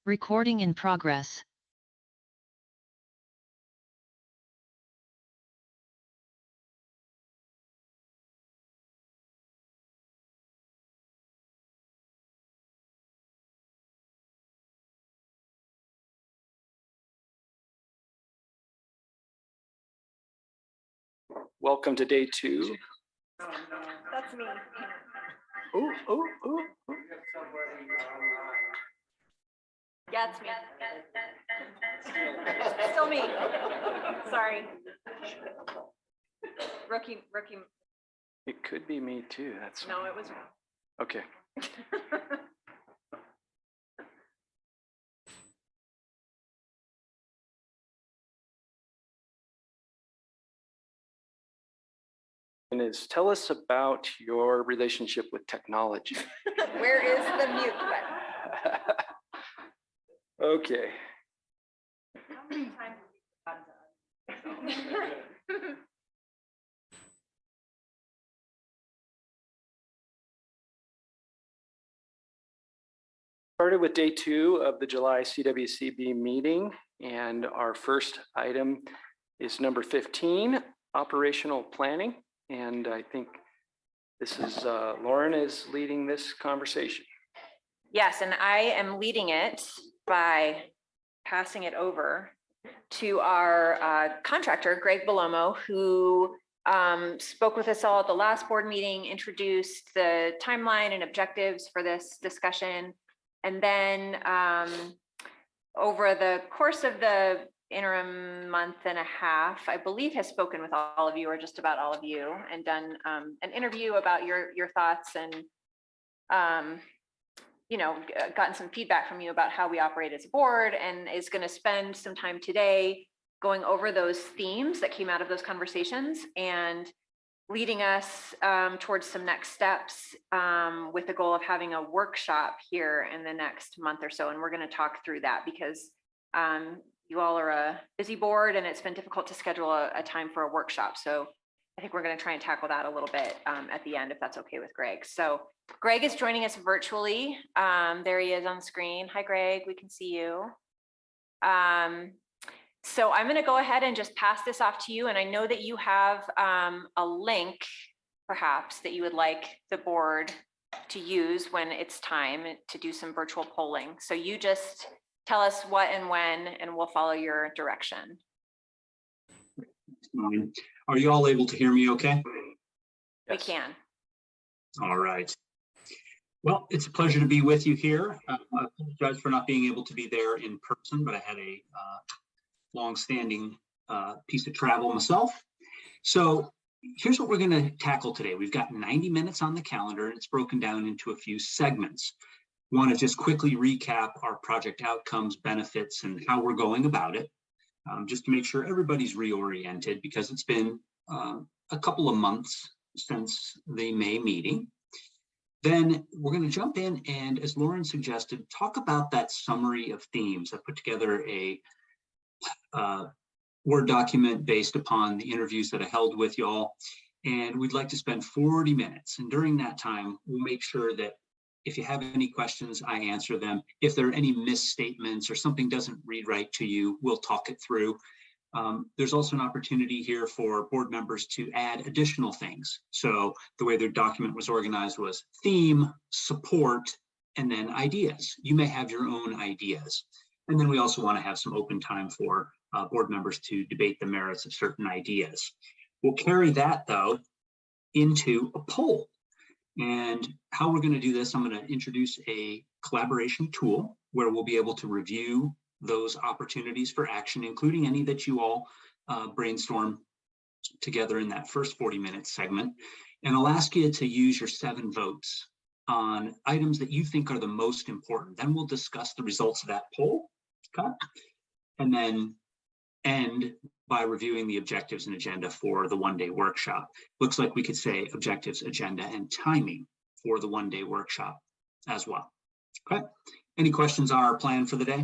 Recording in progress. Welcome to day 2. That's me. Oh, oh, oh. Yeah, it's me. Still me. Sorry. Rookie. It could be me too. That's No, it was okay. And tell us about your relationship with technology. Where is the mute button? Okay. How many times Started with day 2 of the July CWCB meeting, and our first item is number 15, operational planning. And I think this is Lauren is leading this conversation. Yes, and I am leading it by passing it over to our contractor, Greg Belomo, who spoke with us all at the last board meeting, introduced the timeline and objectives for this discussion. And then over the course of the interim month and a half, I believe has spoken with all of you, or just about all of you, and done an interview about your thoughts and you know, gotten some feedback from you about how we operate as a board, and is going to spend some time today going over those themes that came out of those conversations and leading us towards some next steps with the goal of having a workshop here in the next month or so. And we're going to talk through that because you all are a busy board and it's been difficult to schedule a time for a workshop. So I think we're going to try and tackle that a little bit at the end, if that's okay with Greg. So Greg is joining us virtually. There he is on screen. Hi, Greg, we can see you. So I'm going to go ahead and just pass this off to you. And I know that you have a link, perhaps, that you would like the board to use when it's time to do some virtual polling. So you just tell us what and when, and we'll follow your direction. Are you all able to hear me okay? We can. All right. Well, it's a pleasure to be with you here. I apologize for not being able to be there in person, but I had a long-standing piece of travel myself. So here's what we're going to tackle today. We've got 90 minutes on the calendar, and it's broken down into a few segments. Want to just quickly recap our project outcomes, benefits, and how we're going about it, just to make sure everybody's reoriented, because it's been a couple of months since the May meeting. Then we're going to jump in and, as Lauren suggested, talk about that summary of themes. I put together a Word document based upon the interviews that I held with y'all, and we'd like to spend 40 minutes. And during that time, we'll make sure that if you have any questions, I answer them. If there are any misstatements or something doesn't read right to you, we'll talk it through. There's also an opportunity here for board members to add additional things. So the way their document was organized was theme, support, and then ideas. You may have your own ideas. And then we also want to have some open time for board members to debate the merits of certain ideas. We'll carry that, though, into a poll. And how we're going to do this, I'm going to introduce a collaboration tool where we'll be able to review those opportunities for action, including any that you all brainstorm together in that first 40-minute segment. And I'll ask you to use your 7 votes on items that you think are the most important. Then we'll discuss the results of that poll, okay? And then end by reviewing the objectives and agenda for the one-day workshop. Looks like we could say objectives, agenda, and timing for the one-day workshop as well. Okay. Any questions on our plan for the day?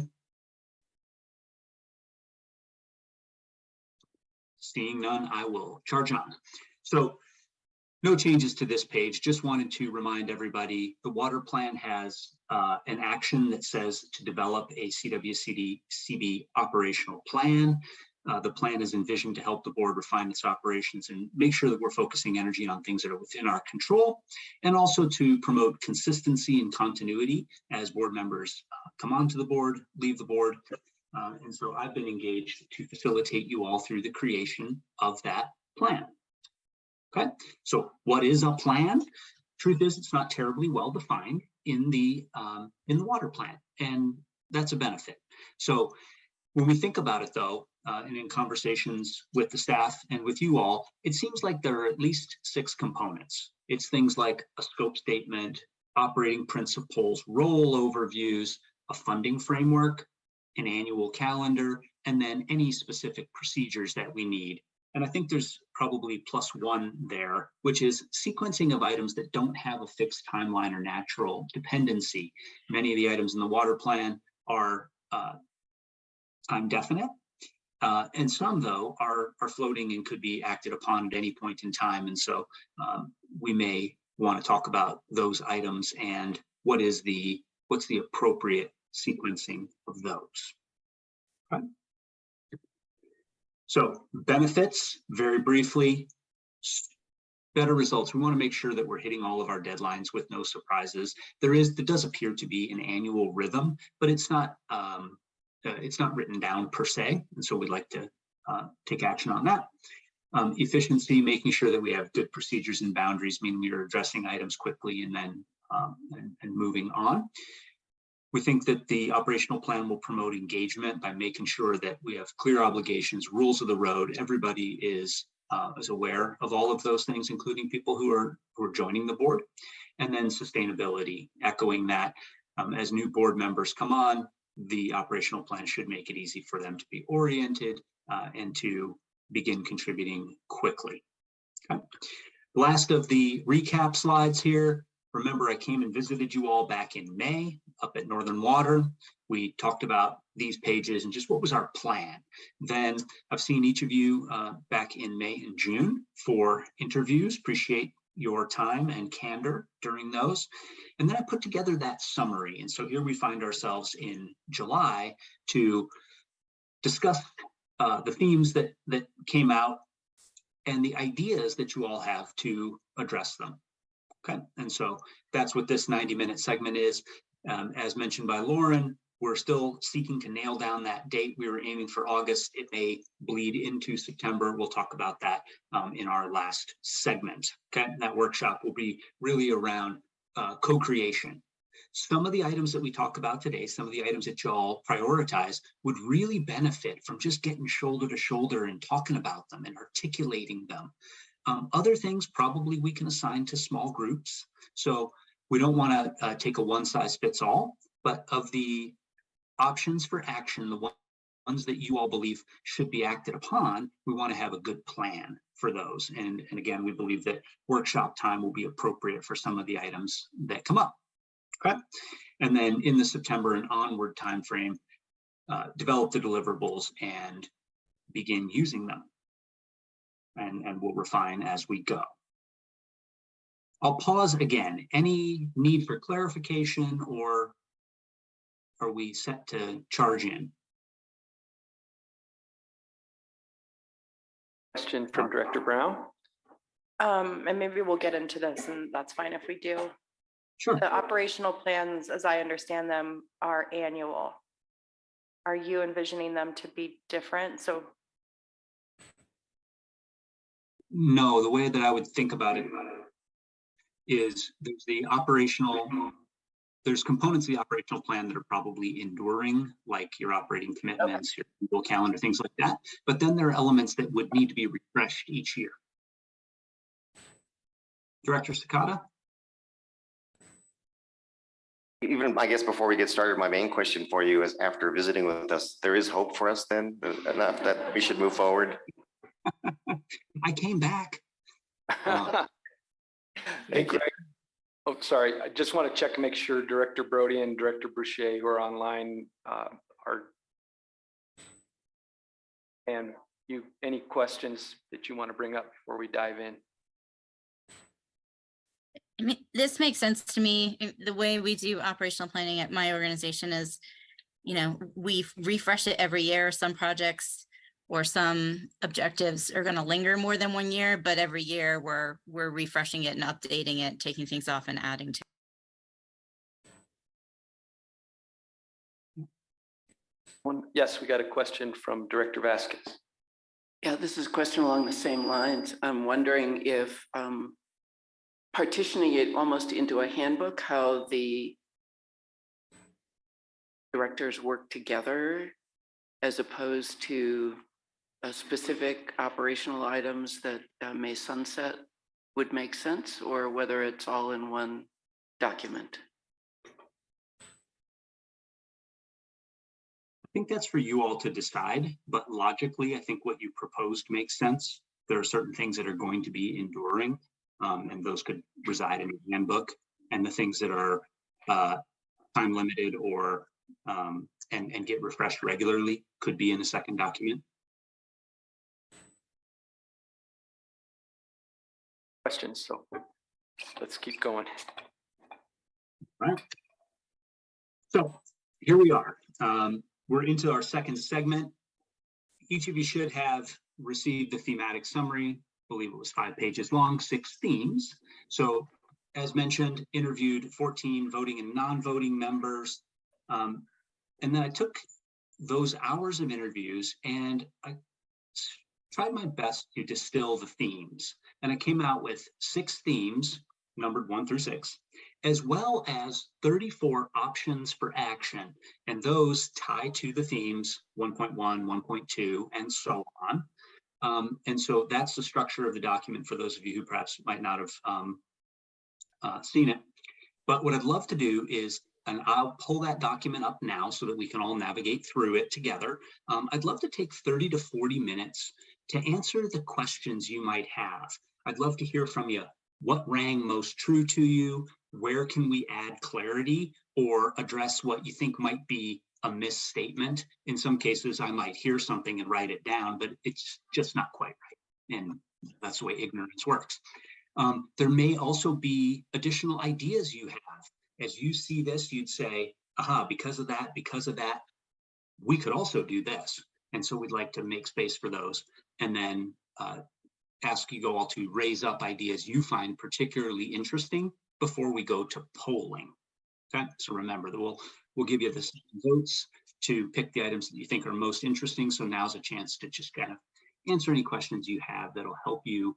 Seeing none, I will charge on. So No changes to this page. Just wanted to remind everybody, the water plan has an action that says to develop a CWCB operational plan. The plan is envisioned to help the board refine its operations and make sure that we're focusing energy on things that are within our control, and also to promote consistency and continuity as board members come onto the board, leave the board. And so I've been engaged to facilitate you all through the creation of that plan. Okay, so what is a plan? Truth is, it's not terribly well defined in the water plan, and that's a benefit. So when we think about it, though, and in conversations with the staff and with you all, it seems like there are at least 6 components. It's things like a scope statement, operating principles, role overviews, a funding framework, an annual calendar, and then any specific procedures that we need. And I think there's probably +1 there, which is sequencing of items that don't have a fixed timeline or natural dependency. Many of the items in the water plan are time definite, and some, though, are floating and could be acted upon at any point in time. And so we may want to talk about those items and what's the appropriate sequencing of those. Okay. So benefits, very briefly, better results. We want to make sure that we're hitting all of our deadlines with no surprises. There does appear to be an annual rhythm, but it's not written down per se. And so we'd like to take action on that. Efficiency, making sure that we have good procedures and boundaries, meaning we are addressing items quickly and then and moving on. We think that the operational plan will promote engagement by making sure that we have clear obligations, rules of the road. Everybody is aware of all of those things, including people who are joining the board. And then sustainability, echoing that as new board members come on, the operational plan should make it easy for them to be oriented and to begin contributing quickly. Okay. Last of the recap slides here. Remember, I came and visited you all back in May up at Northern Water. We talked about these pages and just what was our plan. Then I've seen each of you back in May and June for interviews. Appreciate your time and candor during those. And then I put together that summary. And so here we find ourselves in July to discuss the themes that came out and the ideas that you all have to address them. Okay, and so that's what this 90-minute segment is. As mentioned by Lauren, we're still seeking to nail down that date. We were aiming for August. It may bleed into September. We'll talk about that in our last segment. Okay, that workshop will be really around co-creation. Some of the items that we talk about today, some of the items that y'all prioritize would really benefit from just getting shoulder to shoulder and talking about them and articulating them. Other things probably we can assign to small groups. So we don't want to take a one-size-fits-all, but of the options for action, the ones that you all believe should be acted upon, we want to have a good plan for those. And again, we believe that workshop time will be appropriate for some of the items that come up. Okay. And then in the September and onward timeframe, develop the deliverables and begin using them. And we'll refine as we go. I'll pause again. Any need for clarification, or are we set to charge in? Question from Director Brown. And maybe we'll get into this, and that's fine if we do. Sure. The operational plans, as I understand them, are annual. Are you envisioning them to be different? So no, the way that I would think about it is there's components of the operational plan that are probably enduring, like your operating commitments, your Google Calendar, things like that. But then there are elements that would need to be refreshed each year. Director Sakata? Even, I guess, before we get started, my main question for you is, after visiting with us, there is hope for us then, enough that we should move forward? I came back. Hey, Greg. Oh, sorry. I just want to check and make sure Director Brody and Director Boucher, who are online, are. And any questions that you want to bring up before we dive in? I mean, this makes sense to me. The way we do operational planning at my organization is, we refresh it every year. Some projects or some objectives are going to linger more than 1 year, but every year we're refreshing it and updating it, taking things off and adding to. Yes, we got a question from Director Vasquez. Yeah, this is a question along the same lines. I'm wondering if partitioning it almost into a handbook, how the directors work together as opposed to specific operational items that may sunset would make sense, or whether it's all in one document. I think that's for you all to decide, but logically, I think what you proposed makes sense. There are certain things that are going to be enduring, and those could reside in a handbook, and the things that are time limited or and get refreshed regularly could be in a second document. Questions, so let's keep going. All right. So here we are. We're into our second segment. Each of you should have received the thematic summary. I believe it was 5 pages long, 6 themes. So as mentioned, interviewed 14 voting and non-voting members. And then I took those hours of interviews and I tried my best to distill the themes. And I came out with 6 themes, numbered 1 through 6, as well as 34 options for action. And those tie to the themes 1.1, 1.2, and so on. And so that's the structure of the document for those of you who perhaps might not have seen it. But what I'd love to do is, and I'll pull that document up now so that we can all navigate through it together. I'd love to take 30 to 40 minutes to answer the questions you might have. I'd love to hear from you. What rang most true to you? Where can we add clarity or address what you think might be a misstatement? In some cases, I might hear something and write it down, but it's just not quite right. And that's the way ignorance works. There may also be additional ideas you have. As you see this, you'd say, aha, because of that, we could also do this. And so we'd like to make space for those. And then ask you all to raise up ideas you find particularly interesting before we go to polling. Okay, so remember that we'll give you the votes to pick the items that you think are most interesting. So now's a chance to just kind of answer any questions you have that'll help you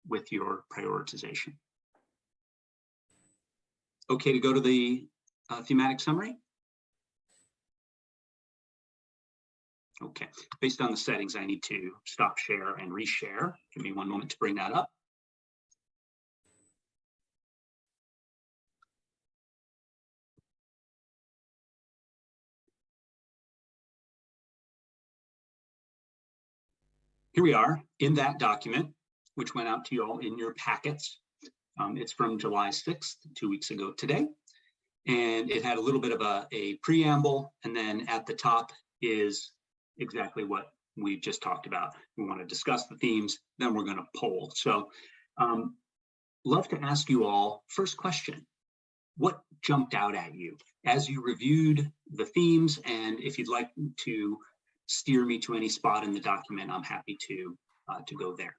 with your prioritization. Okay to go to the thematic summary? Okay, based on the settings, I need to stop share and reshare. Give me 1 moment to bring that up. Here we are in that document, which went out to you all in your packets. It's from July 6th, 2 weeks ago today. And it had a little bit of a preamble. And then at the top is exactly what we've just talked about. We want to discuss the themes, then we're going to poll. So love to ask you all, first question, what jumped out at you as you reviewed the themes? And if you'd like to steer me to any spot in the document, I'm happy to go there.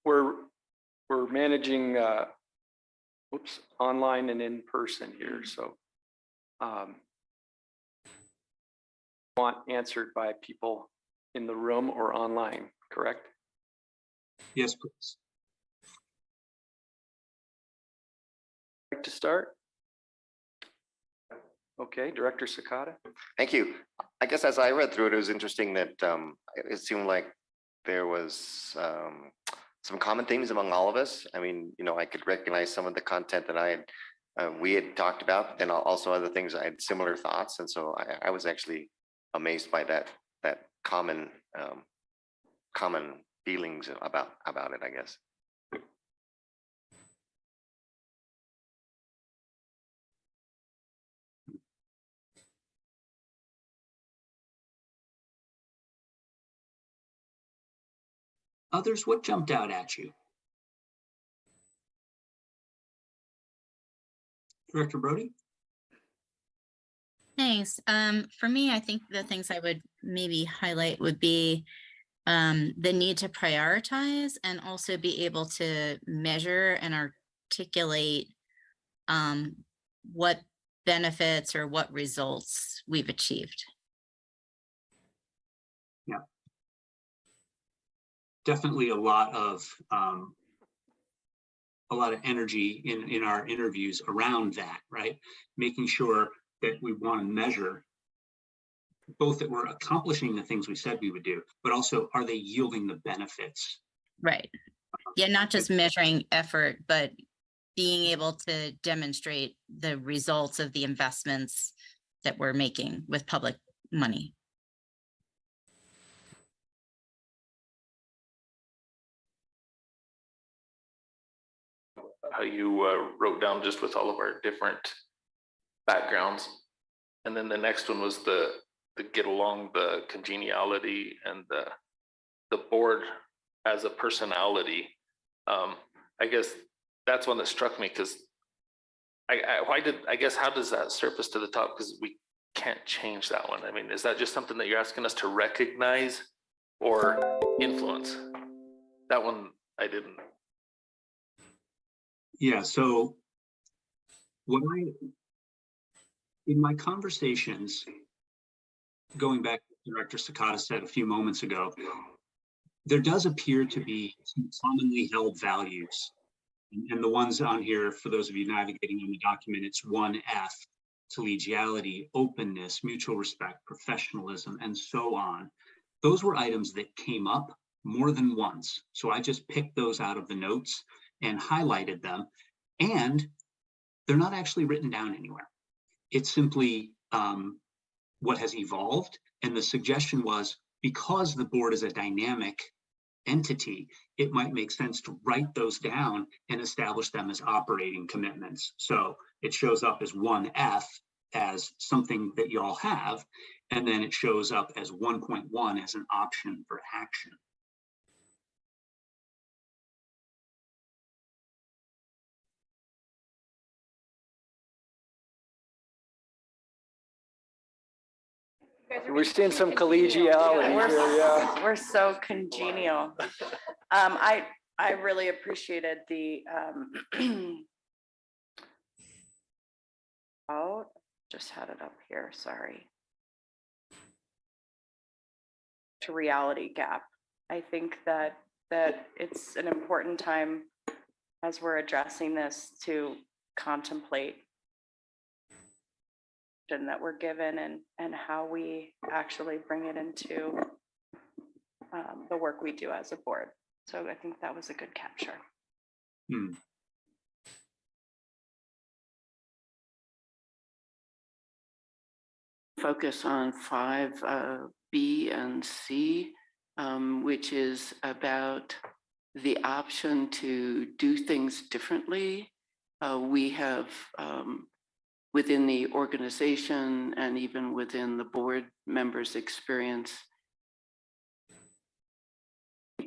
We're managing online and in person here, so want answered by people in the room or online, correct? Yes, please. Like to start? Okay, Director Sakata. Thank you. I guess as I read through it, it was interesting that it seemed like there was some common themes among all of us. I mean, I could recognize some of the content that we had talked about, and also other things I had similar thoughts. And so I was actually amazed by that common feelings about it, I guess. Others, what jumped out at you? Director Brody? Thanks. For me, I think the things I would maybe highlight would be the need to prioritize and also be able to measure and articulate what benefits or what results we've achieved. Yeah. Definitely a lot of energy in our interviews around that, right? Making sure that we want to measure both that we're accomplishing the things we said we would do, but also are they yielding the benefits? Right. Yeah, not just measuring effort, but being able to demonstrate the results of the investments that we're making with public money. How you wrote down just with all of our different backgrounds. And then the next one was the get along, the congeniality, and the board as a personality. I guess that's one that struck me because I guess how does that surface to the top? Because we can't change that one. I mean, is that just something that you're asking us to recognize or influence? That one I didn't. Yeah, so in my conversations, going back to what Director Sakata said a few moments ago, there does appear to be some commonly held values. And the ones on here, for those of you navigating on the document, it's 1F, collegiality, openness, mutual respect, professionalism, and so on. Those were items that came up more than once. So I just picked those out of the notes and highlighted them. And they're not actually written down anywhere. It's simply what has evolved. And the suggestion was, because the board is a dynamic entity, it might make sense to write those down and establish them as operating commitments. So it shows up as 1F as something that you all have, and then it shows up as 1.1 as an option for action. We're seeing some collegiality here, yeah. We're so congenial. I really appreciated the oh, just had it up here, sorry. To reality gap. I think that it's an important time as we're addressing this to contemplate that we're given and how we actually bring it into the work we do as a board. So I think that was a good capture. Focus on 5B and C, which is about the option to do things differently. We have within the organization and even within the board members' experience,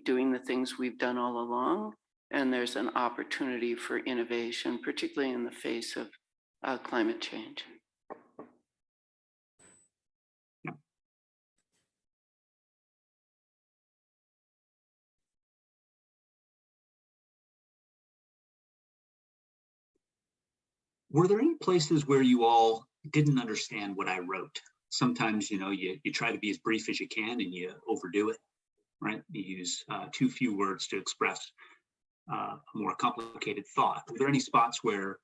doing the things we've done all along, and there's an opportunity for innovation, particularly in the face of climate change. Were there any places where you all didn't understand what I wrote? Sometimes, you try to be as brief as you can and you overdo it, right? You use too few words to express a more complicated thought. Are there any spots where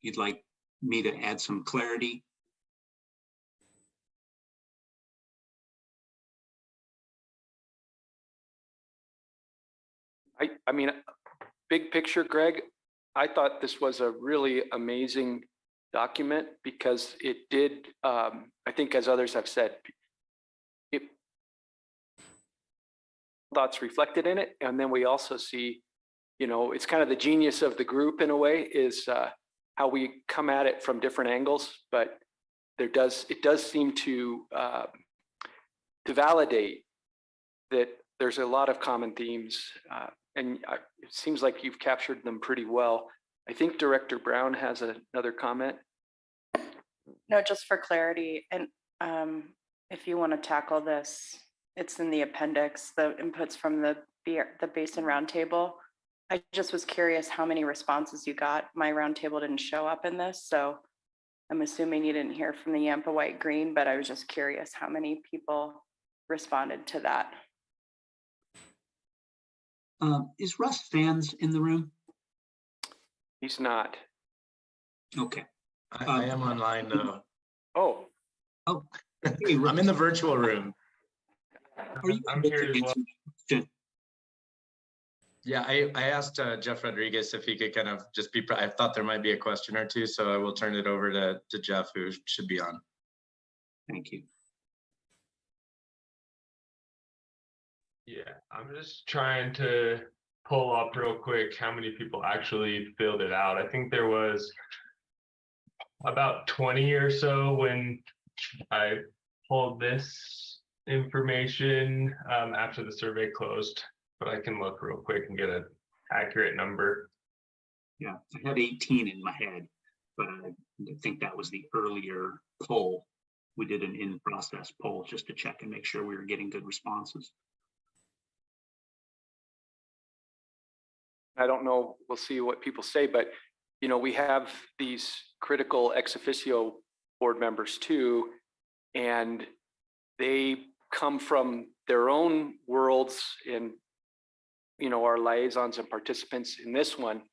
you'd like me to add some clarity? I mean, big picture, Greg, I thought this was a really amazing document because it did, I think as others have said, thoughts reflected in it. And then we also see, it's kind of the genius of the group in a way is how we come at it from different angles, but it does seem to validate that there's a lot of common themes, it seems like you've captured them pretty well. I think Director Brown has another comment. No, just for clarity, and if you want to tackle this, it's in the appendix, the inputs from the Basin Roundtable. I just was curious how many responses you got. My roundtable didn't show up in this, so I'm assuming you didn't hear from the Yampa White Green, but I was just curious how many people responded to that. Is Russ Fans in the room? He's not. Okay. I am online though. Oh, Oh, hey, I'm in the virtual room. are you I'm able here to as well. answer the question? Yeah, I asked Jeff Rodriguez if he could kind of just be, I thought there might be a question or two, so I will turn it over to Jeff, who should be on. Thank you. Yeah, I'm just trying to pull up real quick how many people actually filled it out. I think there was about 20 or so when I pulled this information after the survey closed, but I can look real quick and get an accurate number. Yeah, I had 18 in my head, but I think that was the earlier poll. We did an in-process poll just to check and make sure we were getting good responses. I don't know, we'll see what people say, but you know, we have these critical ex officio board members too, and they come from their own worlds and, you know, our liaisons and participants in this one.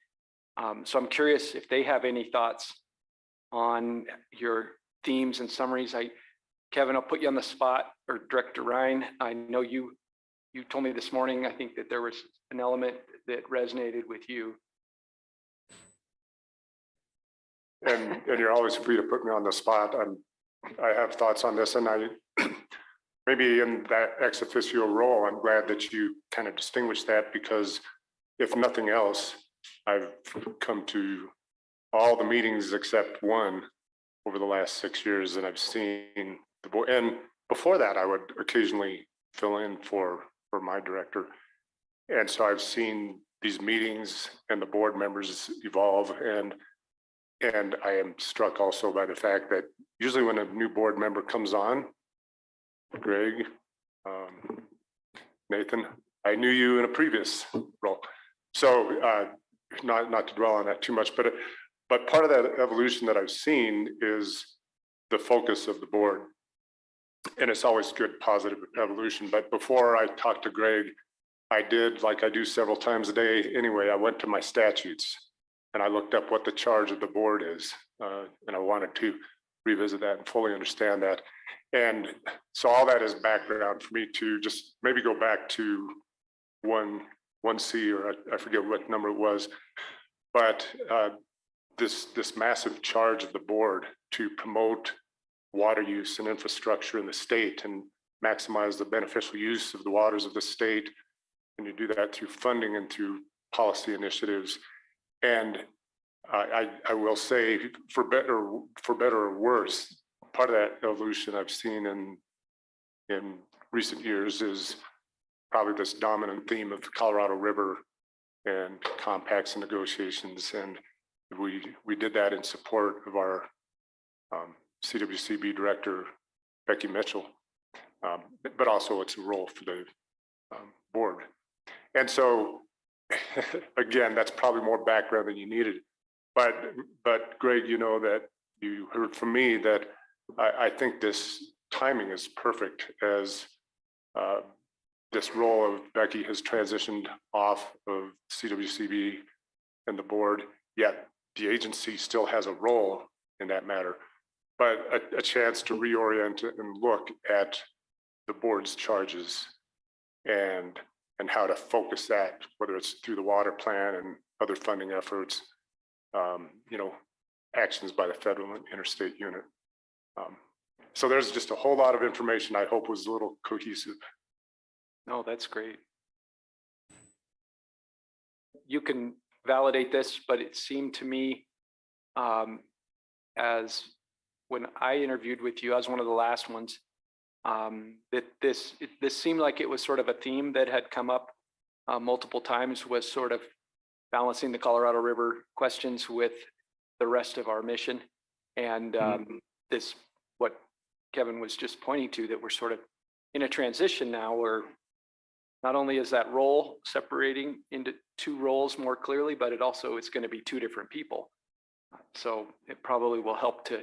So I'm curious if they have any thoughts on your themes and summaries. Kevin, I'll put you on the spot, or Director Ryan. I know you told me this morning, I think that there was an element that resonated with you. And you're always free to put me on the spot. I have thoughts on this, and maybe in that ex officio role, I'm glad that you kind of distinguish that, because if nothing else, I've come to all the meetings except one over the last 6 years, and I've seen the board. And before that, I would occasionally fill in for my director. And so I've seen these meetings and the board members evolve, and I am struck also by the fact that usually when a new board member comes on, Greg, Nathan, I knew you in a previous role. So not to dwell on that too much, but part of that evolution that I've seen is the focus of the board. And it's always good, positive evolution. But before I talked to Greg, I did, like I do several times a day anyway, I went to my statutes and I looked up what the charge of the board is. And I wanted to revisit that and fully understand that. And so all that is background for me to just maybe go back to 1C, or I forget what number it was, but this massive charge of the board to promote water use and infrastructure in the state and maximize the beneficial use of the waters of the state. And you do that through funding and through policy initiatives. And I will say, for better or worse, part of that evolution I've seen in recent years is probably this dominant theme of the Colorado River and compacts and negotiations. And we did that in support of our CWCB director, Becky Mitchell, but also it's a role for the board. And so, again, that's probably more background than you needed. But Greg, you know that you heard from me that I think this timing is perfect, as this role of Becky has transitioned off of CWCB and the board, yet the agency still has a role in that matter, but a chance to reorient and look at the board's charges and how to focus that, whether it's through the water plan and other funding efforts, you know, actions by the federal and interstate unit. So there's just a whole lot of information I hope was a little cohesive. No, that's great. You can validate this, but it seemed to me as when I interviewed with you, I was one of the last ones, That this seemed like it was sort of a theme that had come up multiple times, was sort of balancing the Colorado River questions with the rest of our mission. And this, what Kevin was just pointing to, that we're sort of in a transition now where not only is that role separating into two roles more clearly, but it also is going to be two different people. So it probably will help to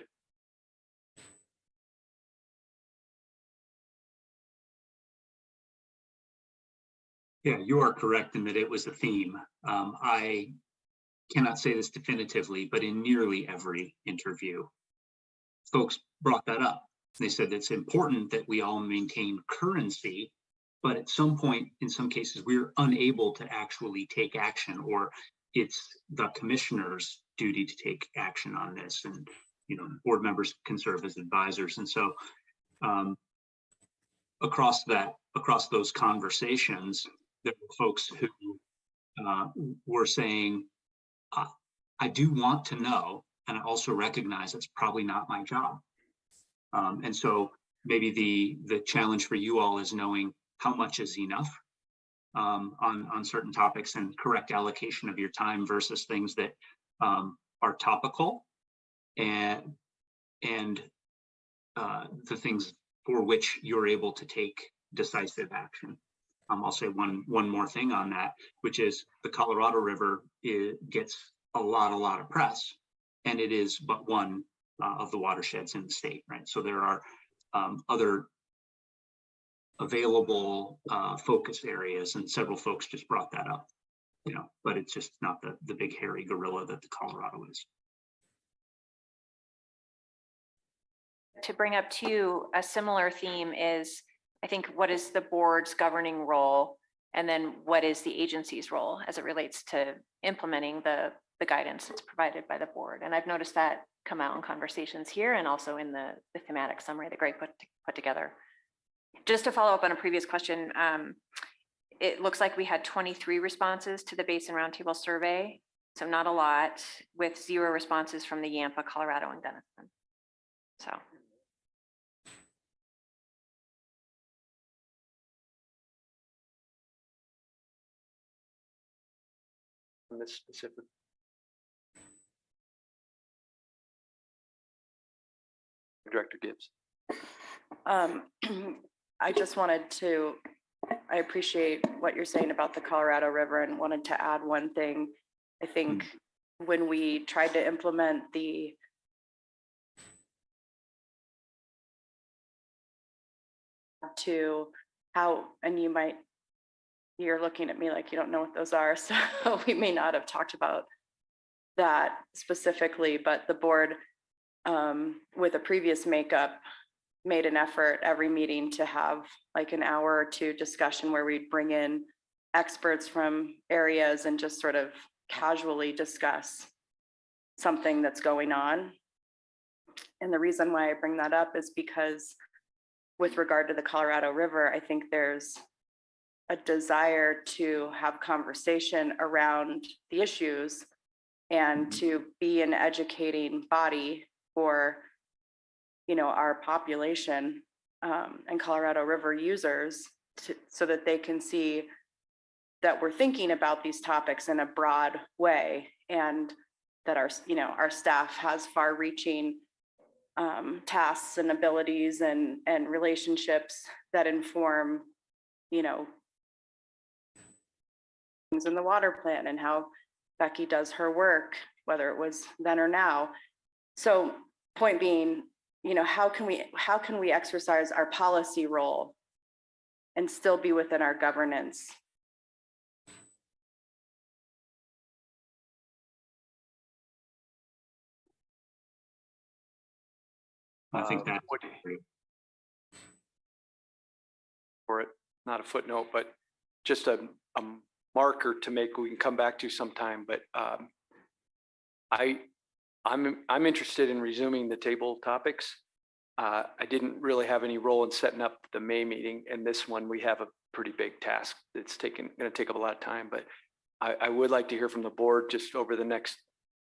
Yeah, you are correct in that it was a theme. I cannot say this definitively, but in nearly every interview, folks brought that up. They said it's important that we all maintain currency, but at some point, in some cases, we're unable to actually take action, or it's the commissioner's duty to take action on this. And, board members can serve as advisors. And so across those conversations, there were folks who were saying, I do want to know, and I also recognize it's probably not my job. And so maybe the challenge for you all is knowing how much is enough on certain topics, and correct allocation of your time versus things that are topical, and the things for which you're able to take decisive action. I'll say one more thing on that, which is the Colorado River gets a lot of press, and it is but one of the watersheds in the state, right? So there are other available focus areas, and several folks just brought that up, but it's just not the big hairy gorilla that the Colorado is. To bring up too, a similar theme is, I think, what is the board's governing role? And then what is the agency's role as it relates to implementing the guidance that's provided by the board? And I've noticed that come out in conversations here, and also in the thematic summary that Greg put together. Just to follow up on a previous question, it looks like we had 23 responses to the Basin Roundtable survey. So not a lot, with 0 responses from the Yampa, Colorado, and Denison. So. on this specific. Director Gibbs. I just wanted to, I appreciate what you're saying about the Colorado River, and wanted to add one thing. I think when we tried to implement the and you're looking at me like you don't know what those are, so we may not have talked about that specifically, but the board with a previous makeup made an effort every meeting to have like an hour or two discussion where we'd bring in experts from areas and just sort of casually discuss something that's going on. And the reason why I bring that up is because with regard to the Colorado River, I think there's a desire to have conversation around the issues and to be an educating body for, our population and Colorado River users, so that they can see that we're thinking about these topics in a broad way, and that our staff has far-reaching tasks and abilities and relationships that inform, things in the water plan and how Becky does her work, whether it was then or now. So point being, how can we exercise our policy role and still be within our governance? I think that for it, not a footnote, but just a marker to make, we can come back to sometime, but I'm interested in resuming the table topics. I didn't really have any role in setting up the May meeting, and this one we have a pretty big task that's going to take up a lot of time, but I would like to hear from the board just over the next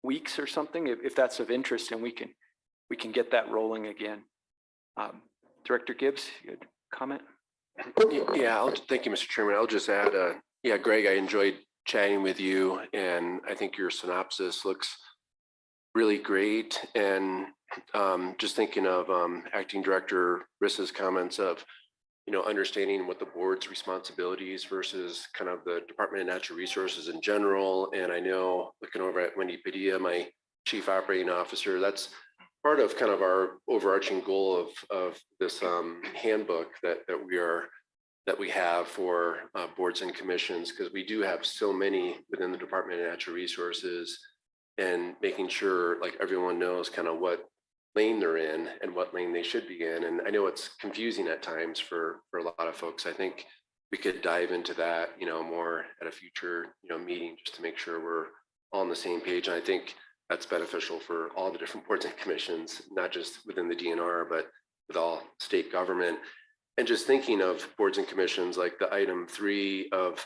weeks or something, if that's of interest, and we can get that rolling again. Director Gibbs, you had a comment? Yeah, thank you, Mr. Chairman. I'll just add, yeah, Greg, I enjoyed chatting with you, and I think your synopsis looks really great. And just thinking of Acting Director Rissa's comments of, understanding what the board's responsibilities versus kind of the Department of Natural Resources in general. And I know, looking over at Wendy Padilla, my Chief Operating Officer, that's part of kind of our overarching goal of this handbook that we have for boards and commissions, because we do have so many within the Department of Natural Resources, and making sure like everyone knows kind of what lane they're in and what lane they should be in. And I know it's confusing at times for a lot of folks. I think we could dive into that, more at a future, meeting, just to make sure we're all on the same page. And I think that's beneficial for all the different boards and commissions, not just within the DNR, but with all state government. And just thinking of boards and commissions, like the item 3 of,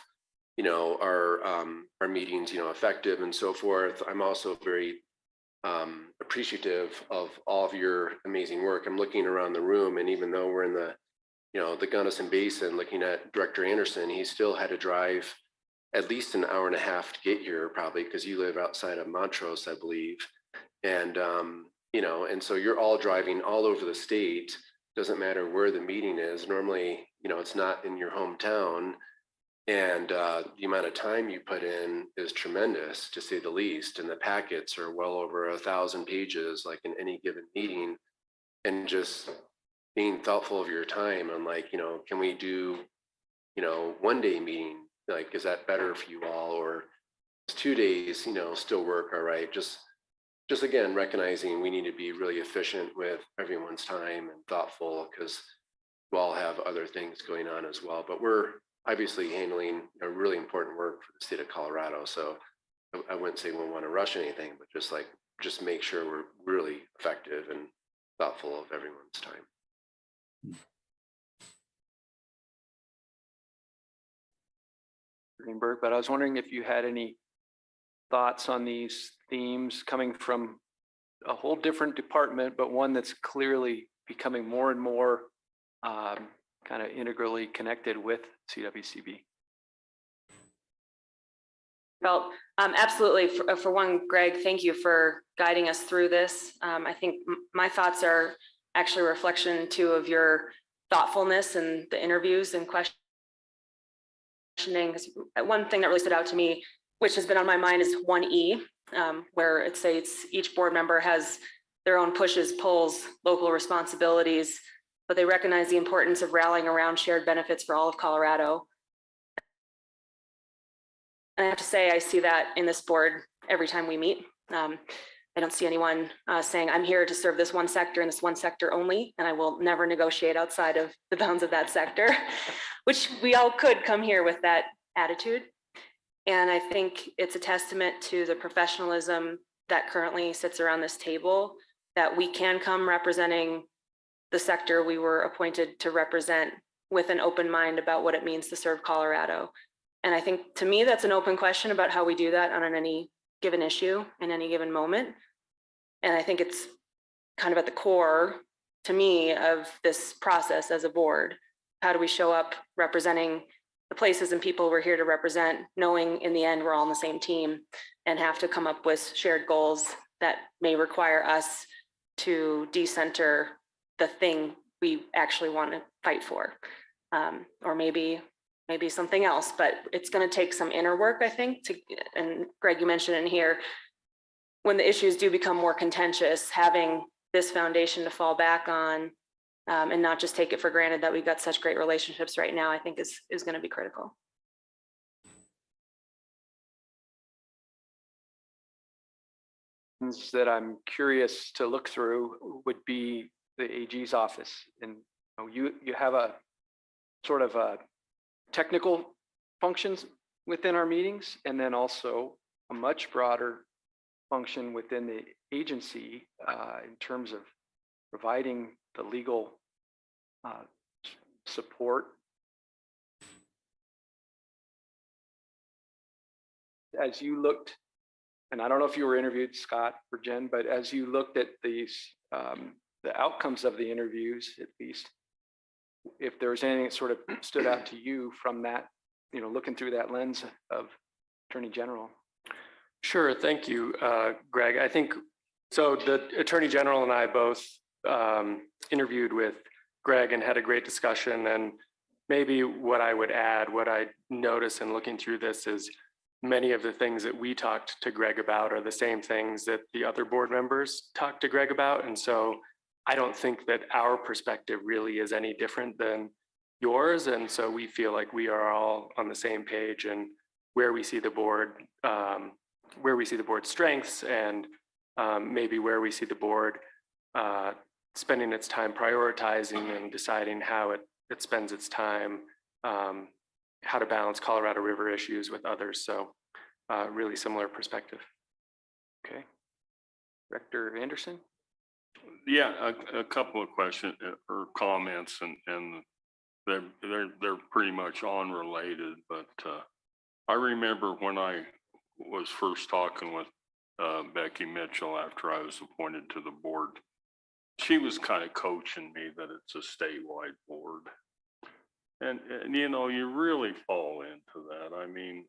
our meetings, effective and so forth. I'm also very appreciative of all of your amazing work. I'm looking around the room, and even though we're in the Gunnison Basin, looking at Director Anderson, he still had to drive at least an hour and a half to get here, probably because you live outside of Montrose, I believe. And, and so you're all driving all over the state. Doesn't matter where the meeting is. Normally, it's not in your hometown. And the amount of time you put in is tremendous, to say the least. And the packets are well over 1,000 pages, like in any given meeting. And just being thoughtful of your time on, like, can we do, 1-day meeting? Like, is that better for you all? Or 2 days, still work all right? Just again, recognizing we need to be really efficient with everyone's time and thoughtful, because we all have other things going on as well. But we're obviously handling a really important work for the state of Colorado. So I wouldn't say we want to rush anything, but just make sure we're really effective and thoughtful of everyone's time. Greenberg, but I was wondering if you had any thoughts on these themes coming from a whole different department, but one that's clearly becoming more and more kind of integrally connected with CWCB. Well, absolutely. For one, Greg, thank you for guiding us through this. I think my thoughts are actually a reflection too of your thoughtfulness and the interviews and questioning. One thing that really stood out to me, which has been on my mind, is 1E, where it states each board member has their own pushes, pulls, local responsibilities, but they recognize the importance of rallying around shared benefits for all of Colorado. And I have to say, I see that in this board every time we meet. I don't see anyone saying, I'm here to serve this one sector and this one sector only, and I will never negotiate outside of the bounds of that sector, which we all could come here with that attitude. And I think it's a testament to the professionalism that currently sits around this table, that we can come representing the sector we were appointed to represent with an open mind about what it means to serve Colorado. And I think, to me, that's an open question about how we do that on any given issue in any given moment. And I think it's kind of at the core, to me, of this process as a board. How do we show up representing the places and people we're here to represent, knowing in the end we're all on the same team, and have to come up with shared goals that may require us to decenter the thing we actually want to fight for, or maybe something else. But it's going to take some inner work, I think. And Greg, you mentioned in here, when the issues do become more contentious, having this foundation to fall back on, and not just take it for granted that we've got such great relationships right now, I think is going to be critical. That I'm curious to look through would be the AG's office. And you have a sort of a technical functions within our meetings, and then also a much broader function within the agency in terms of providing the legal support. As you looked, and I don't know if you were interviewed, Scott or Jen, but as you looked at these, the outcomes of the interviews, at least, if there was anything that sort of stood out to you from that, looking through that lens of Attorney General. Sure, thank you, Greg. I think, so the Attorney General and I both interviewed with Greg and had a great discussion. And maybe what I would add, what I noticed in looking through this is many of the things that we talked to Greg about are the same things that the other board members talked to Greg about. And so I don't think that our perspective really is any different than yours. And so we feel like we are all on the same page and where we see the board, board's strengths and maybe where we see the board spending its time prioritizing and deciding how it spends its time, how to balance Colorado River issues with others. So really similar perspective. Okay. Director Anderson? Yeah, a couple of questions or comments, and they're pretty much unrelated, but I remember when I was first talking with Becky Mitchell after I was appointed to the board, she was kind of coaching me that it's a statewide board. And you really fall into that. I mean,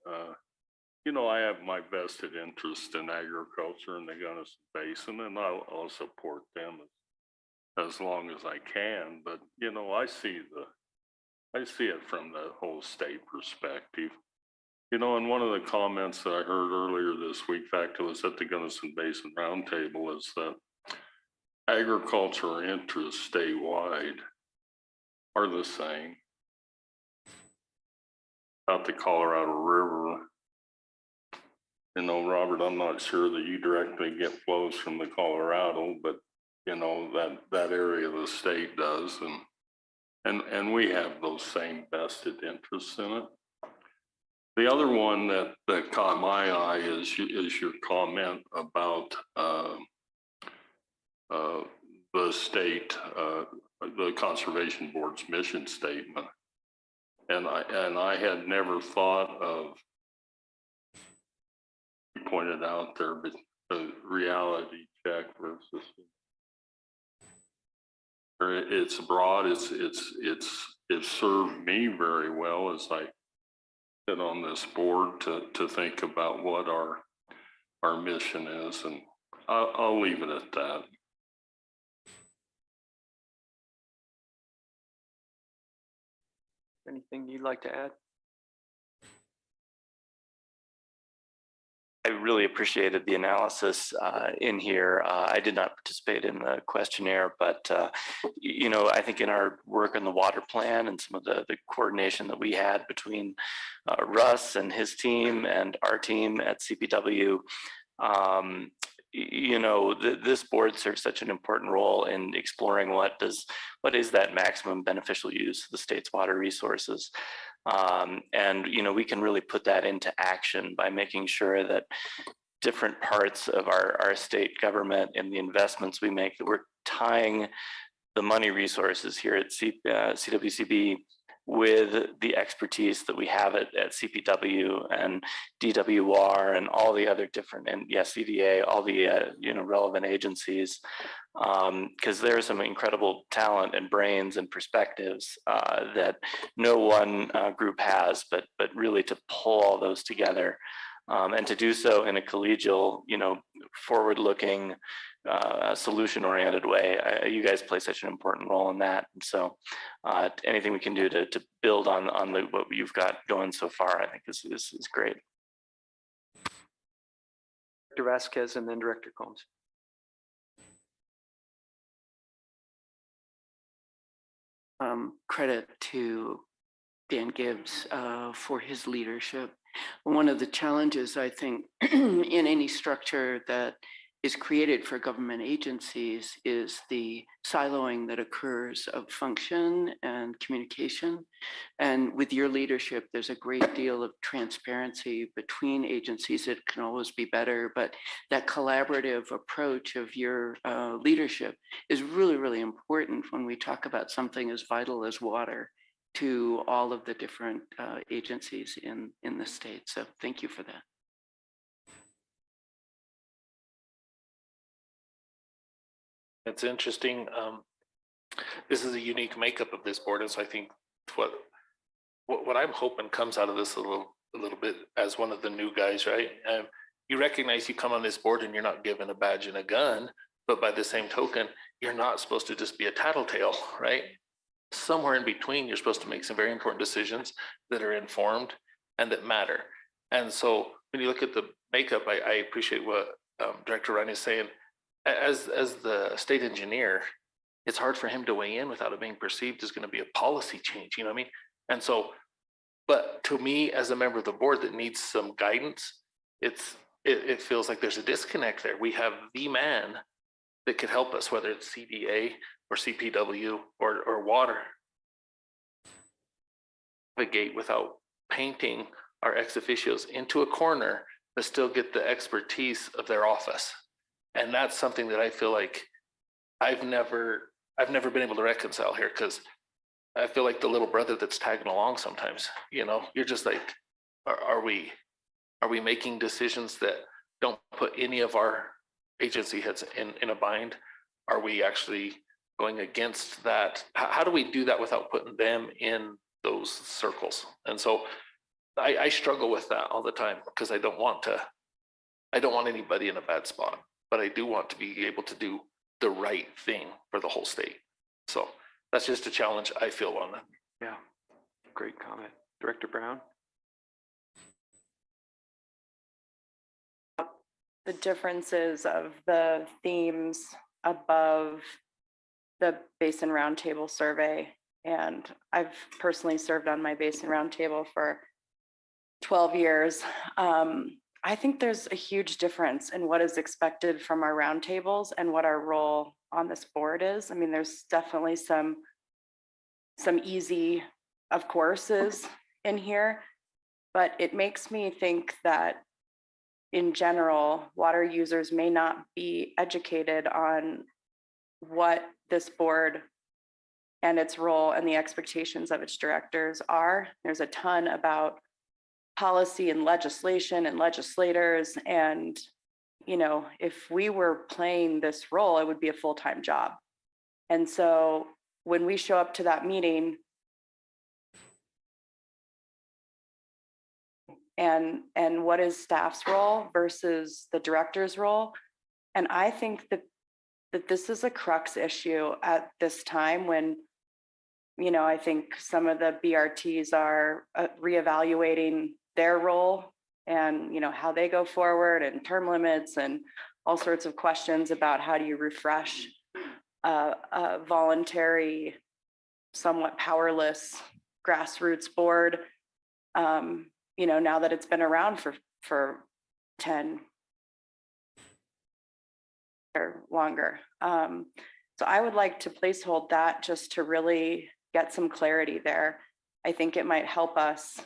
I have my vested interest in agriculture in the Gunnison Basin, and I'll support them as long as I can. But, I see it from the whole state perspective. And one of the comments that I heard earlier this week, in fact, it was at the Gunnison Basin Roundtable, is that agriculture interests statewide are the same. About the Colorado River, Robert, I'm not sure that you directly get flows from the Colorado, but that area of the state does, and we have those same vested interests in it. The other one that caught my eye is your comment about the state, the Conservation Board's mission statement. And I had never thought of, you pointed out there, but the reality check versus, it's broad, it's served me very well as I sit on this board to think about what our mission is, and I'll leave it at that. Anything you'd like to add? I really appreciated the analysis in here. I did not participate in the questionnaire, but I think in our work on the water plan and some of the coordination that we had between Russ and his team and our team at CPW, this board serves such an important role in exploring what is that maximum beneficial use of the state's water resources. We can really put that into action by making sure that different parts of our state government and the investments we make, that we're tying the money resources here at CWCB with the expertise that we have at CPW and DWR and all the other different, and yes, CDA, all the relevant agencies, because there's some incredible talent and brains and perspectives that no one group has, but really to pull all those together and to do so in a collegial, forward-looking, solution-oriented way. You guys play such an important role in that, and so anything we can do to build on what you've got going so far, I think is great. Director Vasquez and then Director Combs. Credit to Dan Gibbs for his leadership. One of the challenges, I think, in any structure that is created for government agencies is the siloing that occurs of function and communication. And with your leadership, there's a great deal of transparency between agencies. It can always be better, but that collaborative approach of your leadership is really, really important when we talk about something as vital as water to all of the different agencies in the state. So thank you for that. It's interesting. this is a unique makeup of this board, and so I think what I'm hoping comes out of this a little bit as one of the new guys, right? You recognize you come on this board and you're not given a badge and a gun, but by the same token, you're not supposed to just be a tattletale, right? Somewhere in between, you're supposed to make some very important decisions that are informed and that matter. And so when you look at the makeup, I appreciate what Director Ryan is saying. As the state engineer, it's hard for him to weigh in without it being perceived as going to be a policy change, you know what I mean? And so, but to me, as a member of the board that needs some guidance, it feels like there's a disconnect there. We have the man that could help us, whether it's CDA or CPW or water, navigate without painting our ex officios into a corner, but still get the expertise of their office. And that's something that I feel like I've never been able to reconcile here, because I feel like the little brother that's tagging along sometimes. You know, you're just like, are we making decisions that don't put any of our agency heads in a bind? Are we actually going against that? How do we do that without putting them in those circles? And so I struggle with that all the time, because I don't want anybody in a bad spot, but I do want to be able to do the right thing for the whole state. So that's just a challenge I feel on that. Yeah, great comment. Director Brown? The differences of the themes above the Basin Roundtable survey. And I've personally served on my Basin Roundtable for 12 years. I think there's a huge difference in what is expected from our roundtables and what our role on this board is. I mean, there's definitely some easy, of courses in here, but it makes me think that in general, water users may not be educated on what this board and its role and the expectations of its directors are. There's a ton about policy and legislation and legislators. And, you know, if we were playing this role, it would be a full-time job. And so when we show up to that meeting and what is staff's role versus the director's role. And I think that this is a crux issue at this time when, you know, I think some of the BRTs are reevaluating their role and, you know, how they go forward and term limits and all sorts of questions about how do you refresh a voluntary, somewhat powerless grassroots board, you know, now that it's been around for 10 or longer. So I would like to placehold that just to really get some clarity there. I think it might help us,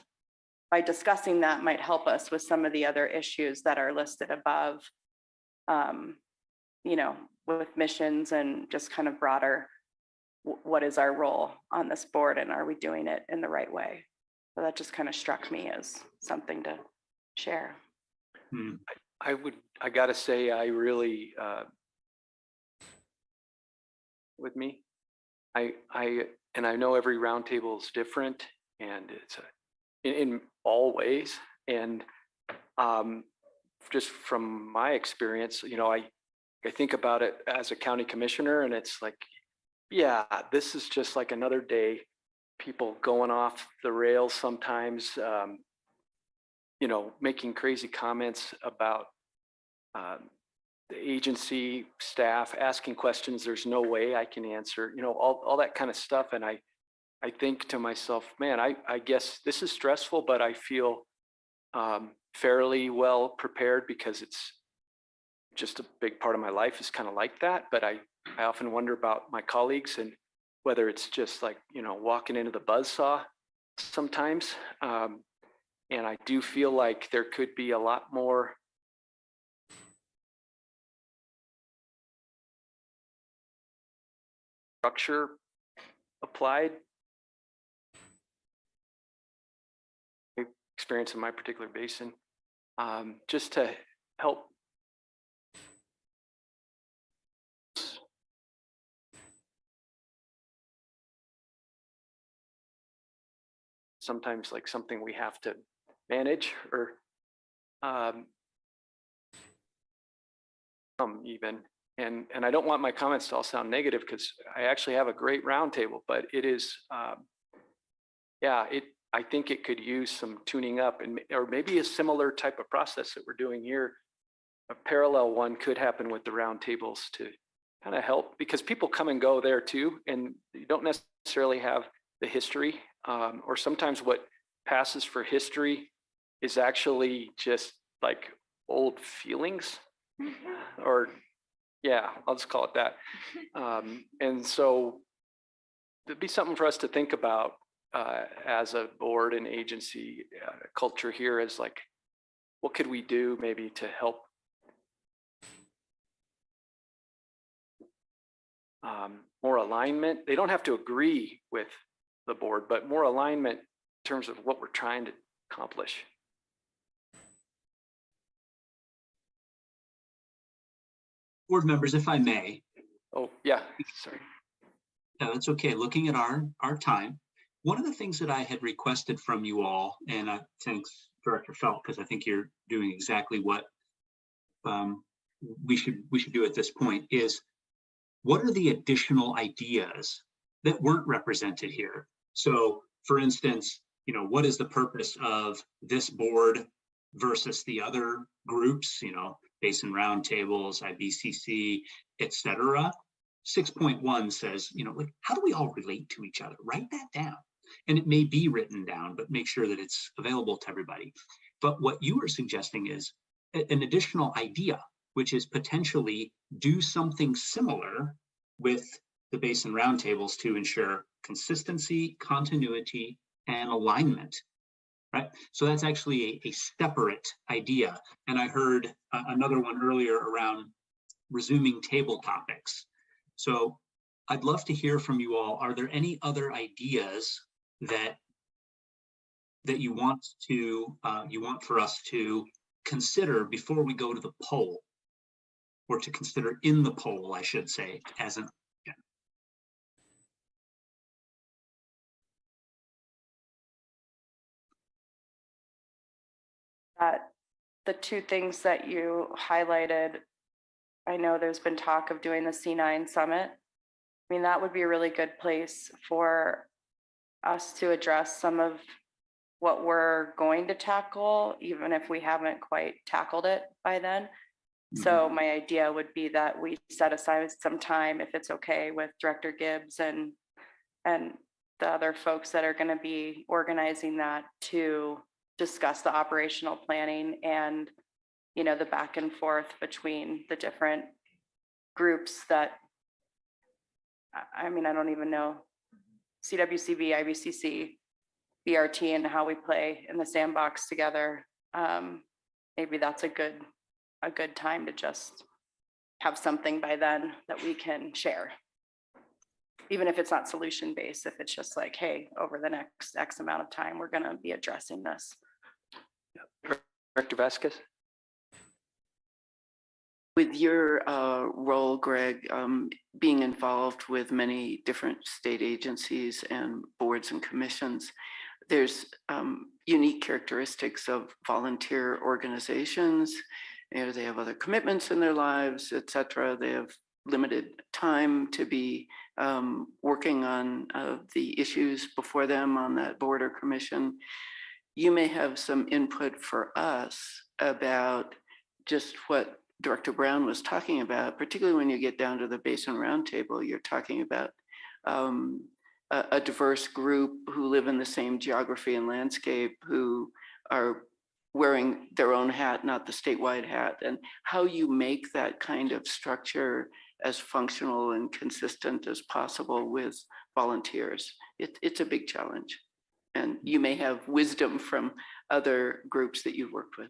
by discussing that might help us with some of the other issues that are listed above, you know, with missions and just kind of broader, what is our role on this board and are we doing it in the right way? So that just kind of struck me as something to share. I gotta say, I really, with me, I know every roundtable is different and it's in all ways. And just from my experience, you know, I think about it as a county commissioner and it's like, yeah, this is just like another day, people going off the rails sometimes, you know, making crazy comments about the agency staff, asking questions there's no way I can answer, you know, all that kind of stuff. And I think to myself, man, I guess this is stressful, but I feel fairly well prepared because it's just a big part of my life is kind of like that. But I often wonder about my colleagues and whether it's just like, you know, walking into the buzzsaw sometimes. And I do feel like there could be a lot more structure applied. Experience in my particular basin, just to help sometimes like something we have to manage or even. And I don't want my comments to all sound negative because I actually have a great roundtable, but it is, yeah, I think it could use some tuning up and or maybe a similar type of process that we're doing here. A parallel one could happen with the roundtables to kind of help because people come and go there too, and you don't necessarily have the history, or sometimes what passes for history is actually just like old feelings, or yeah, I'll just call it that. And so there'd be something for us to think about as a board and agency culture here is like, what could we do maybe to help more alignment? They don't have to agree with the board, but more alignment in terms of what we're trying to accomplish. Board members, if I may. Oh, yeah, sorry. No, it's okay. Looking at our time, one of the things that I had requested from you all, and thanks Director Felt, because I think you're doing exactly what we should do at this point, is what are the additional ideas that weren't represented here? So for instance, you know, what is the purpose of this board versus the other groups, you know, Basin Roundtables, IBCC, etc. 6.1 says, you know, like, how do we all relate to each other? Write that down. And it may be written down, but make sure that it's available to everybody. But what you are suggesting is an additional idea, which is potentially do something similar with the Basin Roundtables to ensure consistency, continuity, and alignment, right? So that's actually a separate idea. And I heard another one earlier around resuming table topics. So I'd love to hear from you all. Are there any other ideas that you want for us to consider before we go to the poll, or to consider in the poll, I should say, as an option? The two things that you highlighted, I know there's been talk of doing the C9 summit. I mean, that would be a really good place for us to address some of what we're going to tackle, even if we haven't quite tackled it by then. So my idea would be that we set aside some time, if it's okay with Director Gibbs and the other folks that are going to be organizing that, to discuss the operational planning and, you know, the back and forth between the different groups that, I mean, I don't even know, CWCB, IBCC, BRT, and how we play in the sandbox together. Maybe that's a good time to just have something by then that we can share. Even if it's not solution based, if it's just like, hey, over the next X amount of time, we're going to be addressing this. Director Vasquez? With your role, Greg, being involved with many different state agencies and boards and commissions, there's unique characteristics of volunteer organizations. You know, they have other commitments in their lives, et cetera. They have limited time to be working on the issues before them on that board or commission. You may have some input for us about just what Director Brown was talking about, particularly when you get down to the Basin Roundtable. You're talking about a diverse group who live in the same geography and landscape, who are wearing their own hat, not the statewide hat, and how you make that kind of structure as functional and consistent as possible with volunteers. It's a big challenge. And you may have wisdom from other groups that you've worked with.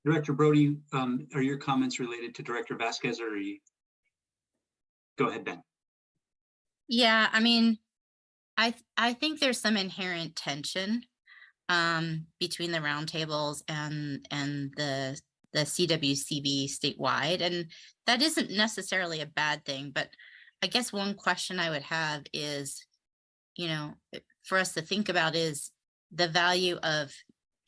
Director Brody, are your comments related to Director Vasquez, or are you? Go ahead, Ben. Yeah, I mean, I think there's some inherent tension between the roundtables and the CWCB statewide, and that isn't necessarily a bad thing. But I guess one question I would have is, you know, for us to think about is the value of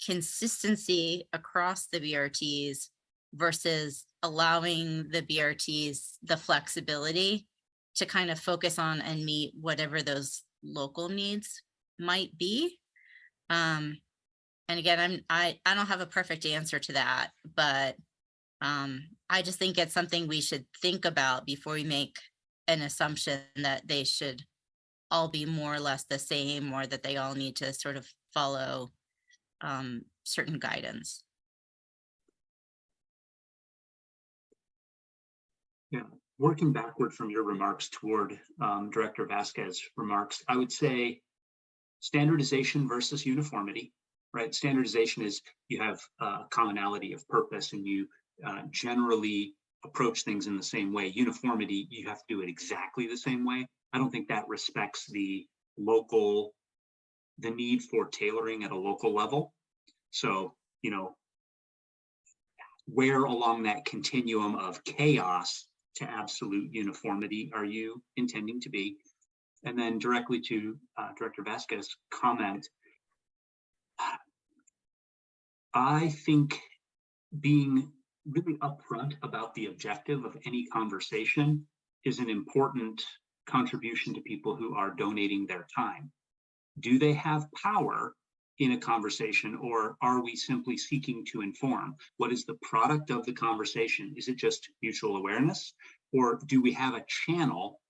consistency across the BRTs versus allowing the BRTs the flexibility to kind of focus on and meet whatever those local needs might be. And again, I don't have a perfect answer to that, but I just think it's something we should think about before we make an assumption that they should all be more or less the same, or that they all need to sort of follow certain guidance. Yeah, working backward from your remarks toward Director Vasquez's remarks, I would say standardization versus uniformity, right? Standardization is you have commonality of purpose and you generally approach things in the same way. Uniformity, you have to do it exactly the same way. I don't think that respects the need for tailoring at a local level. So, you know, where along that continuum of chaos to absolute uniformity are you intending to be? And then directly to Director Vasquez's comment, I think being really upfront about the objective of any conversation is an important contribution to people who are donating their time. Do they have power in a conversation, or are we simply seeking to inform? What is the product of the conversation? Is it just mutual awareness, or do we have a channel,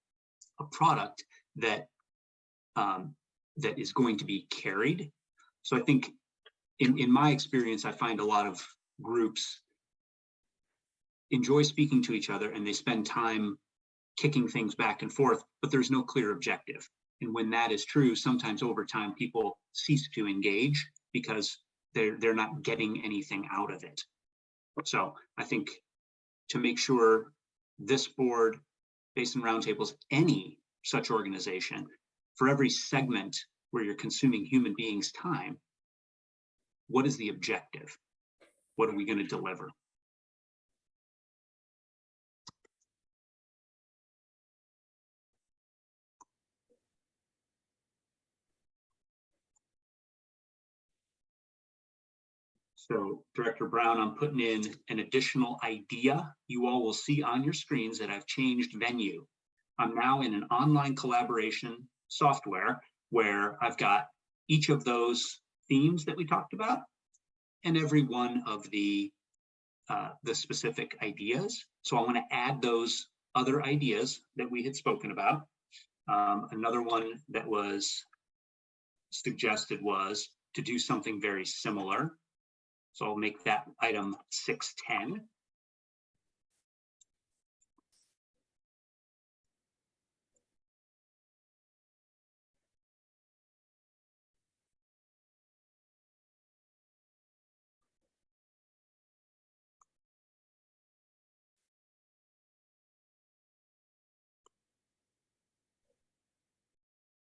a product that that is going to be carried? So I think in my experience, I find a lot of groups enjoy speaking to each other and they spend time kicking things back and forth, but there's no clear objective. And when that is true, sometimes over time people cease to engage because they're not getting anything out of it. So I think to make sure this board, Basin Roundtables, any such organization, for every segment where you're consuming human beings' time, what is the objective? What are we going to deliver? So Director Brown, I'm putting in an additional idea. You all will see on your screens that I've changed venue. I'm now in an online collaboration software where I've got each of those themes that we talked about and every one of the specific ideas. So I want to add those other ideas that we had spoken about. Another one that was suggested was to do something very similar. So I'll make that item 610.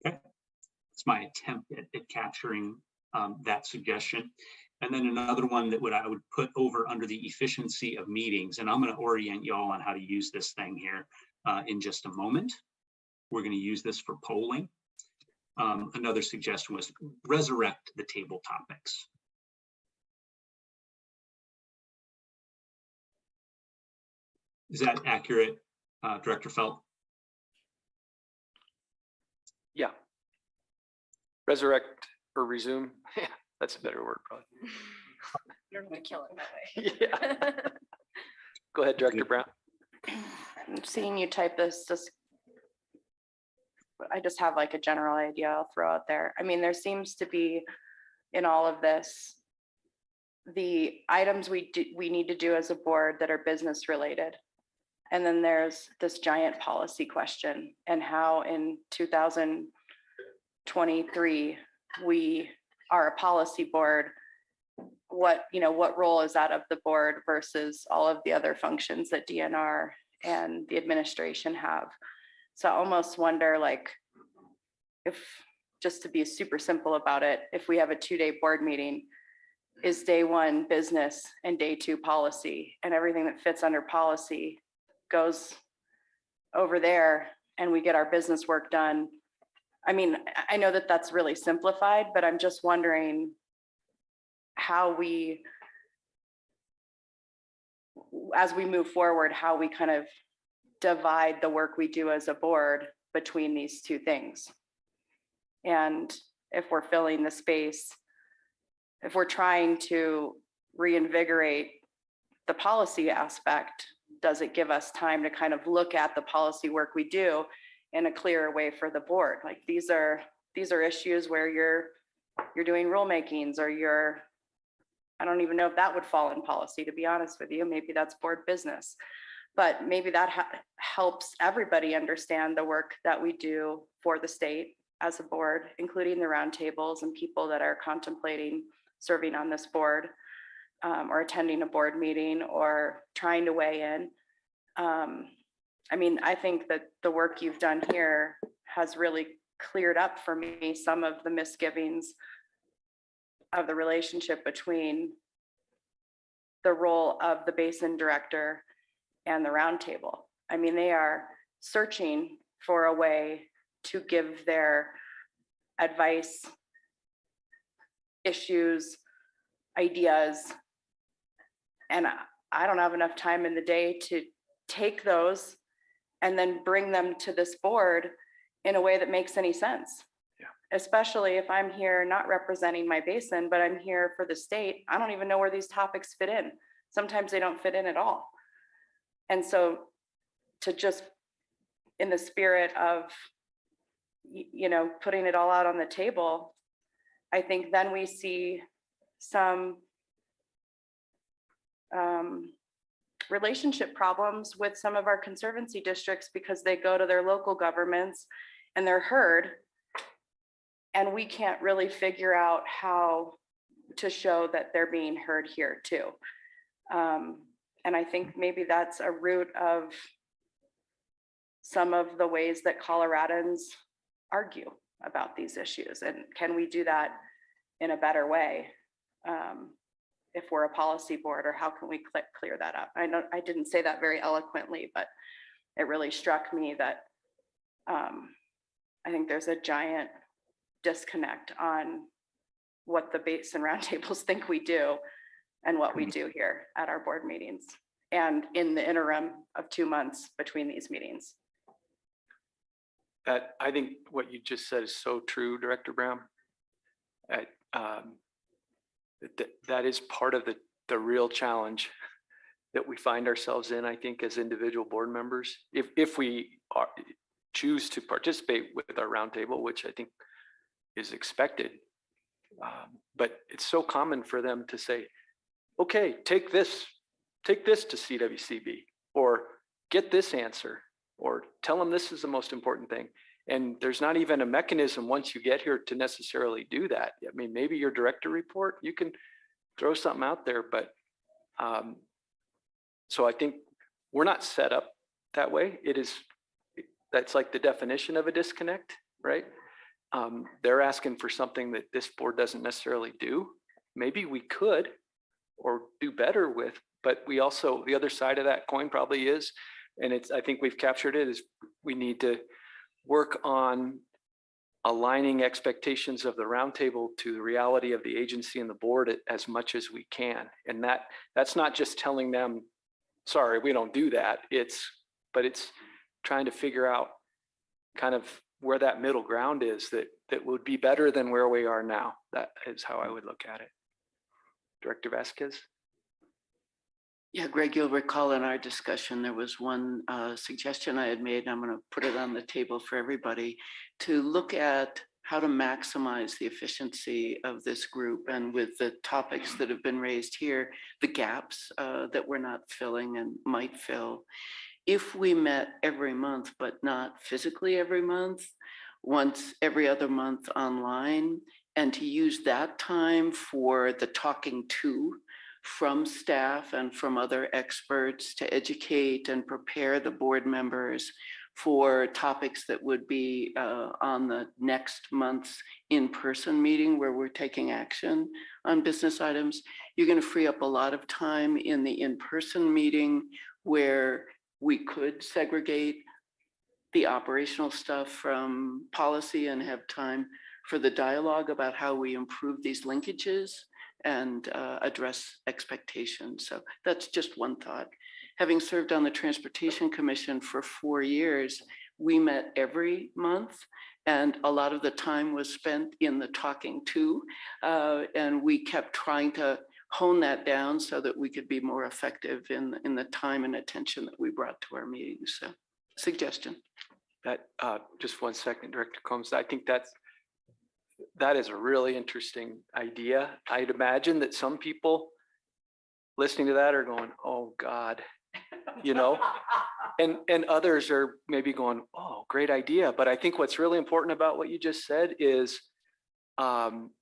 Okay, it's my attempt at capturing that suggestion. And then another one that I would put over under the efficiency of meetings. And I'm going to orient y'all on how to use this thing here in just a moment. We're going to use this for polling. Another suggestion was resurrect the table topics. Is that accurate, Director Felt? Yeah. Resurrect or resume. Yeah, that's a better word, probably. You're gonna kill it that way. Yeah. Go ahead, Director Brown. I'm seeing you type this, I just have like a general idea I'll throw out there. I mean, there seems to be in all of this, the items we need to do as a board that are business related. And then there's this giant policy question and how in 2023, we are a policy board. What role is that of the board versus all of the other functions that DNR and the administration have? So I almost wonder, like, if, just to be super simple about it, if we have a 2-day board meeting, is day 1 business and day 2 policy, and everything that fits under policy goes over there and we get our business work done I mean, I know that that's really simplified, but I'm just wondering how we, as we move forward, how we kind of divide the work we do as a board between these two things. And if we're filling the space, if we're trying to reinvigorate the policy aspect, does it give us time to kind of look at the policy work we do in a clearer way for the board? Like these are issues where you're doing rulemakings, or I don't even know if that would fall in policy, to be honest with you. Maybe that's board business, but maybe that helps everybody understand the work that we do for the state as a board, including the roundtables and people that are contemplating serving on this board, or attending a board meeting or trying to weigh in. I mean, I think that the work you've done here has really cleared up for me some of the misgivings of the relationship between the role of the basin director and the roundtable. I mean, they are searching for a way to give their advice, issues, ideas. And I don't have enough time in the day to take those and then bring them to this board in a way that makes any sense. Especially if I'm here not representing my basin, but I'm here for the state. I don't even know where these topics fit in. Sometimes they don't fit in at all. And so to just, in the spirit of, putting it all out on the table, I think then we see some relationship problems with some of our conservancy districts, because they go to their local governments and they're heard, and we can't really figure out how to show that they're being heard here too. And I think maybe that's a root of some of the ways that Coloradans argue about these issues. And can we do that in a better way if we're a policy board, or how can we clear that up? I know I didn't say that very eloquently, but it really struck me that I think there's a giant disconnect on what the basin roundtables think we do and what we do here at our board meetings and in the interim of 2 months between these meetings. I think what you just said is so true, Director Brown. That is part of the real challenge that we find ourselves in, I think, as individual board members. If we choose to participate with our roundtable, which I think is expected. But it's so common for them to say, okay, take this to CWCB, or get this answer, or tell them this is the most important thing. And there's not even a mechanism once you get here to necessarily do that. I mean, maybe your director report, you can throw something out there, but so I think we're not set up that way. That's like the definition of a disconnect, right? They're asking for something that this board doesn't necessarily do. Maybe we could or do better with, but we also, the other side of that coin probably is, and I think we've captured it, is we need to work on aligning expectations of the roundtable to the reality of the agency and the board as much as we can. And that's not just telling them, sorry, we don't do that. But it's trying to figure out kind of where that middle ground is that would be better than where we are now. That is how I would look at it. Director Vasquez? Yeah, Greg, you'll recall in our discussion, there was one suggestion I had made, and I'm going to put it on the table for everybody, to look at how to maximize the efficiency of this group, and with the topics that have been raised here, the gaps that we're not filling and might fill. If we met every month, but not physically every month, once every other month online, and to use that time for the talking to from staff and from other experts to educate and prepare the board members for topics that would be on the next month's in-person meeting where we're taking action on business items. You're going to free up a lot of time in the in-person meeting where we could segregate the operational stuff from policy and have time for the dialogue about how we improve these linkages and address expectations. So that's just one thought. Having served on the Transportation Commission for 4 years, we met every month, and a lot of the time was spent in the talking to, and we kept trying to hone that down so that we could be more effective in the time and attention that we brought to our meetings. So, suggestion. That, just 1 second, Director Combs. I think that is a really interesting idea. I'd imagine that some people listening to that are going, oh God, you know, and others are maybe going, oh, great idea. But I think what's really important about what you just said is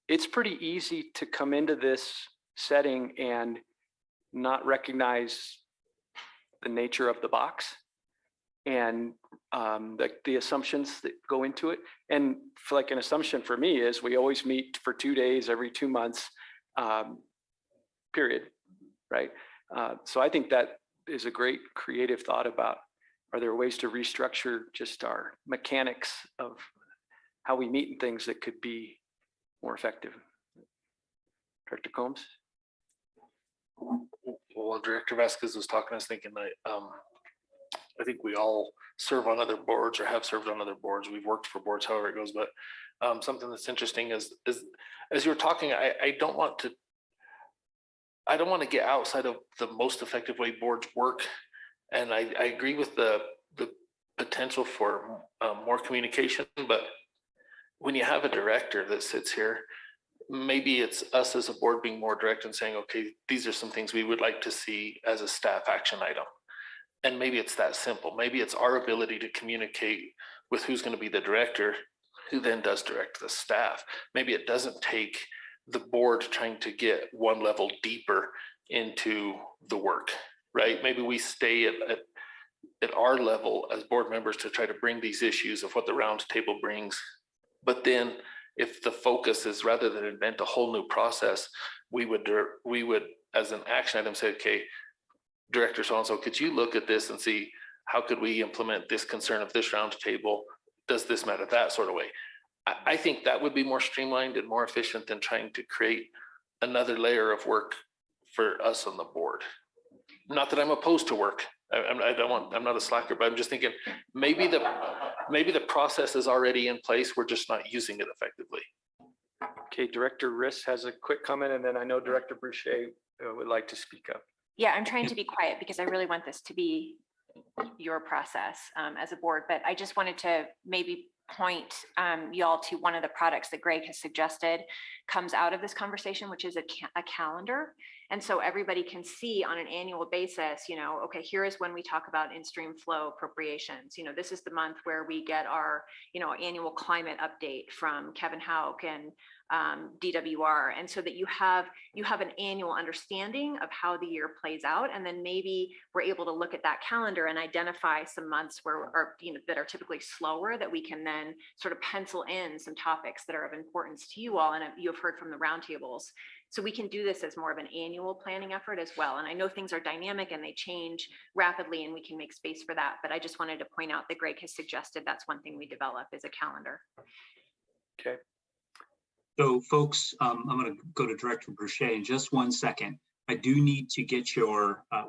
it's pretty easy to come into this setting and not recognize the nature of the box and the assumptions that go into it. And for like an assumption for me is we always meet for 2 days every 2 months, period, right? So I think that is a great creative thought about, are there ways to restructure just our mechanics of how we meet and things that could be more effective? Director Combs? Well, Director Vasquez was talking, I was thinking that I think we all serve on other boards or have served on other boards. We've worked for boards, however it goes. But something that's interesting is as you were talking, I don't want to get outside of the most effective way boards work. And I agree with the potential for more communication. But when you have a director that sits here, maybe it's us as a board being more direct and saying, okay, these are some things we would like to see as a staff action item. And maybe it's that simple. Maybe it's our ability to communicate with who's going to be the director, who then does direct the staff. Maybe it doesn't take the board trying to get one level deeper into the work, right? Maybe we stay at our level as board members to try to bring these issues of what the round table brings. But then if the focus is rather than invent a whole new process, we would as an action item say, okay, Director so-and-so, could you look at this and see how could we implement this concern of this round table? Does this matter? That sort of way. I think that would be more streamlined and more efficient than trying to create another layer of work for us on the board. Not that I'm opposed to work. I'm not a slacker, but I'm just thinking maybe the process is already in place. We're just not using it effectively. Okay, Director Riss has a quick comment, and then I know Director Boucher would like to speak up. Yeah, I'm trying to be quiet because I really want this to be your process as a board, but I just wanted to maybe point y'all to one of the products that Greg has suggested comes out of this conversation, which is a calendar. And so everybody can see on an annual basis, you know, okay, here is when we talk about in-stream flow appropriations. You know, this is the month where we get our, you know, annual climate update from Kevin Hauk and DWR. And so that you have an annual understanding of how the year plays out. And then maybe we're able to look at that calendar and identify some months that are typically slower, that we can then sort of pencil in some topics that are of importance to you all. And you have heard from the roundtables. So we can do this as more of an annual planning effort as well. And I know things are dynamic and they change rapidly, and we can make space for that. But I just wanted to point out that Greg has suggested that's one thing we develop is a calendar. Okay. So folks, I'm going to go to Director Boucher in just 1 second. I do need to get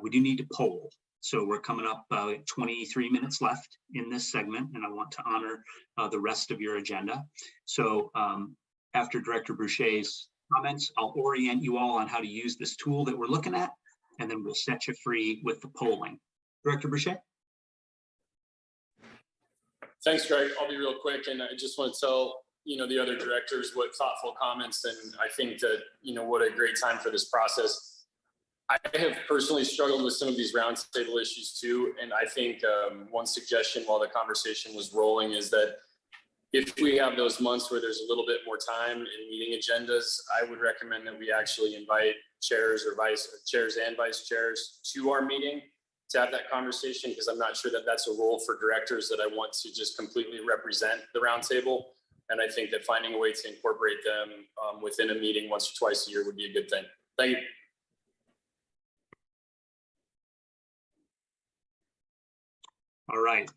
we do need to poll. So we're coming up 23 minutes left in this segment, and I want to honor the rest of your agenda. So after Director Boucher's comments, I'll orient you all on how to use this tool that we're looking at, and then we'll set you free with the polling. Director Boucher? Thanks, Greg. I'll be real quick, and I just want to tell the other directors what thoughtful comments, and I think that what a great time for this process. I have personally struggled with some of these roundtable issues too, and I think one suggestion while the conversation was rolling is that if we have those months where there's a little bit more time in meeting agendas, I would recommend that we actually invite chairs or chairs and vice chairs to our meeting to have that conversation, because I'm not sure that that's a role for directors that I want to just completely represent the roundtable. And I think that finding a way to incorporate them within a meeting once or twice a year would be a good thing. Thank you. All right.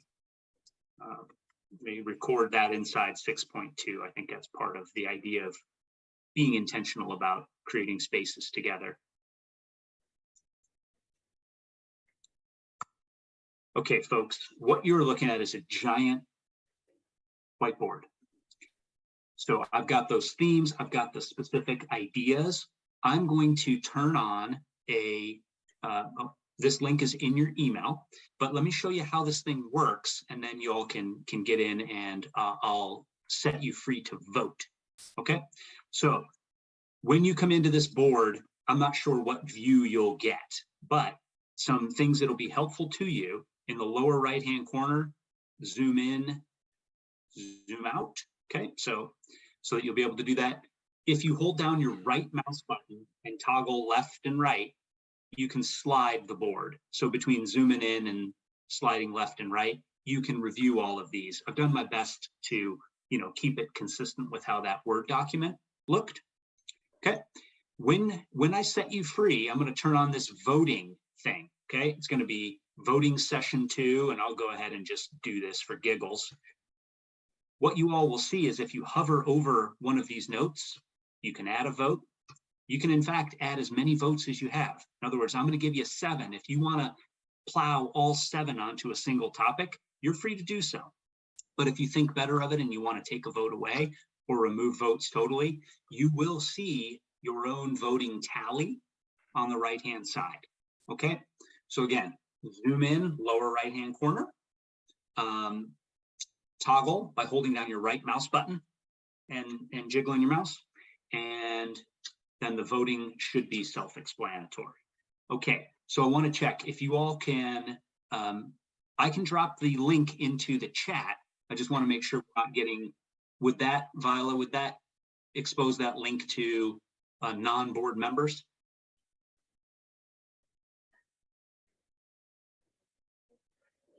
we record that inside 6.2. I think that's part of the idea of being intentional about creating spaces together. Okay, folks, what you're looking at is a giant whiteboard. So I've got those themes, I've got the specific ideas. I'm going to turn on this link is in your email, but let me show you how this thing works, and then you all can get in, and I'll set you free to vote. Okay, so when you come into this board, I'm not sure what view you'll get, but some things that'll be helpful to you in the lower right-hand corner, zoom in, zoom out. Okay, so that you'll be able to do that. If you hold down your right mouse button and toggle left and right, you can slide the board. So between zooming in and sliding left and right, you can review all of these. I've done my best to, keep it consistent with how that Word document looked. Okay, when I set you free, I'm going to turn on this voting thing. Okay, it's going to be voting session 2, and I'll go ahead and just do this for giggles. What you all will see is if you hover over one of these notes, you can add a vote. You can, in fact, add as many votes as you have. In other words, I'm going to give you 7. If you want to plow all 7 onto a single topic, you're free to do so. But if you think better of it and you want to take a vote away or remove votes totally, you will see your own voting tally on the right-hand side. Okay, so again, zoom in, lower right-hand corner. Toggle by holding down your right mouse button and jiggling your mouse, and then the voting should be self-explanatory. Okay, so I want to check if you all can, I can drop the link into the chat. I just want to make sure we're not getting, would that, Viola, would that expose that link to non-board members?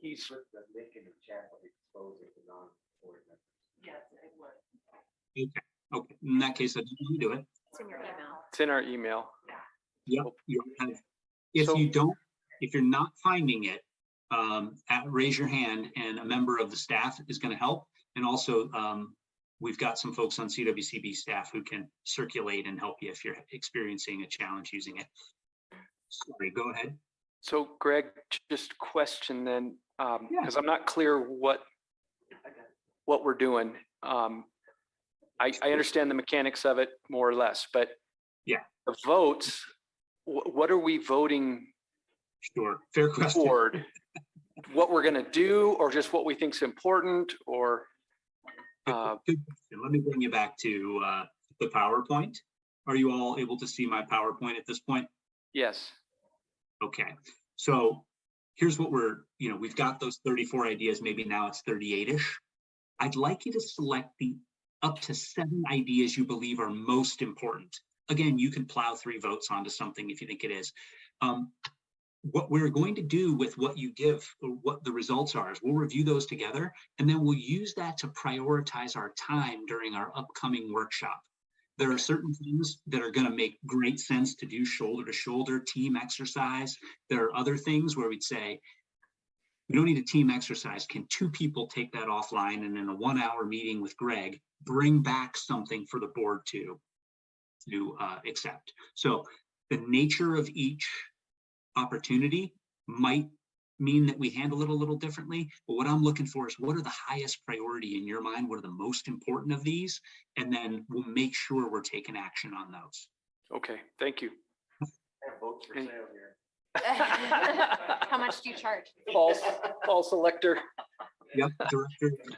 He's put the link in the chat, but expose it to non-board members. Yes, it would. Okay, in that case, I don't want to do it. It's in your email. It's in our email. Yep. If you're not finding it, raise your hand, and a member of the staff is going to help. And also, we've got some folks on CWCB staff who can circulate and help you if you're experiencing a challenge using it. Sorry, go ahead. So Greg, just question then, because I'm not clear what we're doing. I understand the mechanics of it more or less, but yeah, the votes, what are we voting? Sure, fair question. Toward? What we're going to do, or just what we think is important, or? Good question. Let me bring you back to the PowerPoint. Are you all able to see my PowerPoint at this point? Yes. Okay, so here's what we've got those 34 ideas, maybe now it's 38-ish. I'd like you to select the up to 7 ideas you believe are most important. Again, you can plow 3 votes onto something if you think it is. What we're going to do with what you give, or what the results are, is we'll review those together, and then we'll use that to prioritize our time during our upcoming workshop. There are certain things that are going to make great sense to do shoulder to shoulder team exercise. There are other things where we'd say, we don't need a team exercise. Can 2 people take that offline, and in a 1-hour meeting with Greg, bring back something for the board to accept? So the nature of each opportunity might mean that we handle it a little differently, but what I'm looking for is, what are the highest priority in your mind? What are the most important of these? And then we'll make sure we're taking action on those. Okay, thank you. Votes for sale here. How much do you charge? False elector. Yep,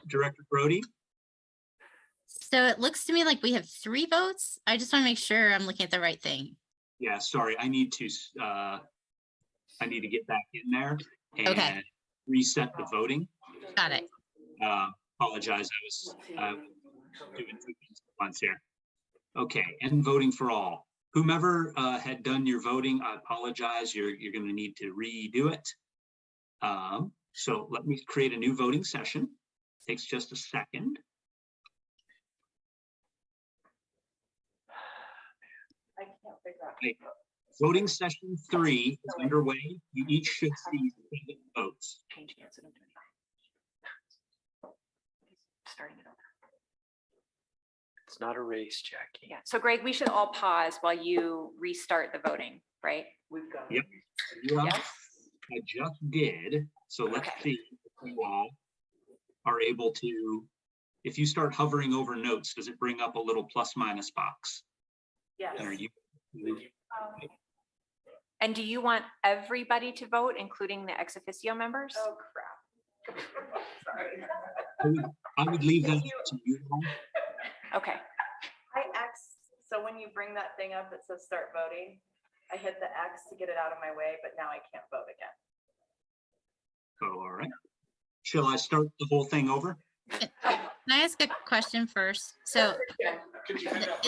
Director Brody. So it looks to me like we have 3 votes. I just want to make sure I'm looking at the right thing. Yeah, sorry, I need to get back in there and reset the voting. Got it. Apologize, I was doing 2 things at once here. Okay, and voting for all. Whomever had done your voting, I apologize, you're going to need to redo it. So let me create a new voting session. Takes just a second. I can't figure out. Okay. Voting session 3 is underway. You each should see 7 votes. It's not a race, Jackie. Yeah, so Greg, we should all pause while you restart the voting, right? Yep. I just did. So let's see if you all are able to, if you start hovering over notes, does it bring up a little plus minus box? Yes. And are you? And do you want everybody to vote, including the ex officio members? Oh, crap. Sorry. I would leave that to you all. Okay, So when you bring that thing up, it says start voting. I hit the X to get it out of my way, but now I can't vote again. All right. Shall I start the whole thing over? Can I ask a question first? So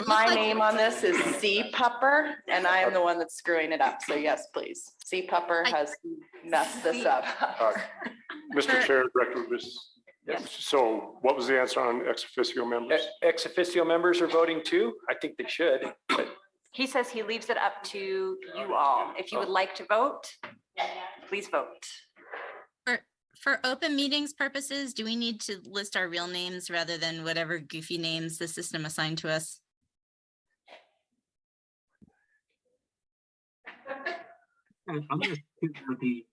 My name on this is C Pupper, and I am the one that's screwing it up. So yes, please. C Pupper has messed this up. Mr. Chair, Director Rubis. Yes. So what was the answer on ex officio members? Ex officio members are voting too? I think they should, but he says he leaves it up to you all. If you would like to vote, please vote. for open meetings purposes, do we need to list our real names rather than whatever goofy names the system assigned to us? I'm going to shoot for the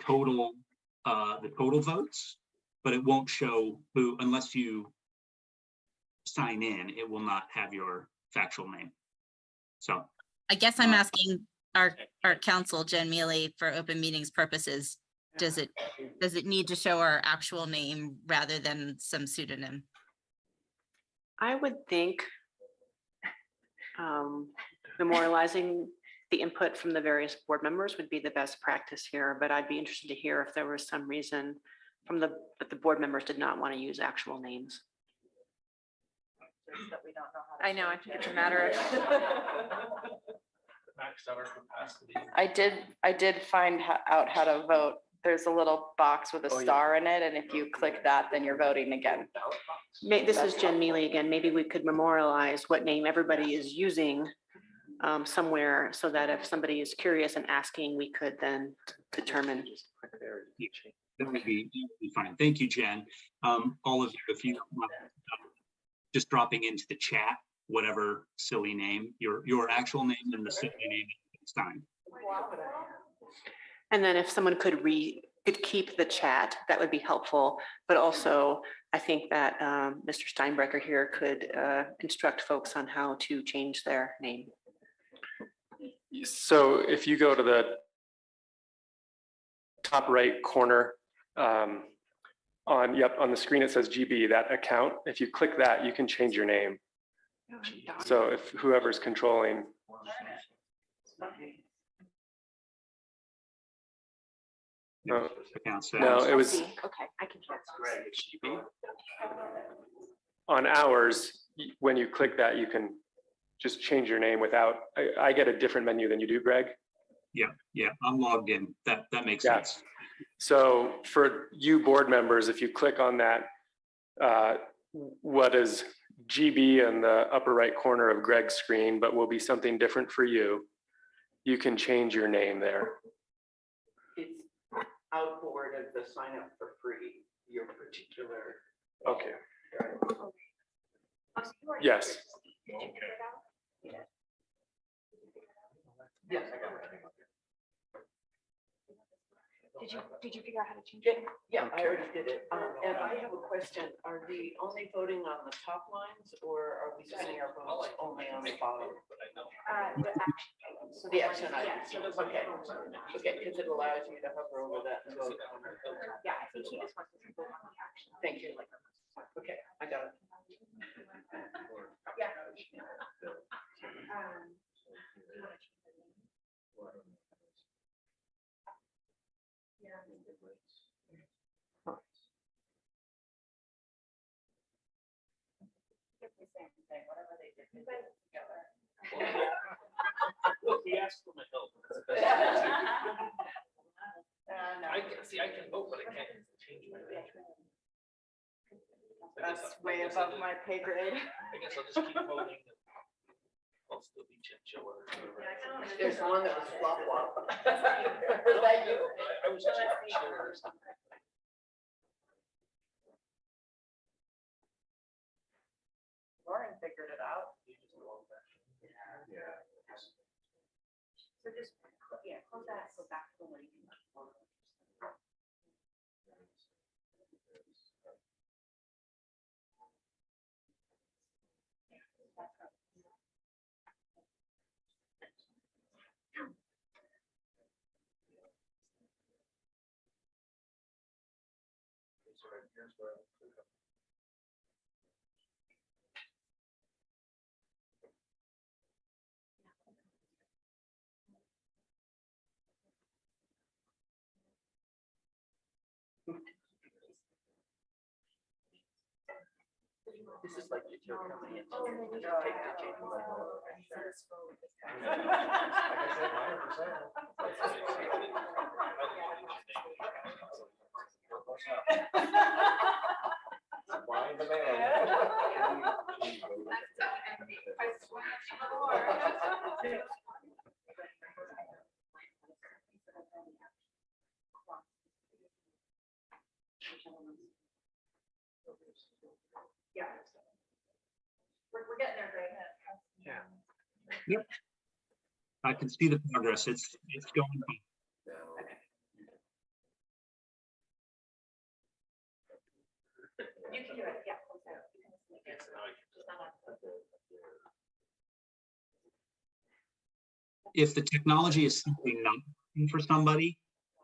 total votes, but it won't show who, unless you sign in, it will not have your factual name. So I guess I'm asking our counsel, Jen Mealy, for open meetings purposes. Does it need to show our actual name rather than some pseudonym? I would think memorializing the input from the various board members would be the best practice here, but I'd be interested to hear if there was some reason that the board members did not want to use actual names. I know, I think it's a matter of. I did find out how to vote. There's a little box with a star in it, and if you click that, then you're voting again. This is Jen Mealy again. Maybe we could memorialize what name everybody is using somewhere so that if somebody is curious and asking, we could then determine. that would be fine. Thank you, Jen. All of you, if you just dropping into the chat, whatever silly name, your actual name and the silly name it's time. And then if someone could keep the chat, that would be helpful. But also, I think that Mr. Steinbrecher here could instruct folks on how to change their name. So if you go to the top right corner on the screen, it says GB, that account. If you click that, you can change your name. So if whoever's controlling. No, it was Okay, I can. on ours. When you click that, you can just change your name without, I get a different menu than you do, Greg. Yeah, I'm logged in. That makes sense. So for you board members, if you click on that, what is GB in the upper right corner of Greg's screen, but will be something different for you, you can change your name there. It's outboard of the sign up for free, your particular. Okay. Yes. Yes, I got it. Did you figure out how to change it? Yeah, I already did it. And I have a question. Are we only voting on the top lines or are we setting our votes only on the bottom? So the action items. Okay. Okay, because it allows you to hover over that and vote. Yeah, I think he just wants to vote on the action. Thank you. Okay, I got it. Yeah. We asked for my help. I can vote, but I can't change my name. That's way above my pay grade. I guess I'll just keep voting. I'll still be chinchilla. There's one that was flop flop. Was that you? I was chinchilla or something. Lauren figured it So just, yeah, close that, go back to the link. This is like utility company. Yeah. We're getting there, Greg. Yeah. Yep. I can see the progress. It's going. You can do it, yeah. If the technology is simply not working for somebody,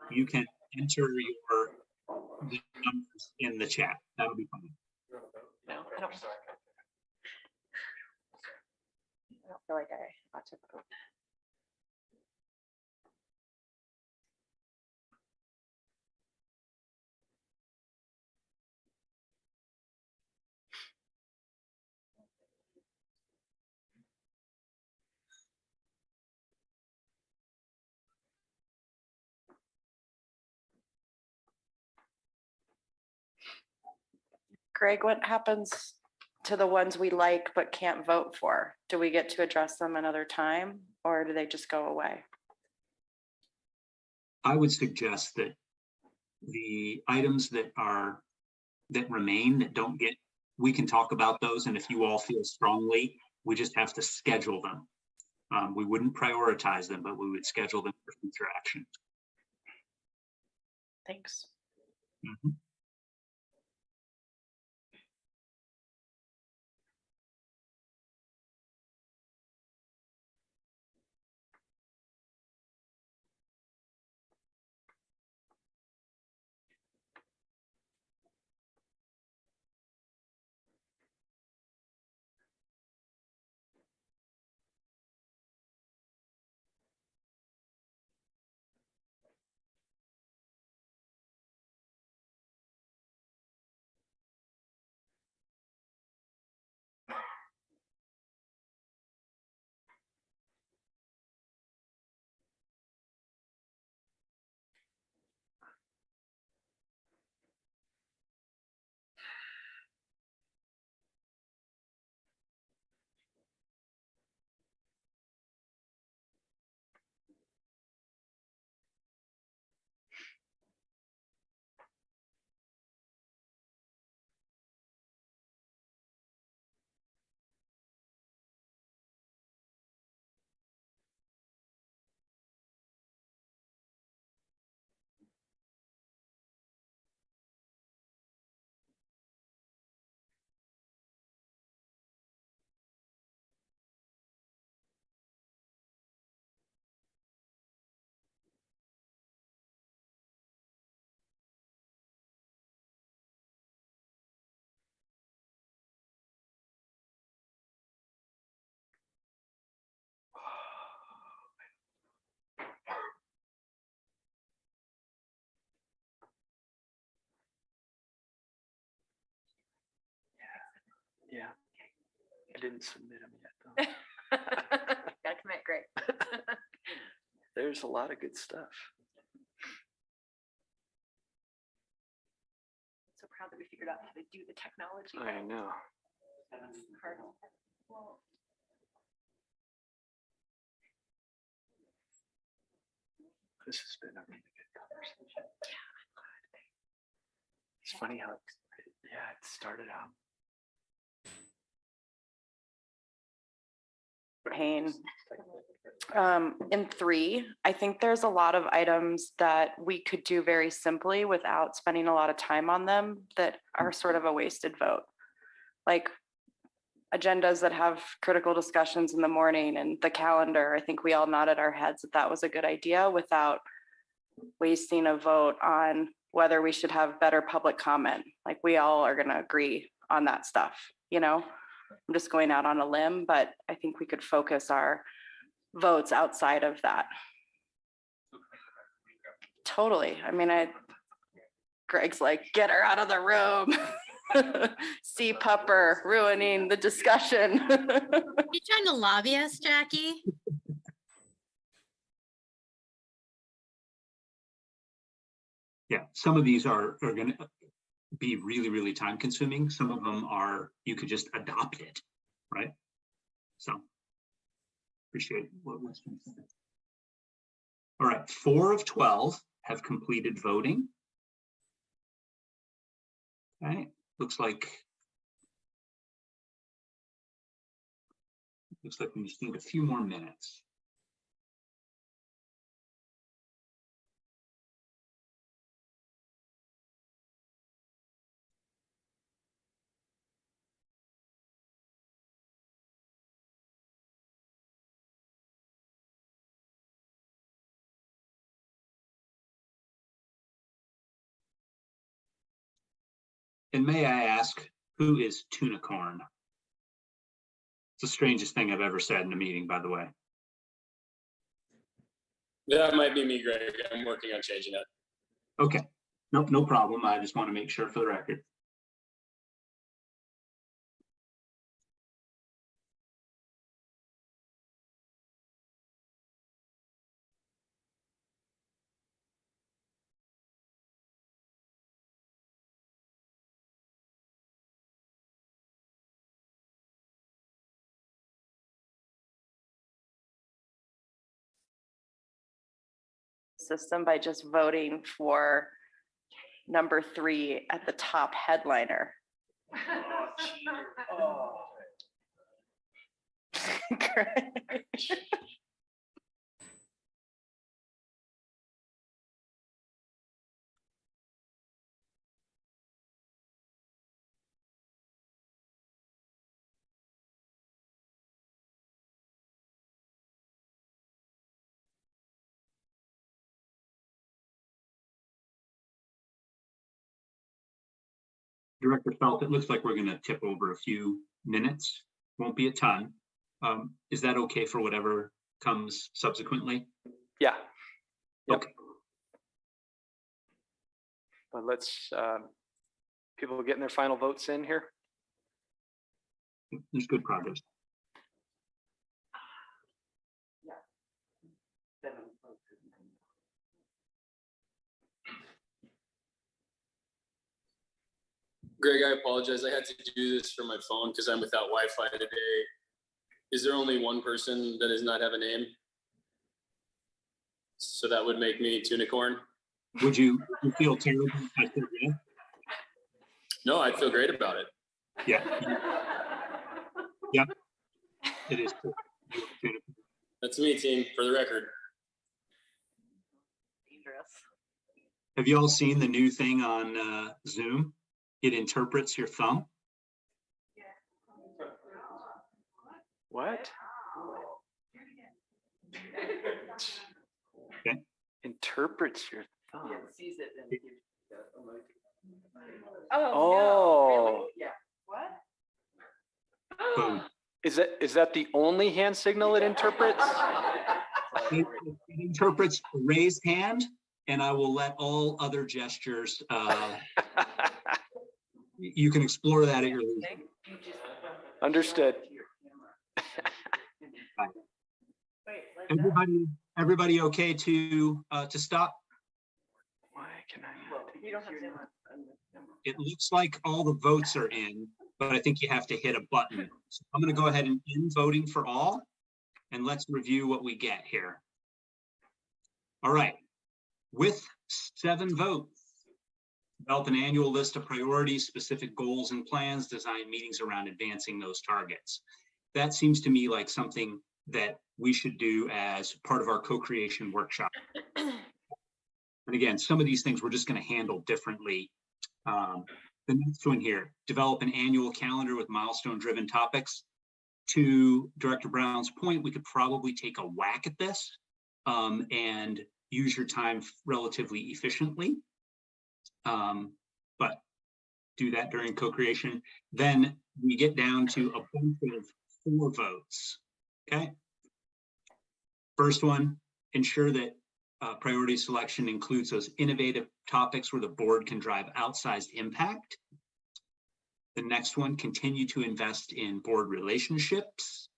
you can enter your numbers in the chat. That'll be fine. No, I don't feel like I ought to vote. Greg, what happens to the ones we like but can't vote for? Do we get to address them another time or do they just go away? I would suggest that the items that remain that don't get, we can talk about those, and if you all feel strongly, we just have to schedule them. We wouldn't prioritize them, but we would schedule them for future action. Thanks. Mhm. Yeah. I didn't submit them yet, though. Gotta commit, Greg. There's a lot of good stuff. So proud that we figured out how to do the technology. I know. Hard. This has been a really good conversation. It's funny how, it started out pain. In 3, I think there's a lot of items that we could do very simply without spending a lot of time on them that are sort of a wasted vote. Like agendas that have critical discussions in the morning and the calendar. I think we all nodded our heads that that was a good idea without wasting a vote on whether we should have better public comment. Like we all are gonna agree on that stuff, you know? I'm just going out on a limb, but I think we could focus our votes outside of that. Totally. I mean, Greg's like, get her out of the room. See Pupper ruining the discussion. You trying to lobby us, Jackie? Yeah, some of these are going to be really, really time consuming. Some of them are, you could just adopt it, right? So appreciate what Winston said. All right, 4 of 12 have completed voting. Okay, looks like we just need a few more minutes. And may I ask, who is Tunicorn? It's the strangest thing I've ever said in a meeting, by the way. That might be me, Greg. I'm working on changing that. Okay, nope, no problem. I just want to make sure for the record. System by just voting for number 3 at the top headliner. Director Felt, it looks like we're going to tip over a few minutes. Won't be a ton. Is that okay for whatever comes subsequently? Yeah. Yep. Okay. But let's, people getting their final votes in here. There's good progress. Greg, I apologize. I had to do this from my phone because I'm without Wi-Fi today. Is there only one person that does not have a name? So that would make me Tunicorn. Would you feel terrible if I said yeah? No, I'd feel great about it. Yeah. Yeah. It is. That's me, team, for the record. Have you all seen the new thing on Zoom? It interprets your thumb. What? Okay. Interprets your thumb. Oh, Oh. yeah. What? So Is that the only hand signal it interprets? it interprets a raised hand, and I will let all other gestures. You can explore that at your leisure. Understood. Everybody okay to stop? Why can I not? It looks like all the votes are in, but I think you have to hit a button. So I'm going to go ahead and end voting for all, and let's review what we get here. All right, with 7 votes, develop an annual list of priorities, specific goals and plans, design meetings around advancing those targets. That seems to me like something that we should do as part of our co-creation workshop. And again, some of these things we're just going to handle differently. The next one here, develop an annual calendar with milestone-driven topics. To Director Brown's point, we could probably take a whack at this and use your time relatively efficiently. But do that during co-creation. Then we get down to a bunch of 4 votes. Okay. First one, ensure that priority selection includes those innovative topics where the board can drive outsized impact. The next one, continue to invest in board relationships.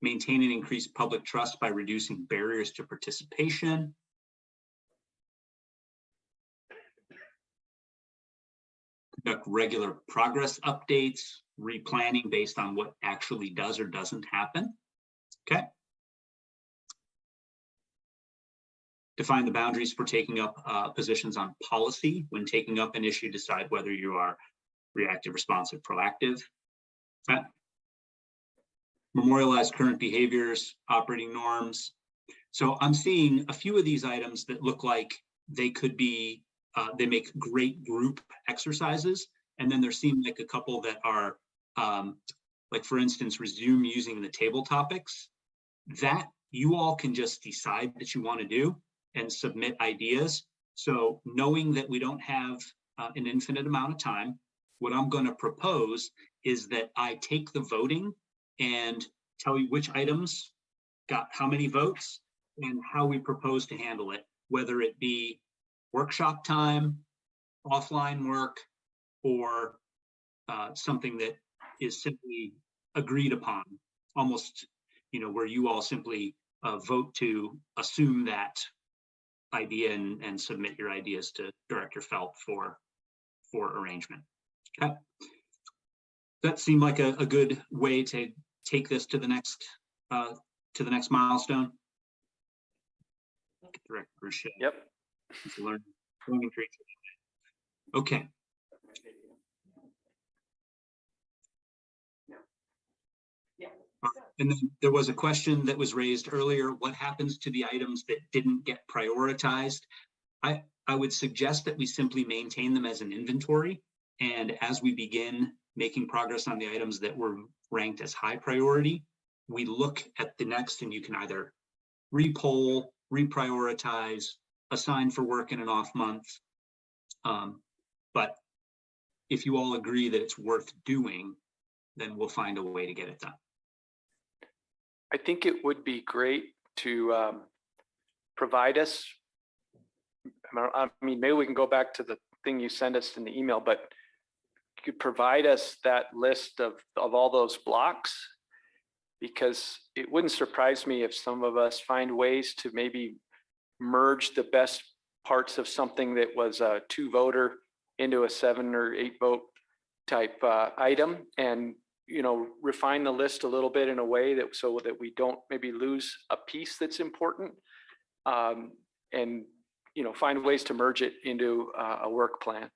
Maintain and increase public trust by reducing barriers to participation. Conduct regular progress updates, replanning based on what actually does or doesn't happen. Okay. Define the boundaries for taking up positions on policy. When taking up an issue, decide whether you are reactive, responsive, proactive. Okay. Memorialize current behaviors, operating norms. So I'm seeing a few of these items that look like they could be, they make great group exercises. And then there seem like a couple that are, like for instance, resume using the table topics. That you all can just decide that you want to do and submit ideas. So knowing that we don't have an infinite amount of time, what I'm going to propose is that I take the voting and tell you which items got how many votes and how we propose to handle it, whether it be workshop time, offline work, or something that is simply agreed upon, almost, you know, where you all simply vote to assume that idea and submit your ideas to Director Felt for arrangement. Okay. That seemed like a good way to take this to the next milestone. Director Boucher. Yep. Learning trees. Okay. And then there was a question that was raised earlier. What happens to the items that didn't get prioritized? I would suggest that we simply maintain them as an inventory. And as we begin making progress on the items that were ranked as high priority, we look at the next, and you can either repoll, reprioritize, assign for work in an off month. But if you all agree that it's worth doing, then we'll find a way to get it done. I think it would be great to provide us, I mean, maybe we can go back to the thing you sent us in the email, but you could provide us that list of all those blocks, because it wouldn't surprise me if some of us find ways to maybe merge the best parts of something that was a 2-voter into a 7 or 8-vote type item, and refine the list a little bit in a way that so that we don't maybe lose a piece that's important, and find ways to merge it into a work plan.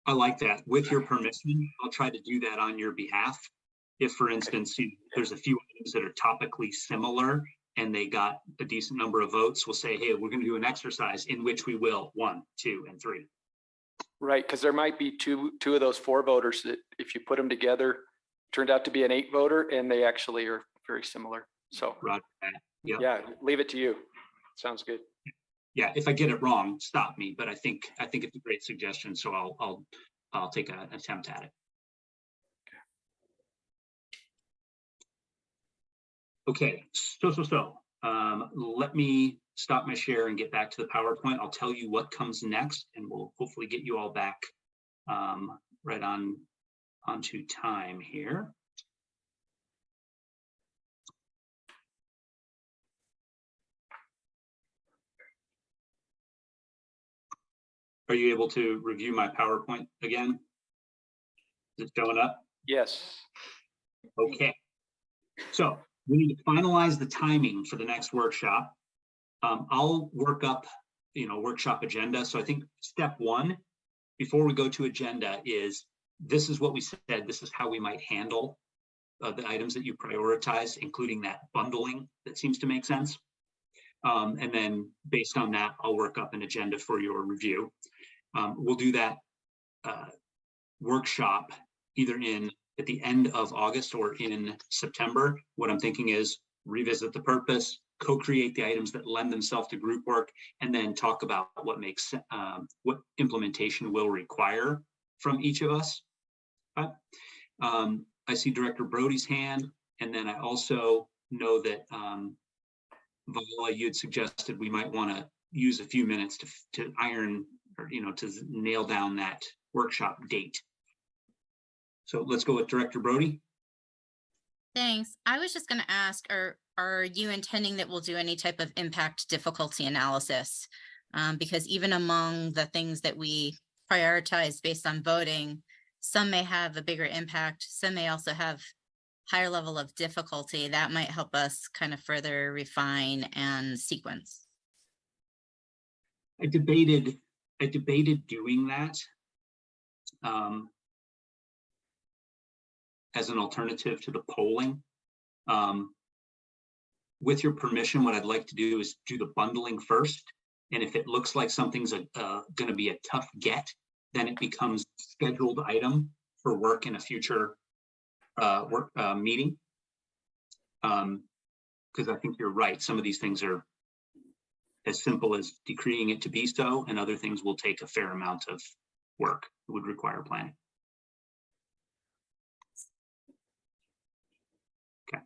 I like that. With your permission, I'll try to do that on your behalf. If, for instance, there's a few items that are topically similar and they got a decent number of votes, we'll say, hey, we're going to do an exercise in which we will 1, 2, and 3. Right, because there might be two of those 4 voters that, if you put them together, turned out to be an 8-voter, and they actually are very similar. So, yeah, leave it to you. Sounds good. Yeah, if I get it wrong, stop me. But I think it's a great suggestion, so I'll take an attempt at it. Okay, so let me stop my share and get back to the PowerPoint. I'll tell you what comes next, and we'll hopefully get you all back right onto time here. Are you able to review my PowerPoint again? Is it showing up? Yes. Okay. So we need to finalize the timing for the next workshop. I'll work up, workshop agenda. So I think step 1, before we go to agenda, is this is what we said. This is how we might handle the items that you prioritize, including that bundling that seems to make sense. And then based on that, I'll work up an agenda for your review. We'll do that workshop either at the end of August or in September. What I'm thinking is revisit the purpose, co-create the items that lend themselves to group work, and then talk about what implementation will require from each of us. I see Director Brody's hand, and then I also know that Viola, you had suggested we might want to use a few minutes to iron, or to nail down that workshop date. So let's go with Director Brody. Thanks. I was just going to ask, are you intending that we'll do any type of impact difficulty analysis? Because even among the things that we prioritize based on voting, some may have a bigger impact. Some may also have higher level of difficulty. That might help us kind of further refine and sequence. I debated doing that as an alternative to the polling. With your permission, what I'd like to do is do the bundling first. And if it looks like something's going to be a tough get, then it becomes a scheduled item for work in a future meeting. Because I think you're right. Some of these things are as simple as decreeing it to be so, and other things will take a fair amount of work. It would require planning. Okay.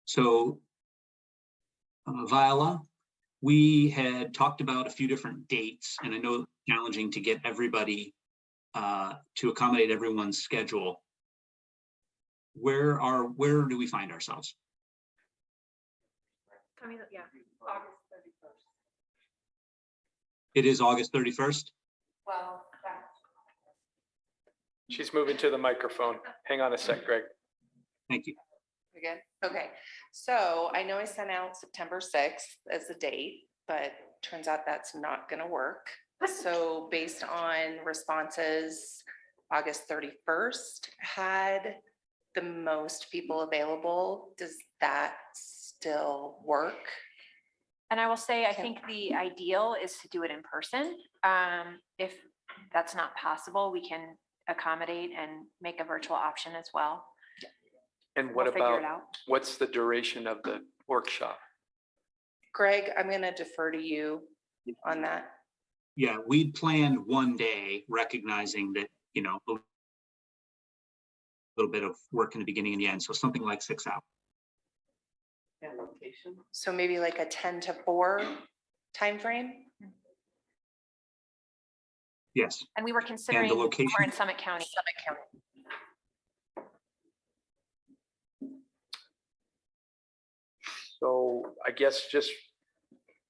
So, Viola, we had talked about a few different dates, and I know it's challenging to get everybody to accommodate everyone's schedule. Where do we find ourselves? Yeah. It is August 31st. Well, She's moving to the microphone. Hang on a sec, Greg. Thank you. Again, okay. So I know I sent out September 6th as the date, but turns out that's not gonna work. So based on responses, August 31st had the most people available. Does that still work? And I will say, I think the ideal is to do it in person. If that's not possible, we can accommodate and make a virtual option as well. And what We'll figure about, it out. what's the duration of the workshop? Greg, I'm gonna defer to you on that. Yeah, we planned one day, recognizing that, a little bit of work in the beginning and the end. So something like 6 hours. So maybe like a 10 to 4 timeframe? Yes. And we were considering location? we're in Summit County. So I guess just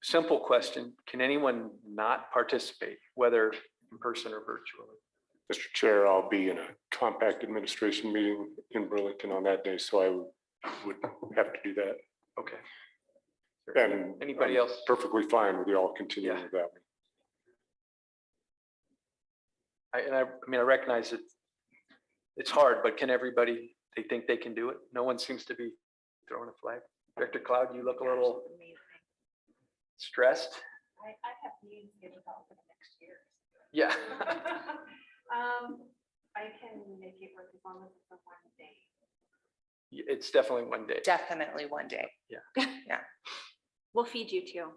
simple question, can anyone not participate, whether in person or virtually? Mr. Chair, I'll be in a compact administration meeting in Burlington on that day, so I would have to do that. Okay. And Anybody I'm else? perfectly fine with you all continuing with that. I mean, I recognize it's hard, but can everybody, they think they can do it? No one seems to be throwing a flag. Director Cloud, you look a little stressed. I have meetings scheduled out for the next year. Yeah. I can make it work as long as it's a one day. It's definitely one day. Definitely one day. Yeah. Yeah. We'll feed you too.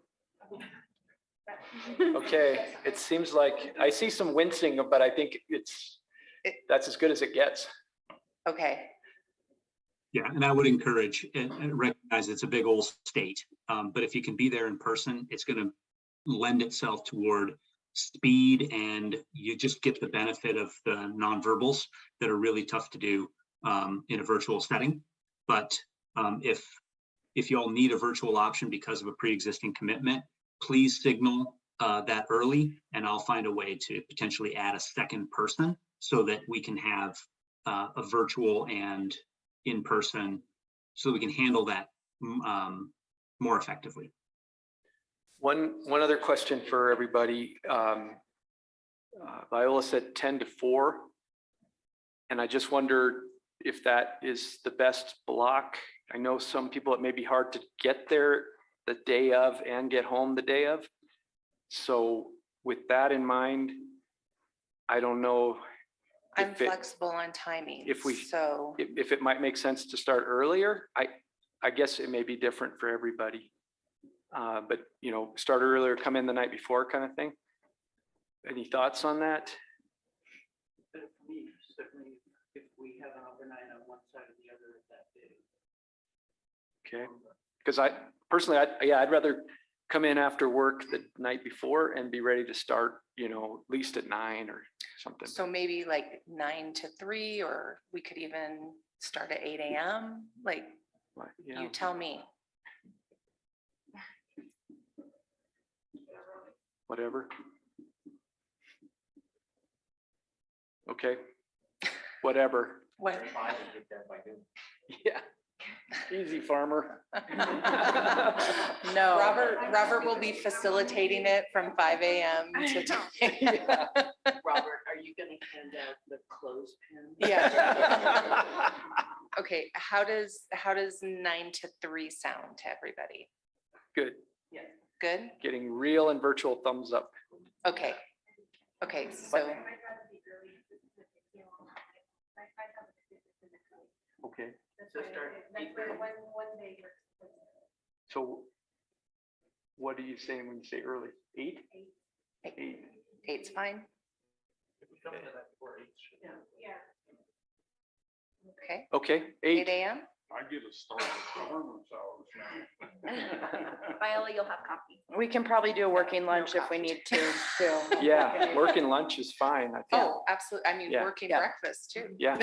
Okay, it seems like, I see some wincing, but I think that's as good as it gets. Okay. Yeah, and I would encourage and recognize it's a big old state. But if you can be there in person, it's going to lend itself toward speed, and you just get the benefit of the nonverbals that are really tough to do in a virtual setting. But if you all need a virtual option because of a pre-existing commitment, please signal that early, and I'll find a way to potentially add a second person so that we can have a virtual and in person, so we can handle that more effectively. One other question for everybody. Viola said 10 to 4. And I just wonder if that is the best block. I know some people, it may be hard to get there the day of and get home the day of. So with that in mind, I don't know. I'm if it- flexible on timing. if we- So, If it might make sense to start earlier. I guess it may be different for everybody. But you know, start earlier, come in the night before kind of thing. Any thoughts on that? Certainly, if we have an overnight on one side or the other that day. Okay, because I personally, I'd rather come in after work the night before and be ready to start, you know, at least at 9 or something. so maybe like 9 to 3, or we could even start at 8 AM, like, But, yeah. you tell me. Whatever. Okay, whatever. What? Yeah, easy farmer. No. Robert will be facilitating it from 5 AM to. Robert, are you gonna hand out the clothespin? Yeah. Okay, how does 9 to 3 sound to everybody? Good, Good? getting real and virtual thumbs up. Okay. Okay, so, Okay, So start. so what are you saying when you say early? 8? 8. 8's fine? Okay, Okay, 8 8. AM? I get a start with government hours now. Viola, you'll have coffee. We can probably do a working lunch if we need to, too. Yeah, working lunch is fine, I think. Oh, absolutely. I mean, Yeah. working Yeah. breakfast too. Yeah.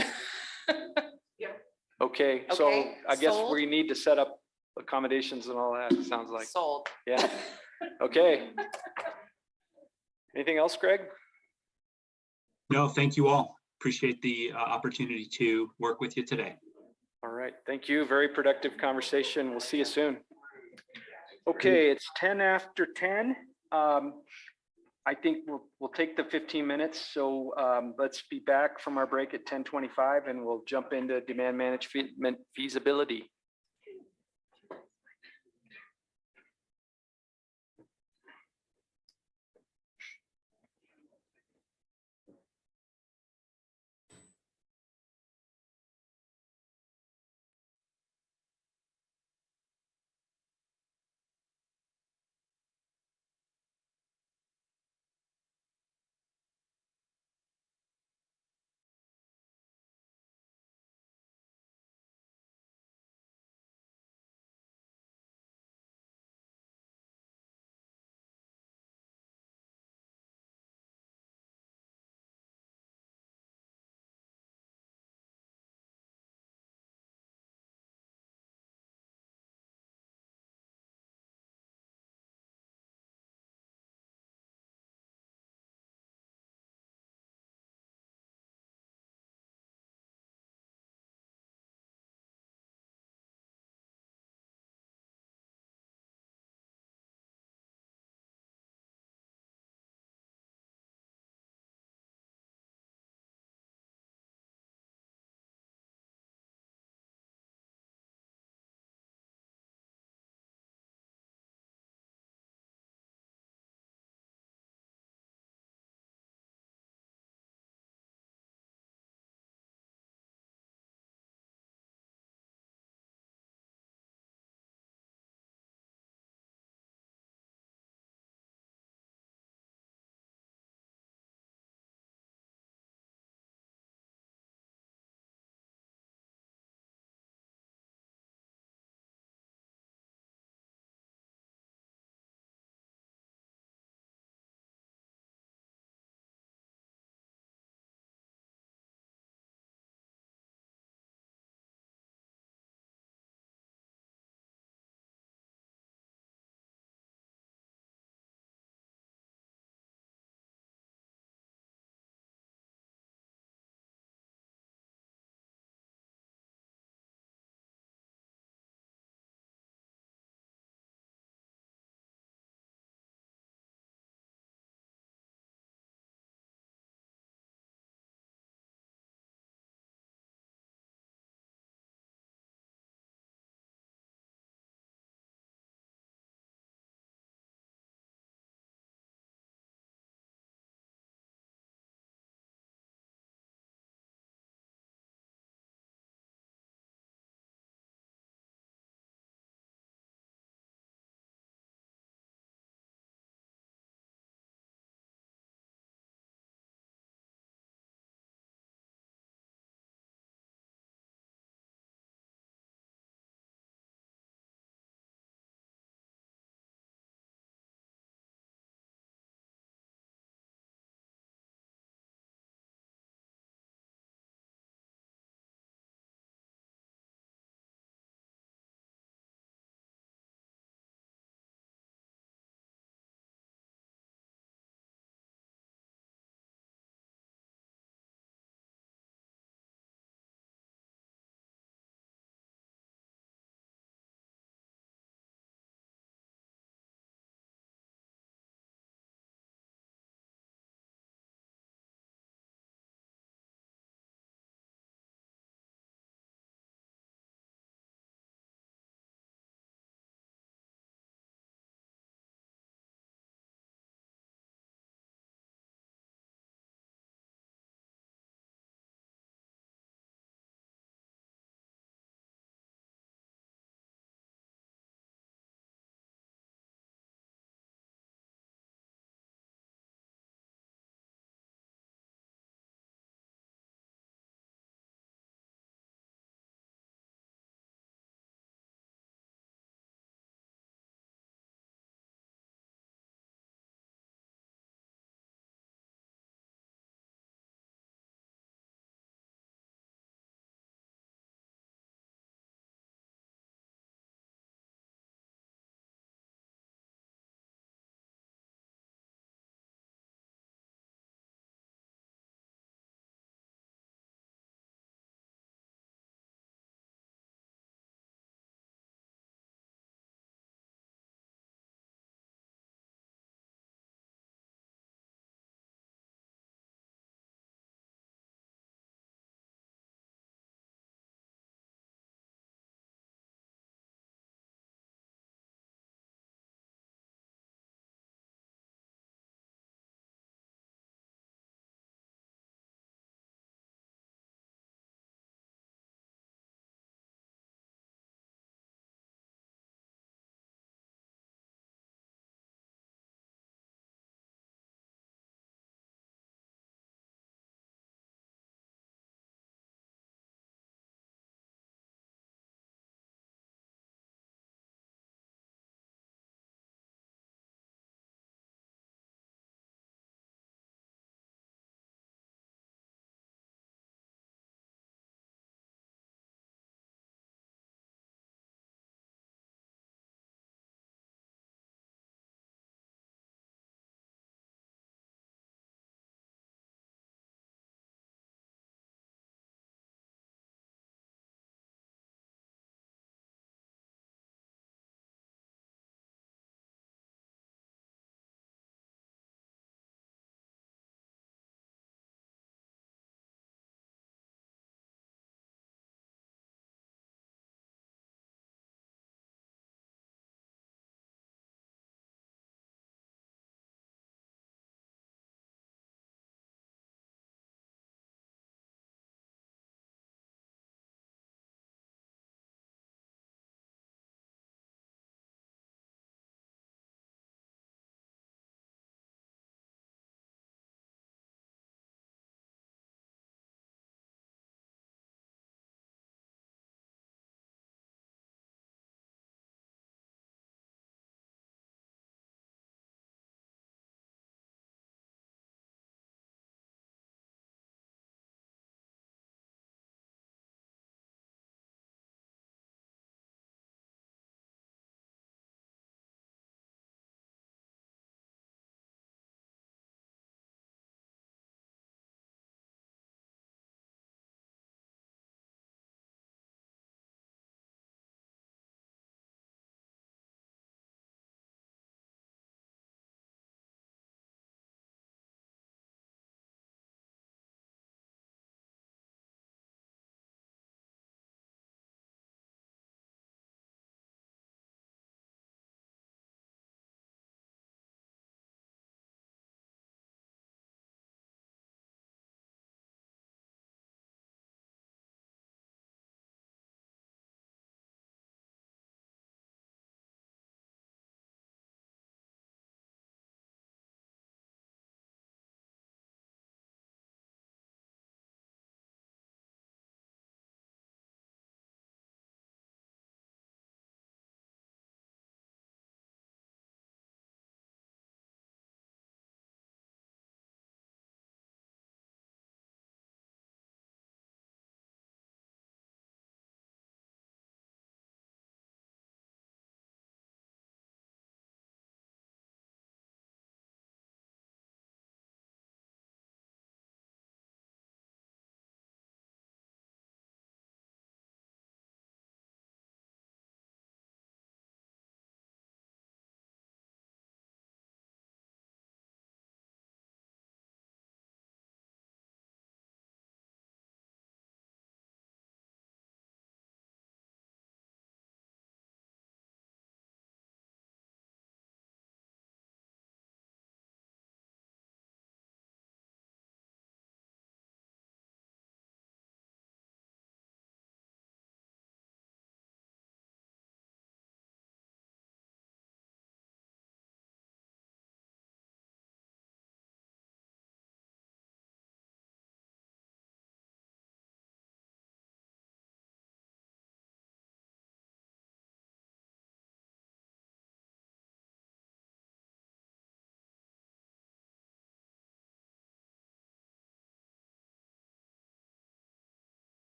Okay, so Okay, I guess sold? we need to set up accommodations and all that, it sounds like. Sold. Yeah, okay. Anything else, Greg? No, thank you all. Appreciate the opportunity to work with you today. All right, thank you. Very productive conversation. We'll see you soon. Okay, it's 10 after 10. I think we'll take the 15 minutes. So let's be back from our break at 10:25 and we'll jump into demand management feasibility.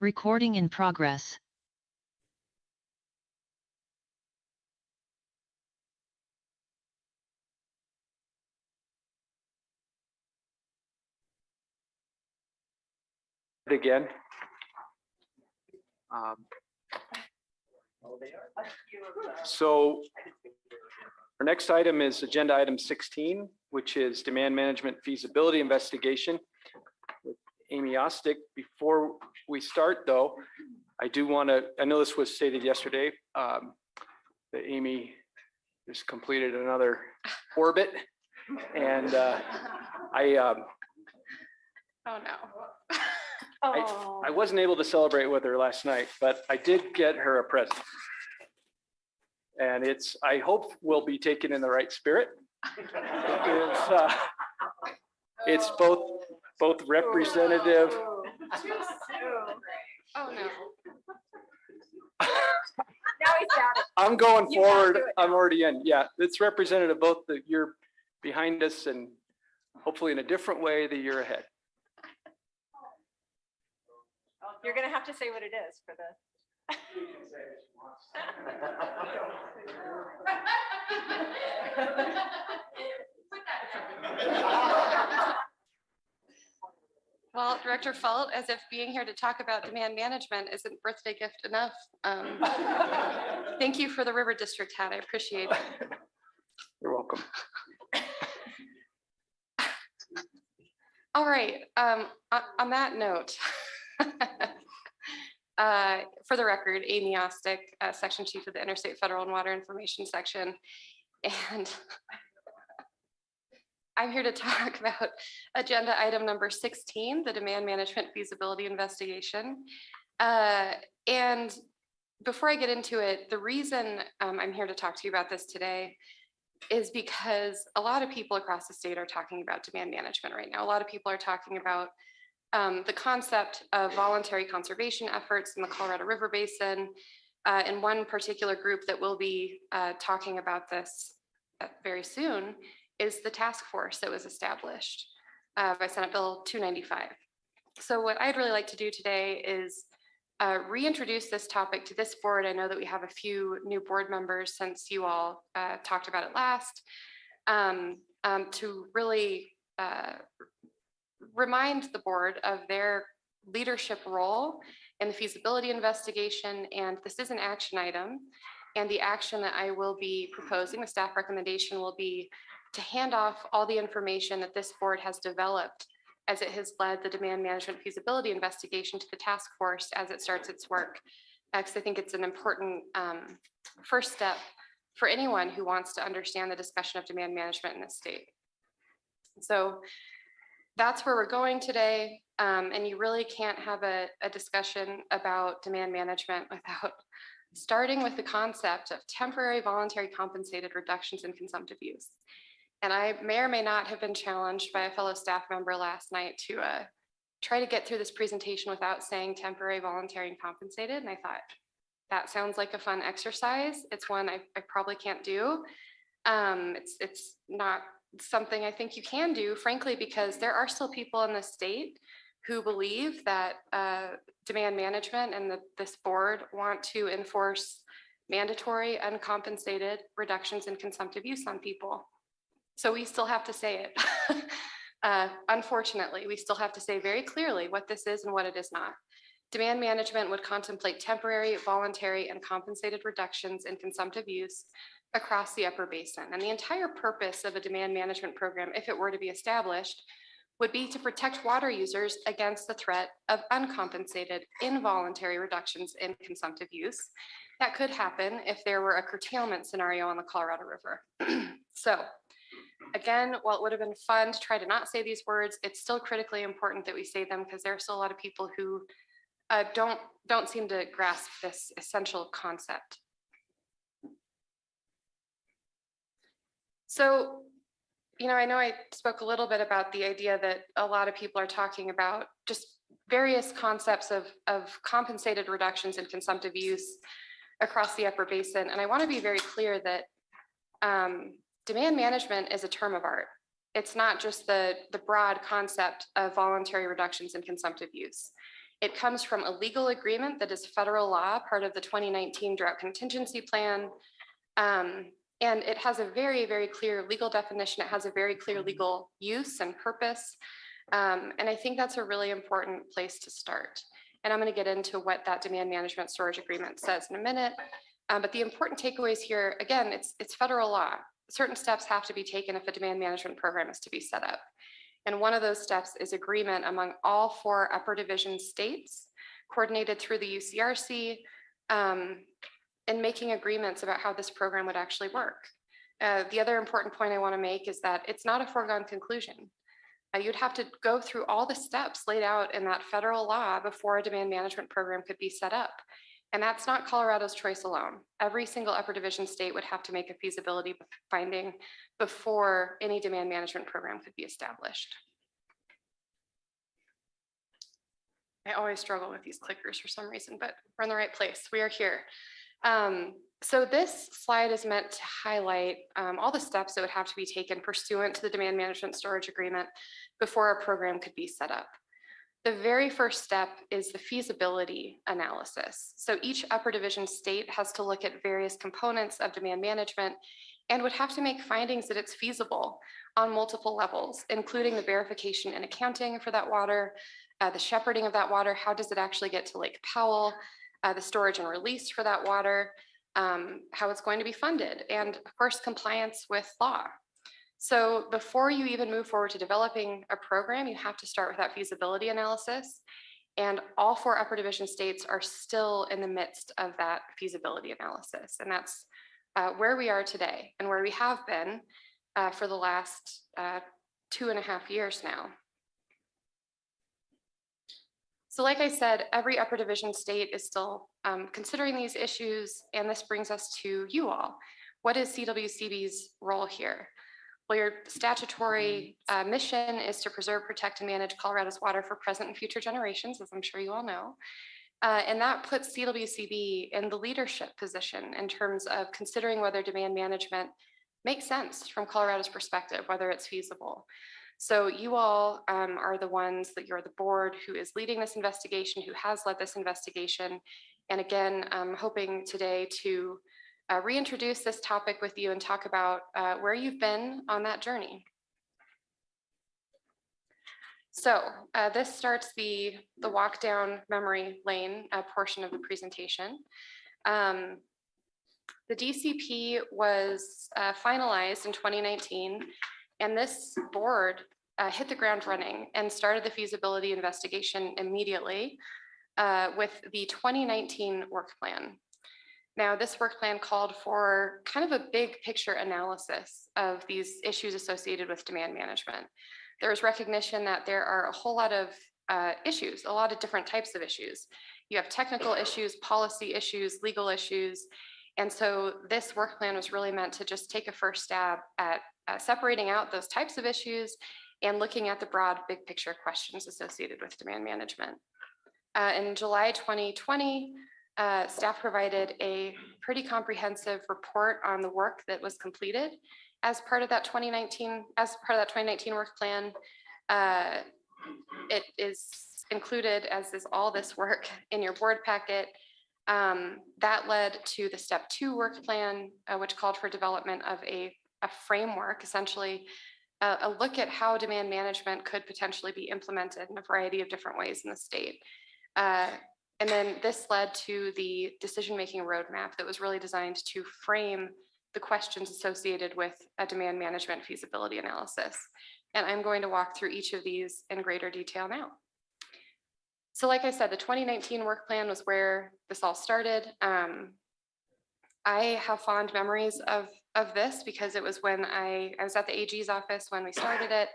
Recording in progress. Again. So our next item is agenda item 16, which is demand management feasibility investigation with Amy Ostick. Before we start though, I do want to, I know this was stated yesterday, that Amy just completed another orbit. And Oh, no. I wasn't able to celebrate with her last night, but I did get her a present. And it's, I hope will be taken in the right spirit. It's both representative. Oh, no. Now he's got it. I'm going You gotta forward. do it I'm now. already in. Yeah, it's representative both the year behind us and hopefully in a different way the year ahead. You're gonna have to say what it is for the. Well, Director Fault, as if being here to talk about demand management isn't birthday gift enough. Thank you for the River District hat. I appreciate it. You're welcome. All right, on that note, for the record, Amy Ostick, Section Chief of the Interstate Federal and Water Information Section. And I'm here to talk about agenda item number 16, the demand management feasibility investigation. And before I get into it, the reason I'm here to talk to you about this today is because a lot of people across the state are talking about demand management right now. A lot of people are talking about the concept of voluntary conservation efforts in the Colorado River Basin. And one particular group that will be talking about this very soon is the task force that was established by Senate Bill 295. So what I'd really like to do today is reintroduce this topic to this board. I know that we have a few new board members since you all talked about it last, to really remind the board of their leadership role in the feasibility investigation. And this is an action item. And the action that I will be proposing, the staff recommendation will be to hand off all the information that this board has developed as it has led the demand management feasibility investigation to the task force as it starts its work. Because I think it's an important first step for anyone who wants to understand the discussion of demand management in this state. So that's where we're going today. And you really can't have a discussion about demand management without starting with the concept of temporary voluntary compensated reductions in consumptive use. And I may or may not have been challenged by a fellow staff member last night to try to get through this presentation without saying temporary, voluntary, and compensated. And I thought, that sounds like a fun exercise. It's one I probably can't do. It's not something I think you can do, frankly, because there are still people in the state who believe that demand management and this board want to enforce mandatory uncompensated reductions in consumptive use on people. So we still have to say it. Unfortunately, we still have to say very clearly what this is and what it is not. Demand management would contemplate temporary, voluntary, and compensated reductions in consumptive use across the upper basin. And the entire purpose of a demand management program, if it were to be established, would be to protect water users against the threat of uncompensated, involuntary reductions in consumptive use. That could happen if there were a curtailment scenario on the Colorado River. So, again, while it would have been fun to try to not say these words, it's still critically important that we say them because there are still a lot of people who don't seem to grasp this essential concept. So, you know I spoke a little bit about the idea that a lot of people are talking about just various concepts of compensated reductions in consumptive use across the upper basin. And I want to be very clear that demand management is a term of art. It's not just the broad concept of voluntary reductions in consumptive use. It comes from a legal agreement that is federal law, part of the 2019 Drought Contingency Plan. And it has a very, very clear legal definition. It has a very clear legal use and purpose. And I think that's a really important place to start. And I'm going to get into what that demand management storage agreement says in a minute. But the important takeaways here, again, it's federal law. Certain steps have to be taken if a demand management program is to be set up. And one of those steps is agreement among all 4 upper division states, coordinated through the UCRC, and making agreements about how this program would actually work. The other important point I want to make is that it's not a foregone conclusion. You'd have to go through all the steps laid out in that federal law before a demand management program could be set up. And that's not Colorado's choice alone. Every single upper division state would have to make a feasibility finding before any demand management program could be established. I always struggle with these clickers for some reason, but we're in the right place. We are here. So this slide is meant to highlight all the steps that would have to be taken pursuant to the demand management storage agreement before a program could be set up. The very first step is the feasibility analysis. So each upper division state has to look at various components of demand management and would have to make findings that it's feasible on multiple levels, including the verification and accounting for that water, the shepherding of that water, how does it actually get to Lake Powell, the storage and release for that water, how it's going to be funded, and of course, compliance with law. So before you even move forward to developing a program, you have to start with that feasibility analysis. And all 4 upper division states are still in the midst of that feasibility analysis. And that's where we are today and where we have been for the last 2.5 years now. So like I said, every upper division state is still considering these issues, and this brings us to you all. What is CWCB's role here? Well, your statutory mission is to preserve, protect, and manage Colorado's water for present and future generations, as I'm sure you all know. And that puts CWCB in the leadership position in terms of considering whether demand management makes sense from Colorado's perspective, whether it's feasible. So you all are the ones that you're the board who is leading this investigation, who has led this investigation. And again, I'm hoping today to reintroduce this topic with you and talk about where you've been on that journey. So this starts the walk down memory lane portion of the presentation. The DCP was finalized in 2019, and this board hit the ground running and started the feasibility investigation immediately with the 2019 work plan. Now, this work plan called for kind of a big picture analysis of these issues associated with demand management. There was recognition that there are a whole lot of issues, a lot of different types of issues. You have technical issues, policy issues, legal issues. And so this work plan was really meant to just take a first stab at separating out those types of issues and looking at the broad big picture questions associated with demand management. In July 2020, staff provided a pretty comprehensive report on the work that was completed as part of that 2019 work plan. It is included, as is all this work, in your board packet. That led to the step 2 work plan, which called for development of a framework, essentially a look at how demand management could potentially be implemented in a variety of different ways in the state. And then this led to the decision-making roadmap that was really designed to frame the questions associated with a demand management feasibility analysis. And I'm going to walk through each of these in greater detail now. So like I said, the 2019 work plan was where this all started. I have fond memories of this because it was when I was at the AG's office when we started it.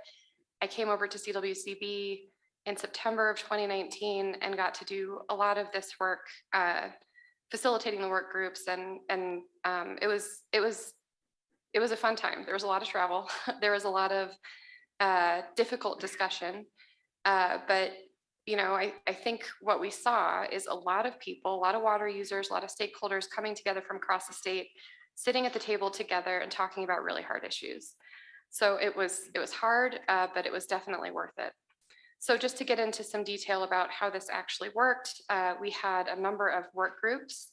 I came over to CWCB in September of 2019 and got to do a lot of this work, facilitating the work groups, and it was a fun time. There was a lot of travel. There was a lot of difficult discussion, but you know, I think what we saw is a lot of people, a lot of water users, a lot of stakeholders coming together from across the state, sitting at the table together and talking about really hard issues. So it was hard, but it was definitely worth it. So just to get into some detail about how this actually worked, we had a number of work groups,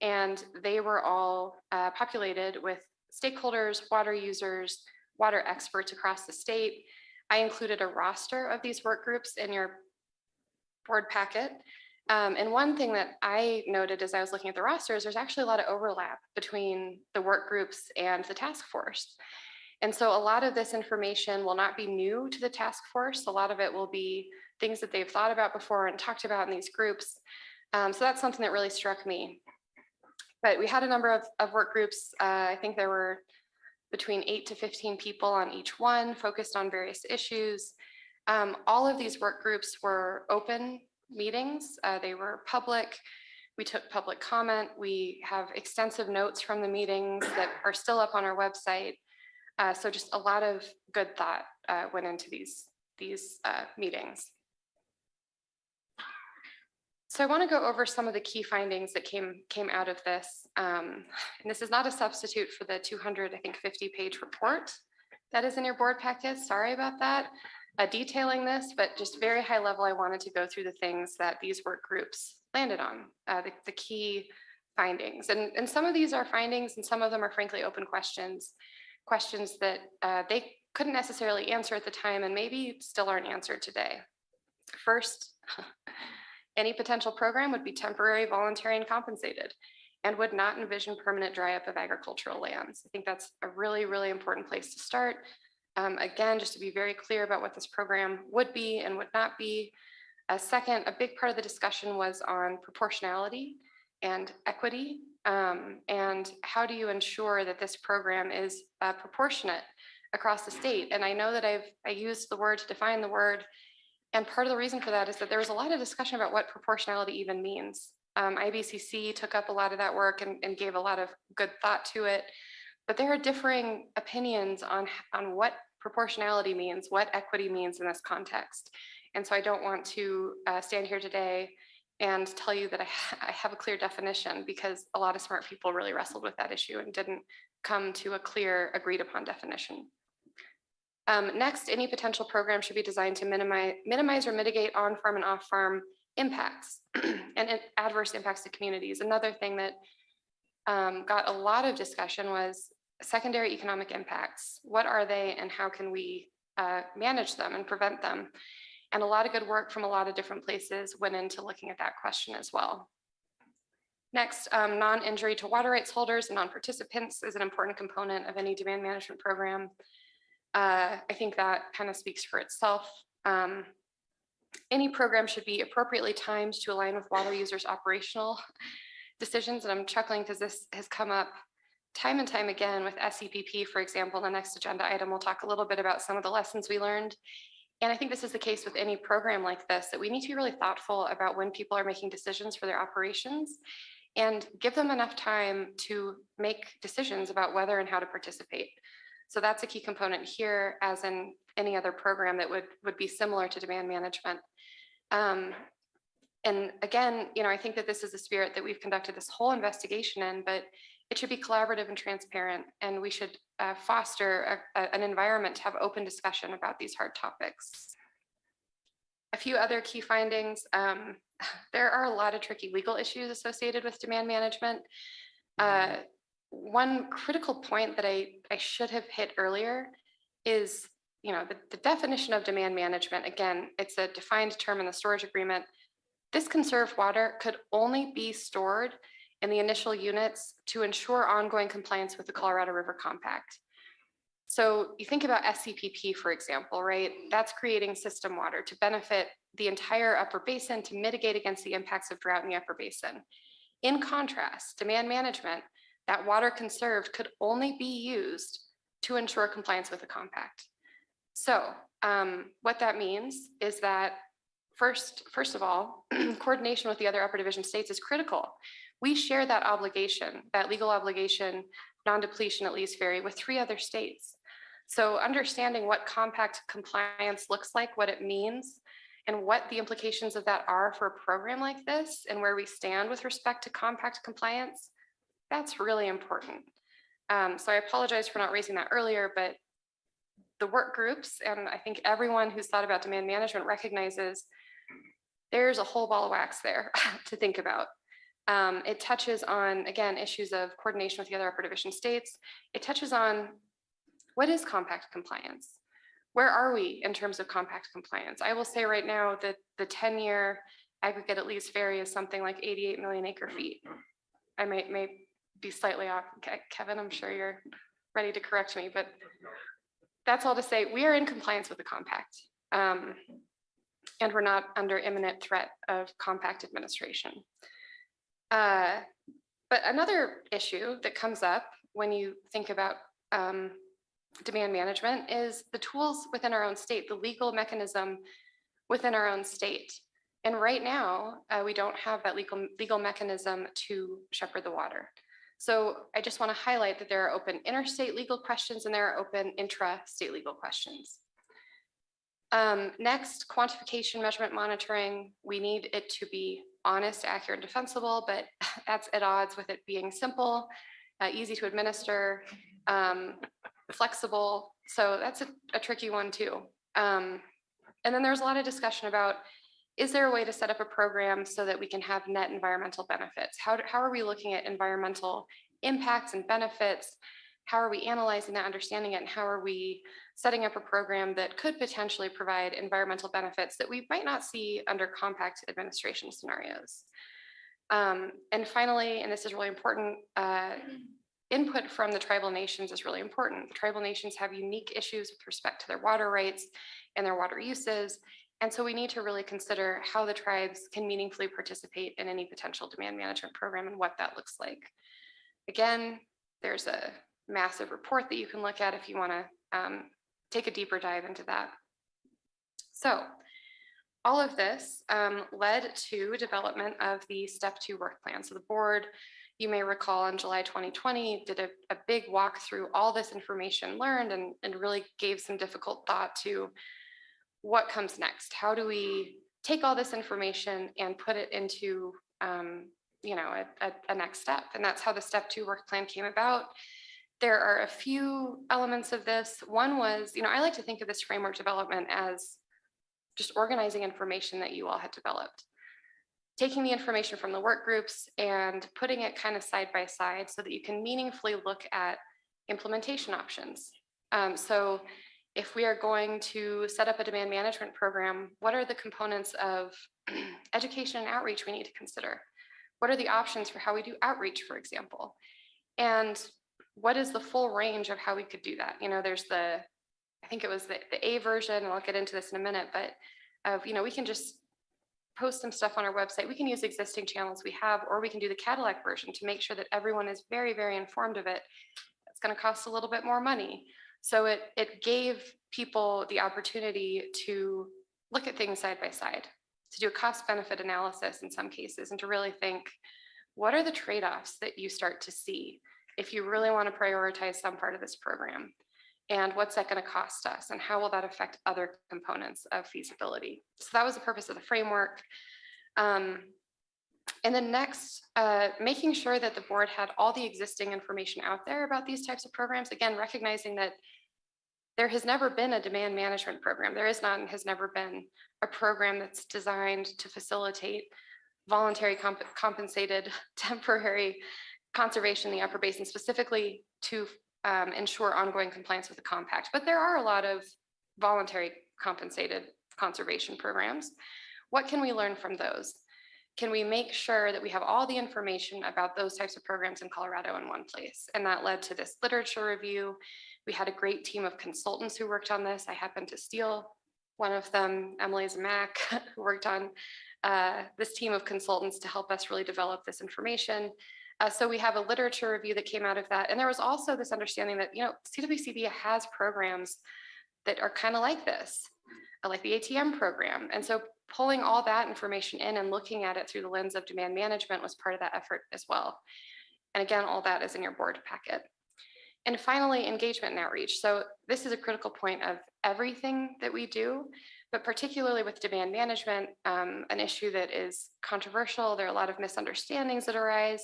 and they were all populated with stakeholders, water users, water experts across the state. I included a roster of these work groups in your board packet. And one thing that I noted as I was looking at the rosters, there's actually a lot of overlap between the work groups and the task force. And so a lot of this information will not be new to the task force. A lot of it will be things that they've thought about before and talked about in these groups. So that's something that really struck me. But we had a number of work groups. I think there were between 8 to 15 people on each one, focused on various issues. All of these work groups were open meetings. They were public. We took public comment. We have extensive notes from the meetings that are still up on our website. So just a lot of good thought went into these meetings. So I want to go over some of the key findings that came out of this. And this is not a substitute for the 250-page report that is in your board packet. Sorry about that. Detailing this, but just very high level, I wanted to go through the things that these work groups landed on, the key findings. And some of these are findings and some of them are frankly open questions that they couldn't necessarily answer at the time and maybe still aren't answered today. First, any potential program would be temporary, voluntary, and compensated, and would not envision permanent dry up of agricultural lands. I think that's a really, really important place to start. Again, just to be very clear about what this program would be and would not be. Second, a big part of the discussion was on proportionality and equity, and how do you ensure that this program is proportionate across the state? And I know that I used the word to define the word, and part of the reason for that is that there was a lot of discussion about what proportionality even means. IBCC took up a lot of that work and gave a lot of good thought to it, but there are differing opinions on what proportionality means, what equity means in this context. And so I don't want to stand here today and tell you that I have a clear definition, because a lot of smart people really wrestled with that issue and didn't come to a clear agreed upon definition. Next, any potential program should be designed to minimize or mitigate on-farm and off-farm impacts and adverse impacts to communities. Another thing that got a lot of discussion was secondary economic impacts. What are they and how can we manage them and prevent them? And a lot of good work from a lot of different places went into looking at that question as well. Next, non-injury to water rights holders and non-participants is an important component of any demand management program. I think that kind of speaks for itself. Any program should be appropriately timed to align with water users' operational decisions. And I'm chuckling because this has come up time and time again with SEPP, for example. The next agenda item, we'll talk a little bit about some of the lessons we learned. And I think this is the case with any program like this, that we need to be really thoughtful about when people are making decisions for their operations and give them enough time to make decisions about whether and how to participate. So that's a key component here, as in any other program that would be similar to demand management. And again, I think that this is the spirit that we've conducted this whole investigation in, but it should be collaborative and transparent, and we should foster an environment to have open discussion about these hard topics. A few other key findings. There are a lot of tricky legal issues associated with demand management. One critical point that I should have hit earlier is, the definition of demand management. Again, it's a defined term in the storage agreement. This conserved water could only be stored in the initial units to ensure ongoing compliance with the Colorado River Compact. So you think about SCPP, for example, right? That's creating system water to benefit the entire upper basin, to mitigate against the impacts of drought in the upper basin. In contrast, demand management, that water conserved could only be used to ensure compliance with the compact. So what that means is that first of all, coordination with the other upper division states is critical. We share that obligation, that legal obligation, non-depletion at Lee's Ferry, with 3 other states. So understanding what compact compliance looks like, what it means, and what the implications of that are for a program like this, and where we stand with respect to compact compliance, that's really important. So I apologize for not raising that earlier, but the work groups, and I think everyone who's thought about demand management recognizes there's a whole ball of wax there to think about. It touches on, again, issues of coordination with the other upper division states. It touches on what is compact compliance? Where are we in terms of compact compliance? I will say right now that the 10-year aggregate at least vary is something like 88 million acre feet. I may be slightly off. Kevin, I'm sure you're ready to correct me, but that's all to say we are in compliance with the compact. And we're not under imminent threat of compact administration. But another issue that comes up when you think about demand management is the tools within our own state, the legal mechanism within our own state. And right now, we don't have that legal mechanism to shepherd the water. So I just want to highlight that there are open interstate legal questions and there are open intra-state legal questions. Next, quantification, measurement, monitoring. We need it to be honest, accurate, and defensible, but that's at odds with it being simple, easy to administer, flexible. So that's a tricky one too. And then there's a lot of discussion about, is there a way to set up a program so that we can have net environmental benefits? How are we looking at environmental impacts and benefits? How are we analyzing that, understanding it, and how are we setting up a program that could potentially provide environmental benefits that we might not see under compact administration scenarios? And finally, and this is really important, input from the tribal nations is really important. The tribal nations have unique issues with respect to their water rights and their water uses. And so we need to really consider how the tribes can meaningfully participate in any potential demand management program and what that looks like. Again, there's a massive report that you can look at if you want to take a deeper dive into that. So all of this led to development of the Step 2 work plan. So the board, you may recall in July 2020, did a big walk through all this information learned and really gave some difficult thought to what comes next. How do we take all this information and put it into a next step? And that's how the Step 2 work plan came about. There are a few elements of this. One was, I like to think of this framework development as just organizing information that you all had developed. Taking the information from the work groups and putting it kind of side by side so that you can meaningfully look at implementation options. So if we are going to set up a demand management program, what are the components of education and outreach we need to consider? What are the options for how we do outreach, for example? And what is the full range of how we could do that? There's I think it was the A version, and I'll get into this in a minute, but we can just post some stuff on our website. We can use existing channels we have, or we can do the Cadillac version to make sure that everyone is very, very informed of it. It's going to cost a little bit more money. So it gave people the opportunity to look at things side by side, to do a cost benefit analysis in some cases, and to really think, what are the trade-offs that you start to see if you really want to prioritize some part of this program? And what's that going to cost us? And how will that affect other components of feasibility? So that was the purpose of the framework. And then next, making sure that the board had all the existing information out there about these types of programs. Again, recognizing that there has never been a demand management program. There is not and has never been a program that's designed to facilitate voluntary compensated temporary conservation in the upper basin, specifically to ensure ongoing compliance with the compact. But there are a lot of voluntary compensated conservation programs. What can we learn from those? Can we make sure that we have all the information about those types of programs in Colorado in one place? And that led to this literature review. We had a great team of consultants who worked on this. I happened to steal one of them, Emily Zamack, who worked on this team of consultants to help us really develop this information. So we have a literature review that came out of that. And there was also this understanding that, CWCB has programs that are kind of like this, like the ATM program. And so pulling all that information in and looking at it through the lens of demand management was part of that effort as well. And again, all that is in your board packet. And finally, engagement and outreach. So this is a critical point of everything that we do, but particularly with demand management, an issue that is controversial. There are a lot of misunderstandings that arise.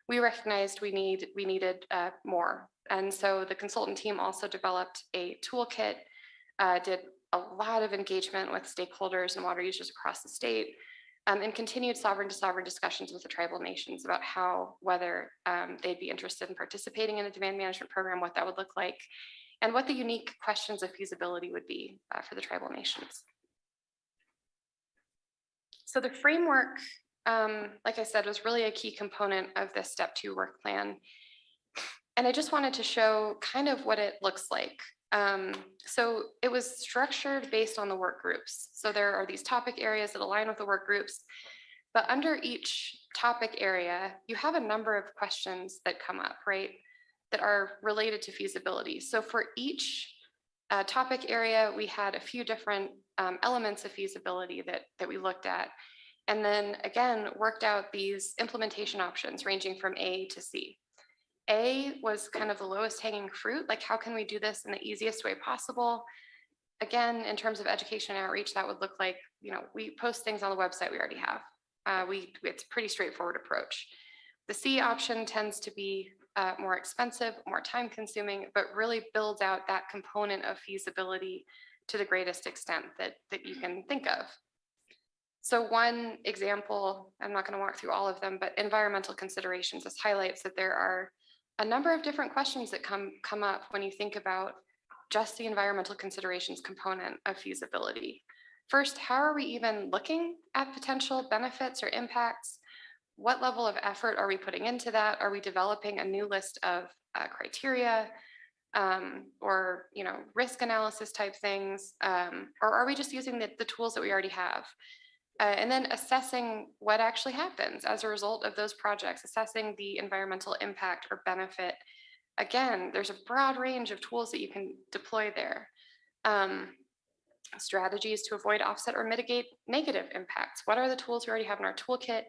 We recognized we needed more. And so the consultant team also developed a toolkit did a lot of engagement with stakeholders and water users across the state, and continued sovereign to sovereign discussions with the tribal nations about whether they'd be interested in participating in a demand management program, what that would look like, and what the unique questions of feasibility would be for the tribal nations. So the framework, like I said, was really a key component of this step 2 work plan. And I just wanted to show kind of what it looks like. So it was structured based on the work groups. So there are these topic areas that align with the work groups, but under each topic area, you have a number of questions that come up, right? That are related to feasibility. So for each topic area, we had a few different elements of feasibility that we looked at. And then again, worked out these implementation options ranging from A to C. A was kind of the lowest hanging fruit, like how can we do this in the easiest way possible? Again, in terms of education and outreach, that would look like, we post things on the website we already have. It's a pretty straightforward approach. The C option tends to be more expensive, more time consuming, but really builds out that component of feasibility to the greatest extent that you can think of. So one example, I'm not going to walk through all of them, but environmental considerations. This highlights that there are a number of different questions that come up when you think about just the environmental considerations component of feasibility. First, how are we even looking at potential benefits or impacts? What level of effort are we putting into that? Are we developing a new list of criteria or risk analysis type things? Or are we just using the tools that we already have? And then assessing what actually happens as a result of those projects, assessing the environmental impact or benefit. Again, there's a broad range of tools that you can deploy there. Strategies to avoid, offset, or mitigate negative impacts. What are the tools we already have in our toolkit?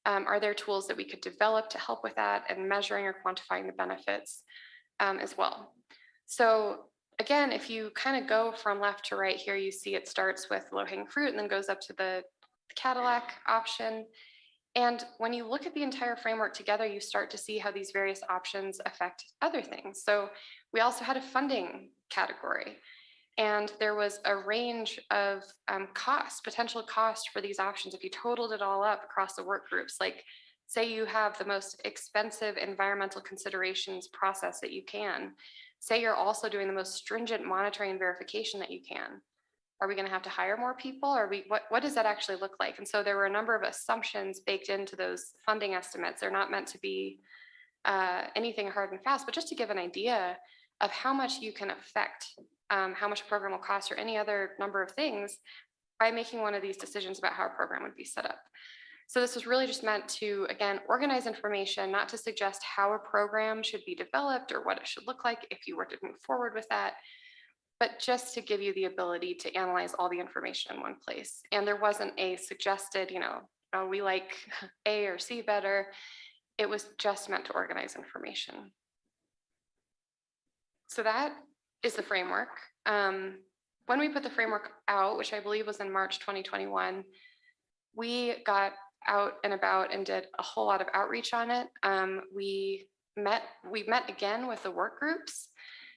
Are there tools that we could develop to help with that and measuring or quantifying the benefits as well? So again, if you kind of go from left to right here, you see it starts with low-hanging fruit and then goes up to the Cadillac option. And when you look at the entire framework together, you start to see how these various options affect other things. So we also had a funding category, and there was a range of potential cost for these options. If you totaled it all up across the work groups, like say you have the most expensive environmental considerations process that you can, say you're also doing the most stringent monitoring and verification that you can. Are we going to have to hire more people? Or what does that actually look like? And so there were a number of assumptions baked into those funding estimates. They're not meant to be anything hard and fast, but just to give an idea of how much you can affect, how much a program will cost, or any other number of things by making one of these decisions about how a program would be set up. So this was really just meant to, again, organize information, not to suggest how a program should be developed or what it should look like if you were to move forward with that, but just to give you the ability to analyze all the information in one place. And there wasn't a suggested, oh, we like A or C better. It was just meant to organize information. So that is the framework. When we put the framework out, which I believe was in March 2021, we got out and about and did a whole lot of outreach on it. We met again with the work groups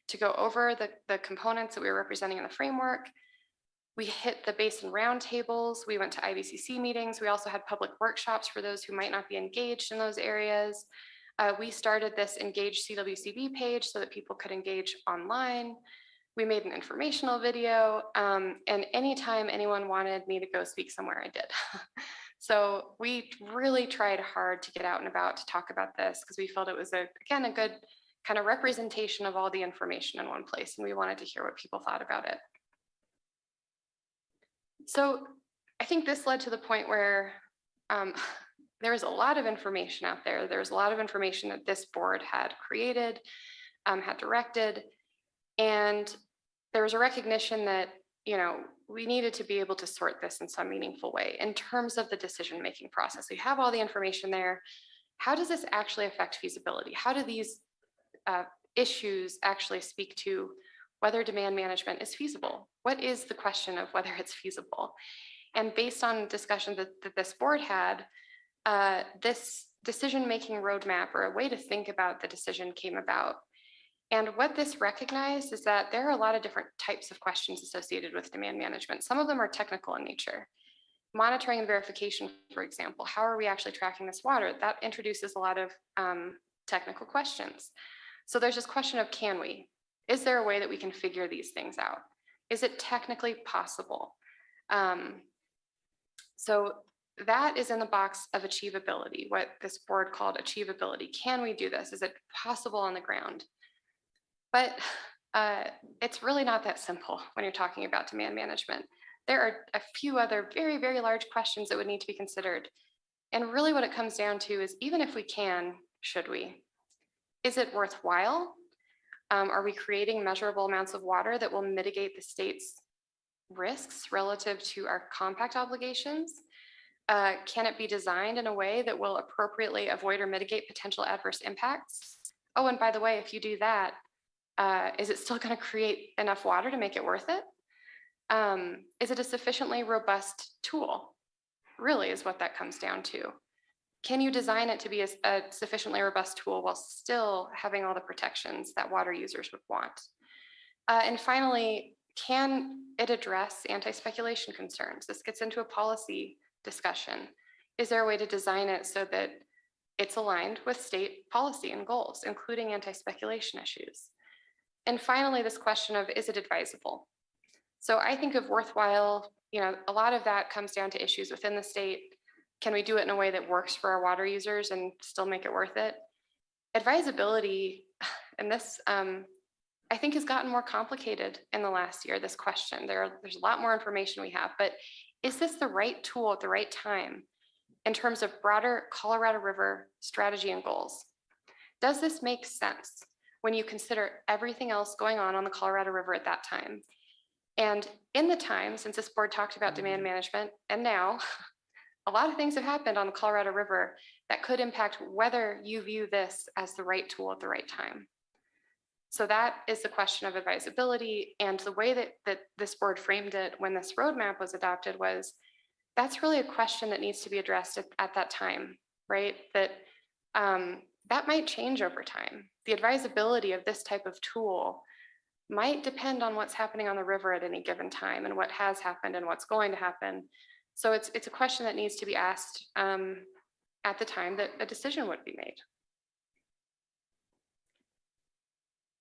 to go over the components that we were representing in the framework. We hit the basin roundtables. We went to IVCC meetings. We also had public workshops for those who might not be engaged in those areas. We started this Engage CWCB page so that people could engage online. We made an informational video, and anytime anyone wanted me to go speak somewhere, I did. So we really tried hard to get out and about to talk about this because we felt it was, again, a good kind of representation of all the information in one place, and we wanted to hear what people thought about it. So I think this led to the point where there was a lot of information out there. There was a lot of information that this board had created, had directed, and there was a recognition that, we needed to be able to sort this in some meaningful way in terms of the decision-making process. We have all the information there. How does this actually affect feasibility? How do these issues actually speak to whether demand management is feasible? What is the question of whether it's feasible? And based on discussion that this board had, this decision-making roadmap or a way to think about the decision came about. And what this recognized is that there are a lot of different types of questions associated with demand management. Some of them are technical in nature. Monitoring and verification, for example, how are we actually tracking this water? That introduces a lot of technical questions. So there's this question of, can we? Is there a way that we can figure these things out? Is it technically possible? So that is in the box of achievability, what this board called achievability. Can we do this? Is it possible on the ground? But it's really not that simple when you're talking about demand management. There are a few other very, very large questions that would need to be considered. And really what it comes down to is, even if we can, should we? Is it worthwhile? Are we creating measurable amounts of water that will mitigate the state's risks relative to our compact obligations? Can it be designed in a way that will appropriately avoid or mitigate potential adverse impacts? Oh, and by the way, if you do that, is it still going to create enough water to make it worth it? Is it a sufficiently robust tool? Really is what that comes down to. Can you design it to be a sufficiently robust tool while still having all the protections that water users would want? And finally, can it address anti-speculation concerns? This gets into a policy discussion. Is there a way to design it so that it's aligned with state policy and goals, including anti-speculation issues? And finally, this question of, is it advisable? So I think of worthwhile, a lot of that comes down to issues within the state. Can we do it in a way that works for our water users and still make it worth it? Advisability, and this I think has gotten more complicated in the last year, this question. There's a lot more information we have, but is this the right tool at the right time in terms of broader Colorado River strategy and goals? Does this make sense when you consider everything else going on the Colorado River at that time? And in the time since this board talked about demand management, and now a lot of things have happened on the Colorado River that could impact whether you view this as the right tool at the right time. So that is the question of advisability, and the way that this board framed it when this roadmap was adopted was, that's really a question that needs to be addressed at that time, right? That might change over time. The advisability of this type of tool might depend on what's happening on the river at any given time and what has happened and what's going to happen. So it's a question that needs to be asked at the time that a decision would be made.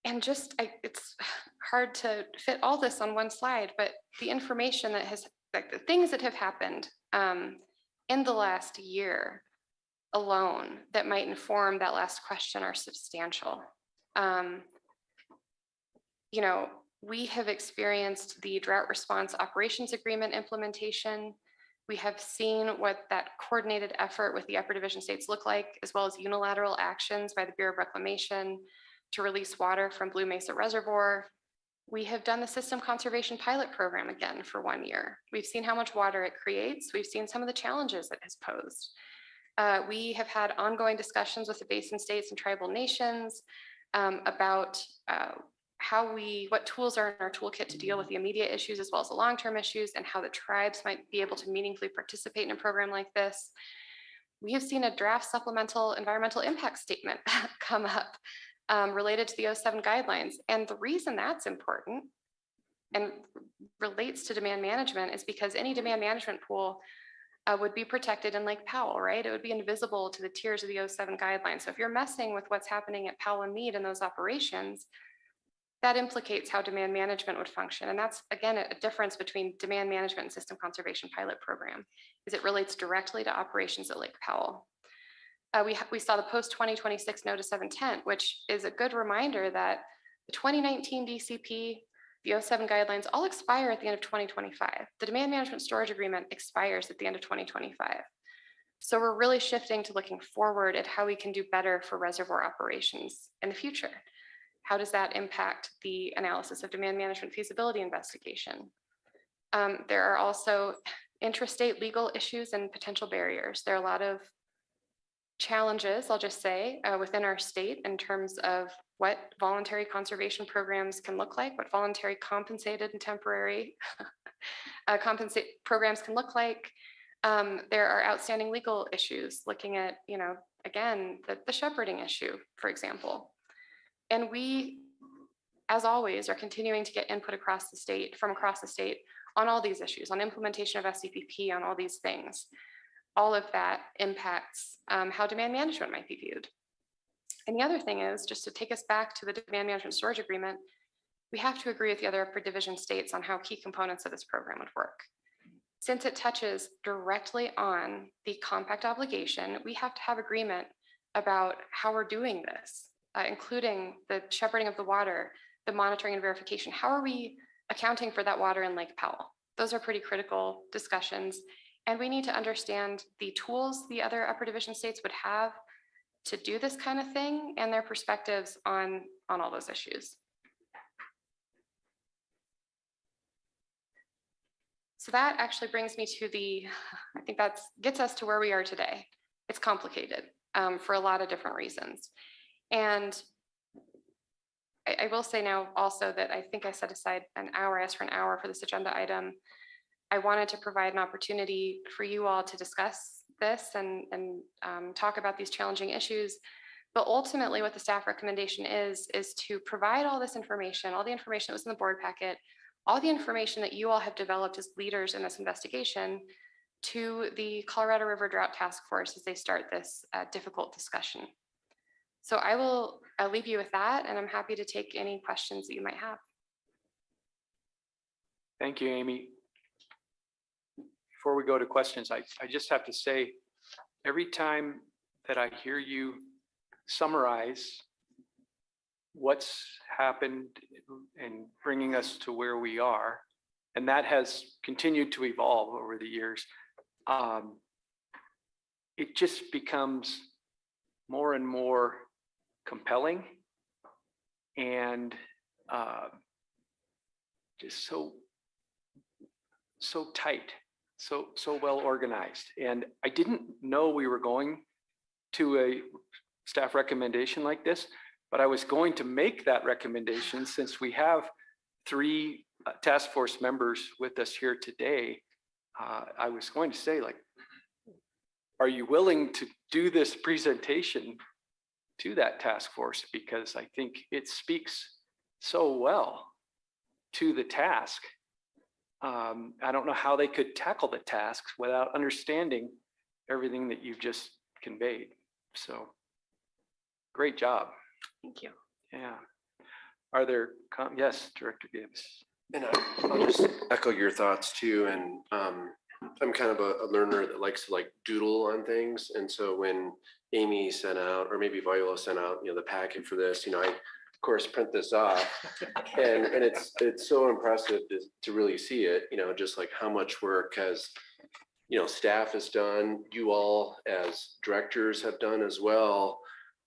And it's hard to fit all this on one slide, but the information that the things that have happened in the last year alone that might inform that last question are substantial. We have experienced the drought response operations agreement implementation. We have seen what that coordinated effort with the upper division states look like, as well as unilateral actions by the Bureau of Reclamation to release water from Blue Mesa Reservoir. We have done the system conservation pilot program again for 1 year. We've seen how much water it creates. We've seen some of the challenges it has posed. We have had ongoing discussions with the basin states and tribal nations about what tools are in our toolkit to deal with the immediate issues as well as the long-term issues, and how the tribes might be able to meaningfully participate in a program like this. We have seen a draft supplemental environmental impact statement come up related to the 07 guidelines. And the reason that's important and relates to demand management is because any demand management pool would be protected in Lake Powell, right? It would be invisible to the tiers of the 07 guidelines. So if you're messing with what's happening at Powell and Meade in those operations, that implicates how demand management would function. And that's, again, a difference between demand management and system conservation pilot program, is it relates directly to operations at Lake Powell. We saw the post-2026 notice of intent, which is a good reminder that the 2019 DCP, the 07 guidelines all expire at the end of 2025. The demand management storage agreement expires at the end of 2025. So we're really shifting to looking forward at how we can do better for reservoir operations in the future. How does that impact the analysis of demand management feasibility investigation? There are also intrastate legal issues and potential barriers. There are a lot of challenges, I'll just say, within our state in terms of what voluntary conservation programs can look like, what voluntary compensated and temporary programs can look like. There are outstanding legal issues looking at, again, the shepherding issue, for example. And we as always, are continuing to get input across the state, from across the state on all these issues, on implementation of SCPP, on all these things. All of that impacts how demand management might be viewed. And the other thing is, just to take us back to the demand management storage agreement, we have to agree with the other upper division states on how key components of this program would work. Since it touches directly on the compact obligation, we have to have agreement about how we're doing this, including the shepherding of the water, the monitoring and verification. How are we accounting for that water in Lake Powell? Those are pretty critical discussions. And we need to understand the tools the other upper division states would have to do this kind of thing and their perspectives on all those issues. So that actually brings me to I think that gets us to where we are today. It's complicated for a lot of different reasons. And I will say now also that I think I set aside an hour, asked for an hour for this agenda item. I wanted to provide an opportunity for you all to discuss this and talk about these challenging issues. But ultimately what the staff recommendation is to provide all this information, all the information that was in the board packet, all the information that you all have developed as leaders in this investigation to the Colorado River Drought Task Force as they start this difficult discussion. So I'll leave you with that, and I'm happy to take any questions that you might have. Thank you, Amy. Before we go to questions, I just have to say, every time that I hear you summarize what's happened and bringing us to where we are, and that has continued to evolve over the years, it just becomes more and more compelling and just so tight, so well organized. And I didn't know we were going to a staff recommendation like this, but I was going to make that recommendation since we have 3 task force members with us here today. I was going to say, like, are you willing to do this presentation to that task force? Because I think it speaks so well to the task. I don't know how they could tackle the tasks without understanding everything that you've just conveyed. So great job. Thank you. Yeah. Are there, yes, Director Gibbs. And I'll just echo your thoughts too. And I'm kind of a learner that likes to like doodle on things. And so when Amy sent out, or maybe Viola sent out, the packet for this, I of course print this off, and it's so impressive to really see it. Just like how much work has staff has done, you all as directors have done as well.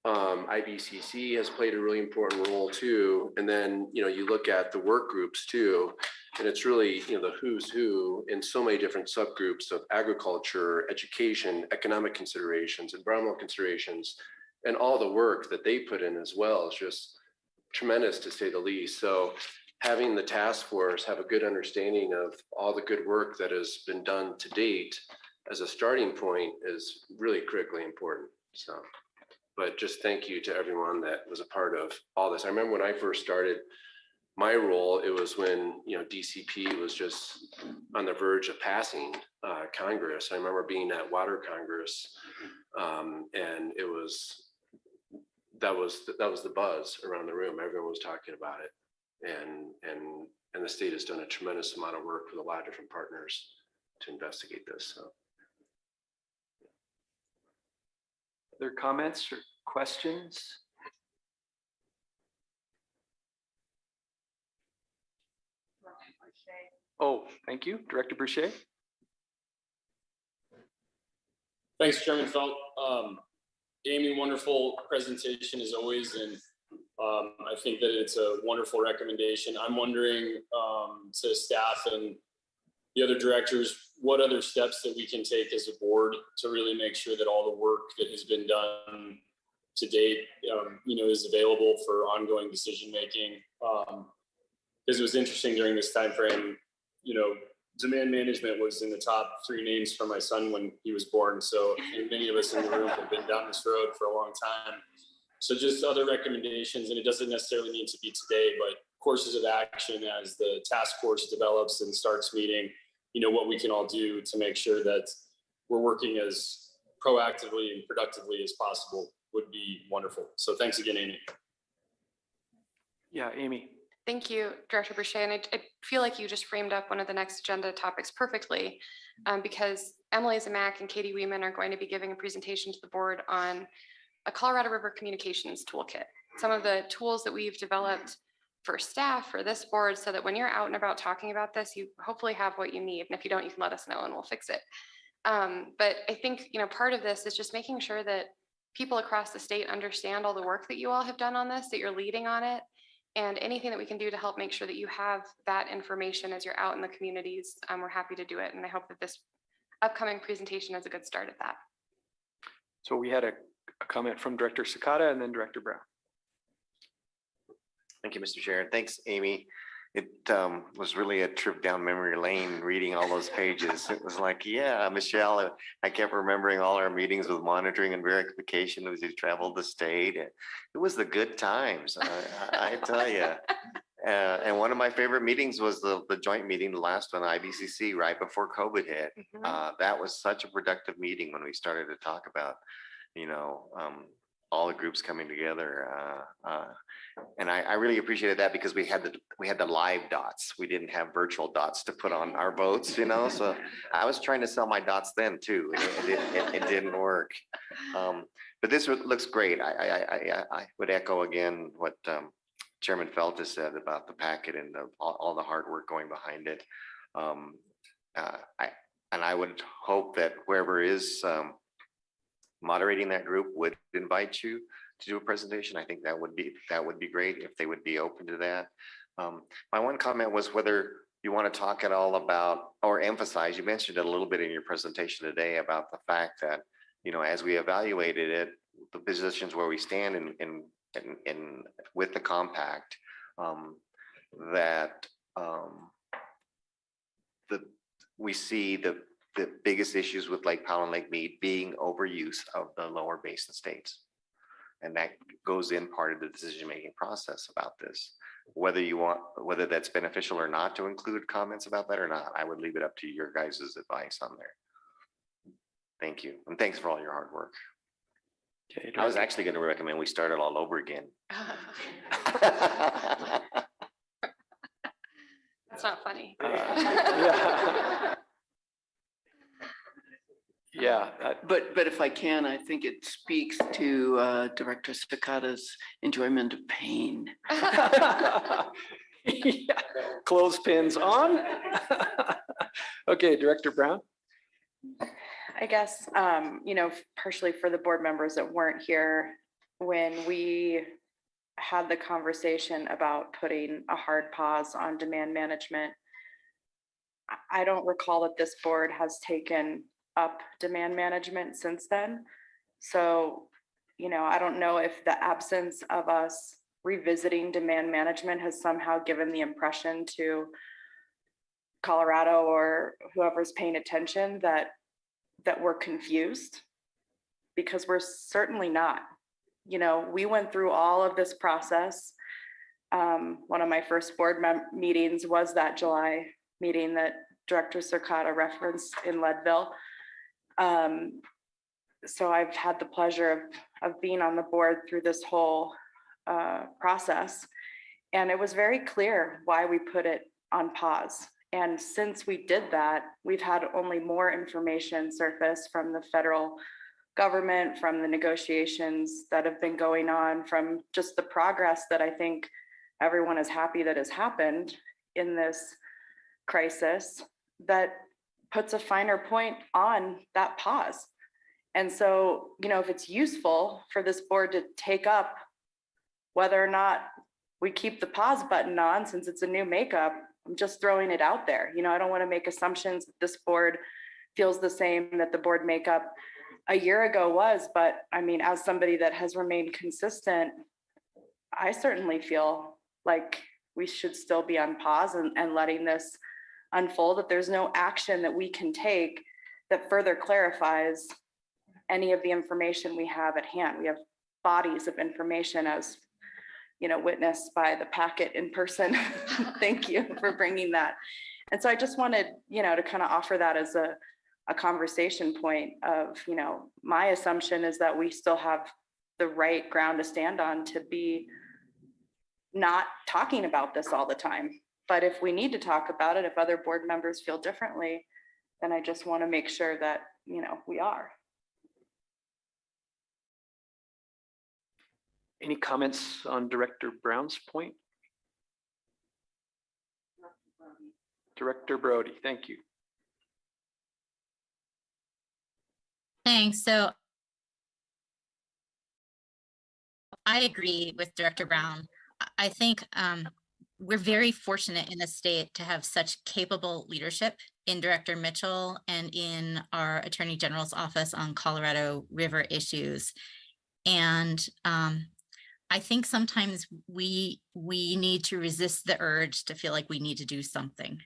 IBCC has played a really important role too. And then, you look at the work groups too, and it's really, the who's who in so many different subgroups of agriculture, education, economic considerations, environmental considerations, and all the work that they put in as well is just tremendous, to say the least. So having the task force have a good understanding of all the good work that has been done to date as a starting point is really critically important. So, but just thank you to everyone that was a part of all this. I remember when I first started my role, it was when, DCP was just on the verge of passing Congress. I remember being at Water Congress, and that was the buzz around the room. Everyone was talking about it, and the state has done a tremendous amount of work with a lot of different partners to investigate this. So. Other comments or questions? Oh, thank you, Director Boucher. Thanks, Chairman Felt. Amy, wonderful presentation as always, and I think that it's a wonderful recommendation. I'm wondering to staff and the other directors, what other steps that we can take as a board to really make sure that all the work that has been done to date, is available for ongoing decision making. Because it was interesting during this time frame, demand management was in the top 3 names for my son when he was born. So many of us in the room have been down this road for a long time. So just other recommendations, and it doesn't necessarily need to be today, but courses of action as the task force develops and starts meeting, what we can all do to make sure that we're working as proactively and productively as possible would be wonderful. So thanks again, Amy. Yeah, Amy. Thank you, Director Boucher. And I feel like you just framed up one of the next agenda topics perfectly, because Emily Zamack and Katie Weeman are going to be giving a presentation to the board on a Colorado River Communications Toolkit. Some of the tools that we've developed for staff for this board, so that when you're out and about talking about this, you hopefully have what you need. And if you don't, you can let us know and we'll fix it. But I think, part of this is just making sure that people across the state understand all the work that you all have done on this, that you're leading on it, and anything that we can do to help make sure that you have that information as you're out in the communities, we're happy to do it. And I hope that this upcoming presentation is a good start at that. So we had a comment from Director Sakata and then Director Brown. Thank you, Mr. Chair. Thanks, Amy. It was really a trip down memory lane reading all those pages. It was like, yeah, Michelle, I kept remembering all our meetings with monitoring and verification as you traveled the state. It was the good times, I tell you. And one of my favorite meetings was the joint meeting, the last one, IBCC, right before COVID hit. That was such a productive meeting when we started to talk about, all the groups coming together. And I really appreciated that because we had the live dots. We didn't have virtual dots to put on our votes, so I was trying to sell my dots then too. It didn't work. But this looks great. I would echo again what Chairman Feltus said about the packet and all the hard work going behind it. And I would hope that whoever is moderating that group would invite you to do a presentation. I think that would be great if they would be open to that. My one comment was whether you want to talk at all about or emphasize, you mentioned it a little bit in your presentation today about the fact that, as we evaluated it, the positions where we stand in with the compact, that we see the biggest issues with Lake Powell and Lake Mead being overuse of the lower basin states. And that goes in part of the decision-making process about this. Whether that's beneficial or not to include comments about that or not, I would leave it up to your guys' advice on there. Thank you. And thanks for all your hard work. Okay, I was actually going to recommend we start it all over again. That's not funny. Yeah. But if I can, I think it speaks to Director Sakata's enjoyment of pain. Yeah. Clothespins on. Okay, Director Brown. I guess, partially for the board members that weren't here when we had the conversation about putting a hard pause on demand management. I don't recall that this board has taken up demand management since then. So, I don't know if the absence of us revisiting demand management has somehow given the impression to Colorado or whoever's paying attention that we're confused, because we're certainly not. We went through all of this process. One of my first board meetings was that July meeting that Director Sakata referenced in Leadville. So I've had the pleasure of being on the board through this whole process. And it was very clear why we put it on pause. And since we did that, we've had only more information surface from the federal government, from the negotiations that have been going on, from just the progress that I think everyone is happy that has happened in this crisis, that puts a finer point on that pause. And so, if it's useful for this board to take up whether or not we keep the pause button on, since it's a new makeup, I'm just throwing it out there. I don't want to make assumptions that this board feels the same that the board makeup a year ago was, but I mean, as somebody that has remained consistent, I certainly feel like we should still be on pause and letting this unfold, that there's no action that we can take that further clarifies any of the information we have at hand. We have bodies of information, as witnessed by the packet in person. Thank you for bringing that. And so I just wanted, to kind of offer that as a conversation point of, my assumption is that we still have the right ground to stand on to be not talking about this all the time. But if we need to talk about it, if other board members feel differently, then I just want to make sure that, we are. Any comments on Director Brown's point? Director Brody, thank you. Thanks. So I agree with Director Brown. I think we're very fortunate in the state to have such capable leadership in Director Mitchell and in our Attorney General's office on Colorado River issues. And I think sometimes we need to resist the urge to feel like we need to do something.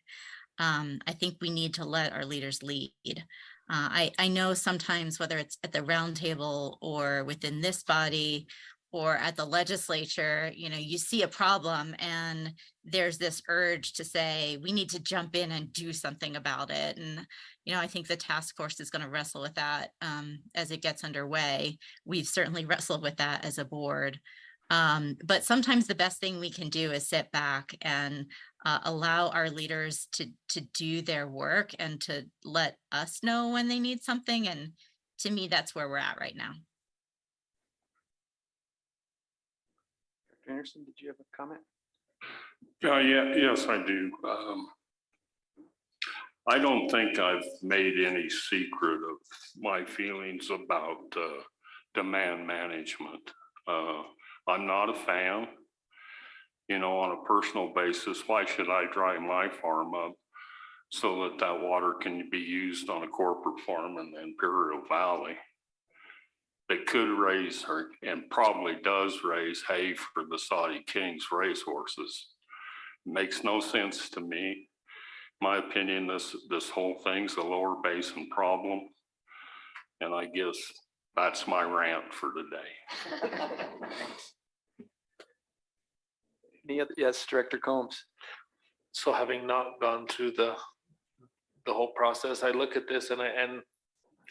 I think we need to let our leaders lead. I know sometimes, whether it's at the roundtable or within this body or at the legislature, you see a problem and there's this urge to say, we need to jump in and do something about it. And, I think the task force is going to wrestle with that as it gets underway. We've certainly wrestled with that as a board. But sometimes the best thing we can do is sit back and allow our leaders to do their work and to let us know when they need something. And to me, that's where we're at right now. Dr. Anderson, did you have a comment? Yes, I do. I don't think I've made any secret of my feelings about demand management. I'm not a fan. On a personal basis, why should I dry my farm up so that water can be used on a corporate farm in the Imperial Valley that could raise, and probably does raise, hay for the Saudi Kings racehorses? Makes no sense to me. My opinion, this whole thing's a lower basin problem. And I guess that's my rant for today. Yes, Director Combs. So having not gone through the whole process, I look at this and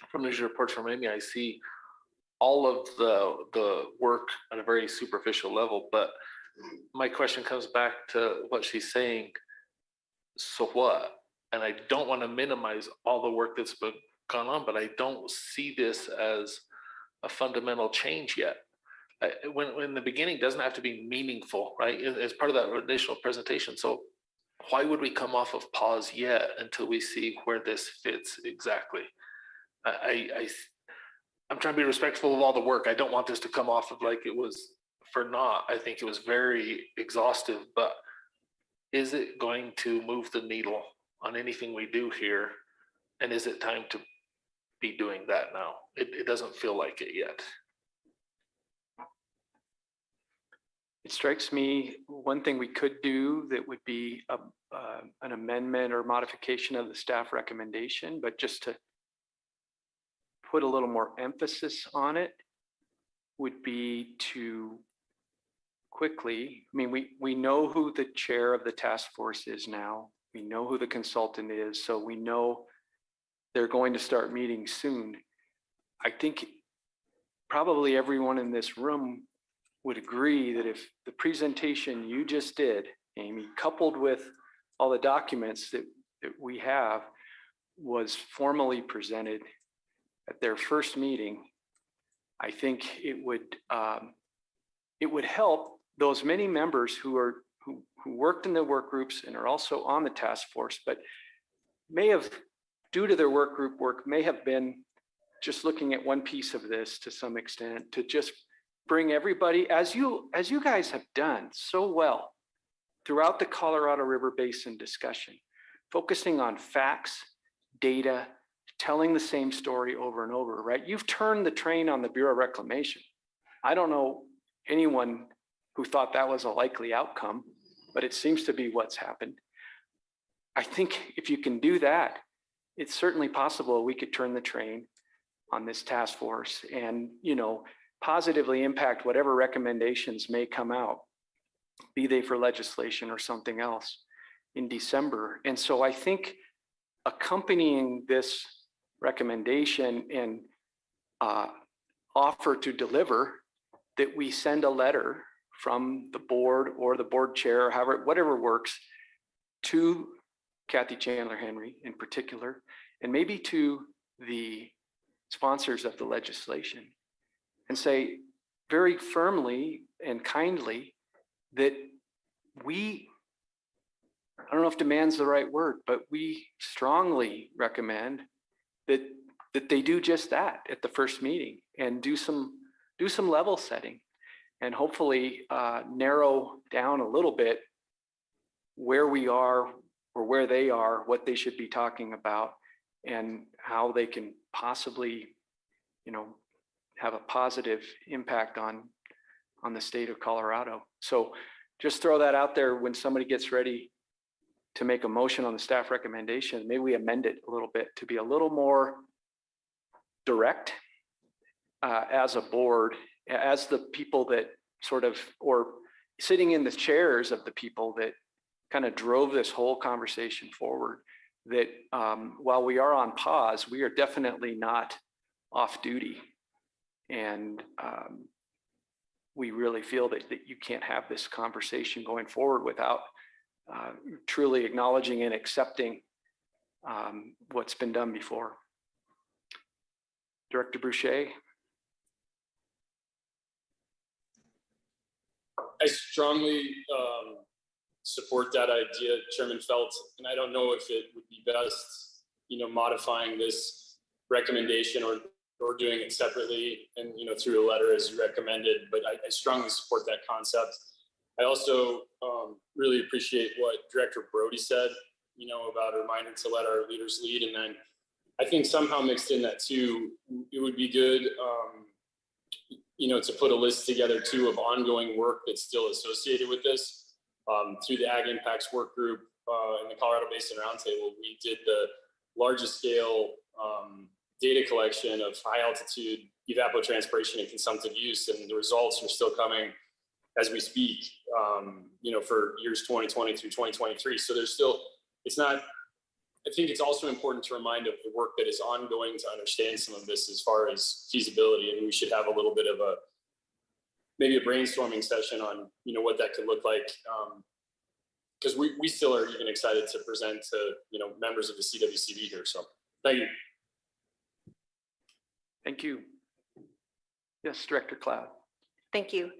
from these reports from Amy, I see all of the work at a very superficial level. But my question comes back to what she's saying. So what? And I don't want to minimize all the work that's been gone on, but I don't see this as a fundamental change yet. When in the beginning, doesn't have to be meaningful, right? As part of that initial presentation. So why would we come off of pause yet until we see where this fits exactly? I'm trying to be respectful of all the work. I don't want this to come off of like it was for naught. I think it was very exhaustive, but is it going to move the needle on anything we do here? And is it time to be doing that now? It doesn't feel like it yet. It strikes me one thing we could do that would be an amendment or modification of the staff recommendation, but just to put a little more emphasis on it would be to quickly, we know who the chair of the task force is now. We know who the consultant is, so we know they're going to start meeting soon. I think probably everyone in this room would agree that if the presentation you just did, Amy, coupled with all the documents that we have, was formally presented at their first meeting, I think it would help those many members who worked in the work groups and are also on the task force, but may have, due to their work group work, may have been just looking at one piece of this to some extent, to just bring everybody, as you guys have done so well throughout the Colorado River Basin discussion, focusing on facts, data, telling the same story over and over, right? You've turned the train on the Bureau of Reclamation. I don't know anyone who thought that was a likely outcome, but it seems to be what's happened. I think if you can do that, it's certainly possible we could turn the train on this task force and, positively impact whatever recommendations may come out be they for legislation or something else in December. And so I think accompanying this recommendation and offer to deliver, that we send a letter from the board or the board chair, however, whatever works, to Kathy Chandler Henry in particular, and maybe to the sponsors of the legislation, and say very firmly and kindly that we, I don't know if demand's the right word, but we strongly recommend that they do just that at the first meeting and do some level setting, and hopefully narrow down a little bit where we are or where they are, what they should be talking about, and how they can possibly, have a positive impact on the state of Colorado. So just throw that out there when somebody gets ready to make a motion on the staff recommendation. Maybe we amend it a little bit to be a little more direct as a board, as the people that sort of, or sitting in the chairs of the people that kind of drove this whole conversation forward, that while we are on pause, we are definitely not off duty. And we really feel that you can't have this conversation going forward without truly acknowledging and accepting what's been done before. Director Boucher. I strongly support that idea, Chairman Felt, and I don't know if it would be best, modifying this recommendation or doing it separately and, through a letter as you recommended, but I strongly support that concept. I also really appreciate what Director Brody said, about a reminder to let our leaders lead. And then I think somehow mixed in that too, it would be good, to put a list together too of ongoing work that's still associated with this. Through the Ag Impacts Work Group and the Colorado Basin Roundtable, we did the largest scale data collection of high altitude evapotranspiration and consumptive use, and the results are still coming as we speak, for years 2020 through 2023. So there's still, I think it's also important to remind of the work that is ongoing to understand some of this as far as feasibility, and we should have a little bit of maybe a brainstorming session on, what that could look like. Because we still are even excited to present to, members of the CWCB here. So thank you. Thank you. Yes, Director Cloud. Thank you.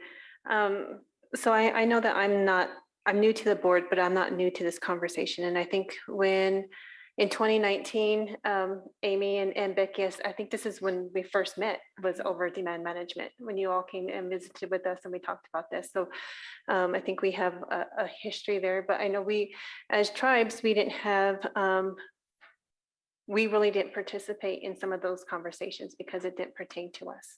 So I know that I'm new to the board, but I'm not new to this conversation. And I think when in 2019, Amy and Becky, I think this is when we first met, was over demand management, when you all came and visited with us and we talked about this. So I think we have a history there, but I know we, as tribes, we didn't have, we really didn't participate in some of those conversations because it didn't pertain to us.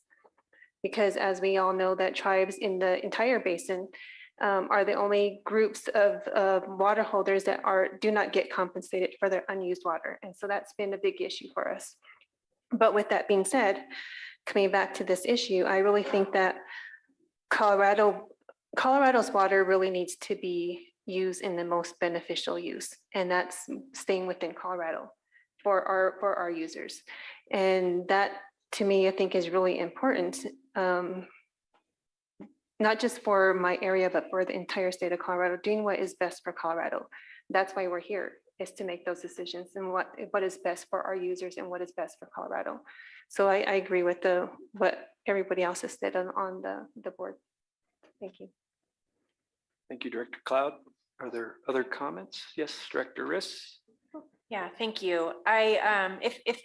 Because as we all know, that tribes in the entire basin are the only groups of water holders that do not get compensated for their unused water. And so that's been a big issue for us. But with that being said, coming back to this issue, I really think that Colorado's water really needs to be used in the most beneficial use, and that's staying within Colorado for our users. And that, to me, I think is really important. Not just for my area, but for the entire state of Colorado, doing what is best for Colorado. That's why we're here, is to make those decisions and what is best for our users and what is best for Colorado. So I agree with what everybody else has said on the board. Thank you. Thank you, Director Cloud. Are there other comments? Yes, Director Riss. Yeah, thank you. If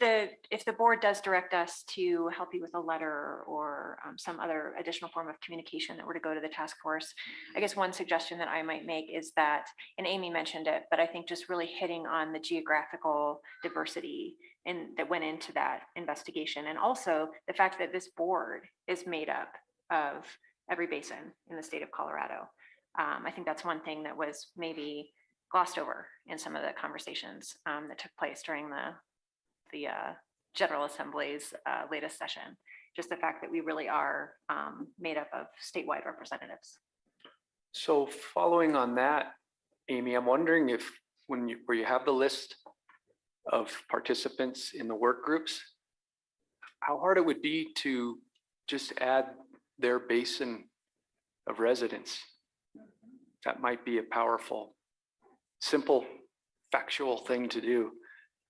the board does direct us to help you with a letter or some other additional form of communication that were to go to the task force, I guess one suggestion that I might make is that, and Amy mentioned it, but I think just really hitting on the geographical diversity that went into that investigation, and also the fact that this board is made up of every basin in the state of Colorado. I think that's one thing that was maybe glossed over in some of the conversations that took place during the General Assembly's latest session. Just the fact that we really are made up of statewide representatives. So following on that, Amy, I'm wondering if where you have the list of participants in the work groups, how hard it would be to just add their basin of residence. That might be a powerful, simple, factual thing to do